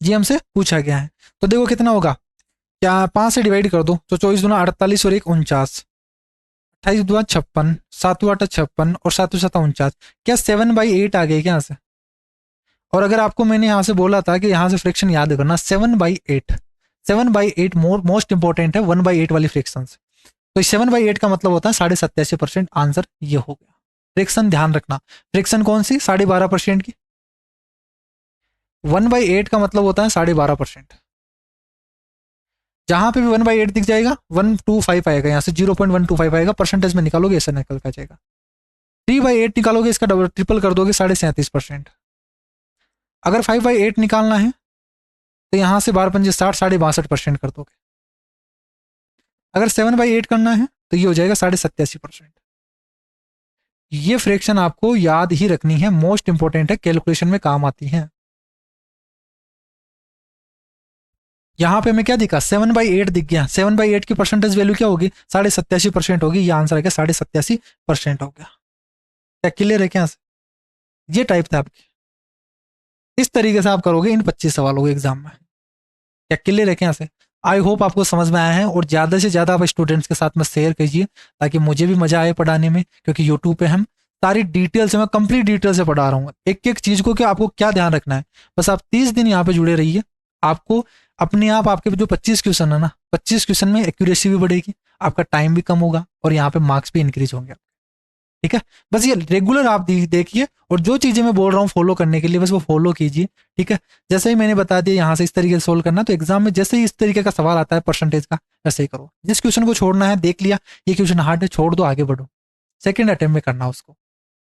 ये हमसे पूछा गया है। तो देखो कितना होगा, क्या 5 से डिवाइड कर दो तो 24 दूना 48 और 1 49, 28 दूना 56, 7 8 56 और 7 7 49। क्या 7/8 आ गए क्या यहाँ से? और अगर आपको मैंने यहाँ से बोला था कि यहाँ से फ्रैक्शन याद करना 7/8, 7/8 मोस्ट इंपॉर्टेंट है 1/8 वाली फ्रैक्शन से। तो 7/8 का मतलब होता है 87.5%। आंसर ये हो गया। फ्रैक्शन ध्यान रखना, फ्रैक्शन कौन सी? 12.5% की। 1/8 का मतलब होता है 12.5%। जहां पे भी 1/8 दिख जाएगा 125 आएगा, यहाँ से 0.125 आएगा, परसेंटेज में निकालोगे ऐसा निकल का जाएगा। 3/8 निकालोगे, इसका डबल ट्रिपल कर दोगे 37.5%। अगर 5/8 निकालना है तो यहां से 12×5 = 60, 62.5% कर दोगे। अगर 7/8 करना है तो ये हो जाएगा 87.5%। ये फ्रैक्शन आपको याद ही रखनी है, मोस्ट इंपॉर्टेंट है, कैलकुलेशन में काम आती है। यहां पे मैं क्या दिखा? 7/8 दिख गया। 7/8 की परसेंटेज वैल्यू क्या होगी? 87.5% होगी। ये आंसर आ गया 87.5% हो गया। क्या क्लियर है क्या? ये टाइप था आपकी। इस तरीके से आप करोगे इन 25 सवालों को एग्जाम में। क्या क्लियर है क्या से? आई होप आपको समझ में आया है और ज़्यादा से ज़्यादा आप स्टूडेंट्स के साथ में शेयर कीजिए ताकि मुझे भी मजा आए पढ़ाने में, क्योंकि यूट्यूब पे हम सारी डिटेल से, मैं कंप्लीट डिटेल से पढ़ा रहा हूँ एक एक चीज़ को कि आपको क्या ध्यान रखना है। बस आप 30 दिन यहाँ पे जुड़े रहिए, आपको अपने आप आपके जो 25 क्वेश्चन है ना, 25 क्वेश्चन में एक्यूरेसी भी बढ़ेगी, आपका टाइम भी कम होगा और यहाँ पे मार्क्स भी इंक्रीज होंगे। ठीक है, बस ये रेगुलर आप देखिए और जो चीजें मैं बोल रहा हूँ फॉलो करने के लिए बस वो फॉलो कीजिए। ठीक है, जैसे ही मैंने बता दिया यहाँ से इस तरीके से सोल्व करना, तो एग्जाम में जैसे ही इस तरीके का सवाल आता है परसेंटेज का, वैसे ही करो। जिस क्वेश्चन को छोड़ना है देख लिया ये क्वेश्चन हार्ड है, छोड़ दो, आगे बढ़ो, सेकेंड अटेम्प्ट में करना उसको।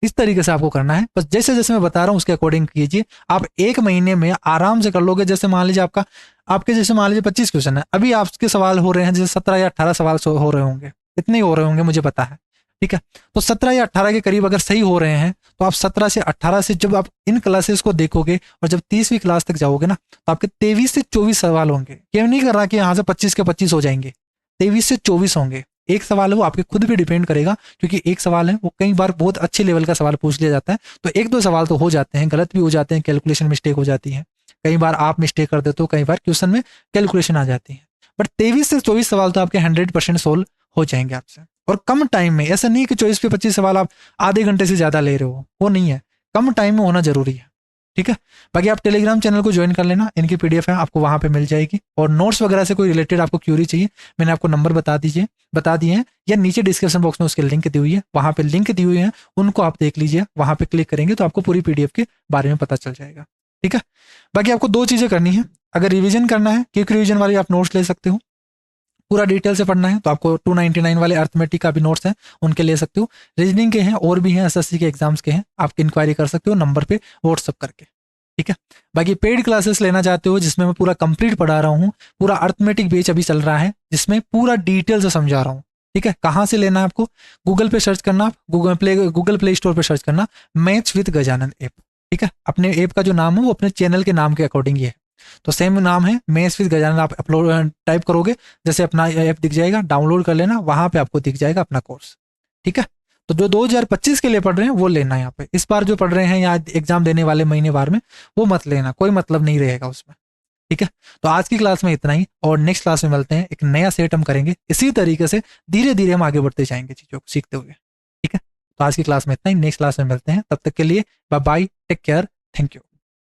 इस तरीके से आपको करना है, बस जैसे जैसे मैं बता रहा हूँ उसके अकॉर्डिंग कीजिए। आप एक महीने में आराम से कर लोगे। जैसे मान लीजिए आपके जैसे मान लीजिए 25 क्वेश्चन है, अभी आपके सवाल हो रहे हैं जैसे 17 या 18 सवाल हो रहे होंगे, इतने ही हो रहे होंगे मुझे पता है। ठीक है, तो 17 या 18 के करीब अगर सही हो रहे हैं तो आप 17 से 18 से जब आप इन क्लासेस को देखोगे और जब 30वीं क्लास तक जाओगे ना, तो आपके 23 से 24 सवाल होंगे। ये नहीं कर रहा कि यहाँ से 25 के 25 हो जाएंगे, 23 से 24 होंगे। एक सवाल है वो आपके खुद पे डिपेंड करेगा, क्योंकि एक सवाल है वो कई बार बहुत अच्छे लेवल का सवाल पूछ लिया जाता है, तो एक दो सवाल तो हो जाते हैं, गलत भी हो जाते हैं, कैलकुलेशन मिस्टेक हो जाती है, कई बार आप मिस्टेक कर देते हो, कई बार क्वेश्चन में कैलकुलेशन आ जाती है। बट 23 से 24 सवाल तो आपके 100% सोल्व हो जाएंगे आपसे, और कम टाइम में। ऐसा नहीं कि 24 पे 25 सवाल आप आधे घंटे से ज्यादा ले रहे हो, वो नहीं है, कम टाइम में होना जरूरी है। ठीक है, बाकी आप टेलीग्राम चैनल को ज्वाइन कर लेना, इनकी पीडीएफ है आपको वहां पे मिल जाएगी, और नोट्स वगैरह से कोई रिलेटेड आपको क्यूरी चाहिए, मैंने आपको नंबर बता दिए हैं, या नीचे डिस्क्रिप्शन बॉक्स में उसके लिंक दी हुई है, वहां पे लिंक दी हुई है, उनको आप देख लीजिए, वहां पे क्लिक करेंगे तो आपको पूरी पीडीएफ के बारे में पता चल जाएगा। ठीक है, बाकी आपको दो चीजें करनी है। अगर रिवीजन करना है, क्विक रिवीजन वाली आप नोट्स ले सकते हो, पूरा डिटेल से पढ़ना है तो आपको 299 वाले अर्थमेटिक का भी नोट्स हैं, उनके ले सकते हो। रीजनिंग के हैं और भी हैं, एसएससी के एग्जाम्स के हैं, आप इंक्वायरी कर सकते हो नंबर पे व्हाट्सअप करके। ठीक है, बाकी पेड क्लासेस लेना चाहते हो जिसमें मैं पूरा कंप्लीट पढ़ा रहा हूँ, पूरा अर्थमेटिक बेच अभी चल रहा है जिसमें पूरा डिटेल से समझा रहा हूँ। ठीक है, कहाँ से लेना है आपको, गूगल पे सर्च करना, गूगल प्ले स्टोर पे सर्च करना मैथ्स विद गजानन ऐप। ठीक है, अपने ऐप का जो नाम है वो अपने चैनल के नाम के अकॉर्डिंग ही है, तो सेम नाम है मैथ्स विद गजानन। आप अपलोड टाइप करोगे जैसे अपना ऐप दिख जाएगा, डाउनलोड कर लेना, वहां पे आपको दिख जाएगा अपना कोर्स। ठीक है, तो जो 2025 के लिए पढ़ रहे हैं वो लेना है यहाँ पे, इस बार जो पढ़ रहे हैं या एग्जाम देने वाले महीने बार में वो मत लेना, कोई मतलब नहीं रहेगा उसमें। ठीक है, तो आज की क्लास में इतना ही, और नेक्स्ट क्लास में मिलते हैं, एक नया सेट हम करेंगे, इसी तरीके से धीरे धीरे हम आगे बढ़ते जाएंगे चीजों को सीखते हुए। ठीक है, तो आज की क्लास में इतना ही, नेक्स्ट क्लास में मिलते हैं, तब तक के लिए bye bye, take care, thank you.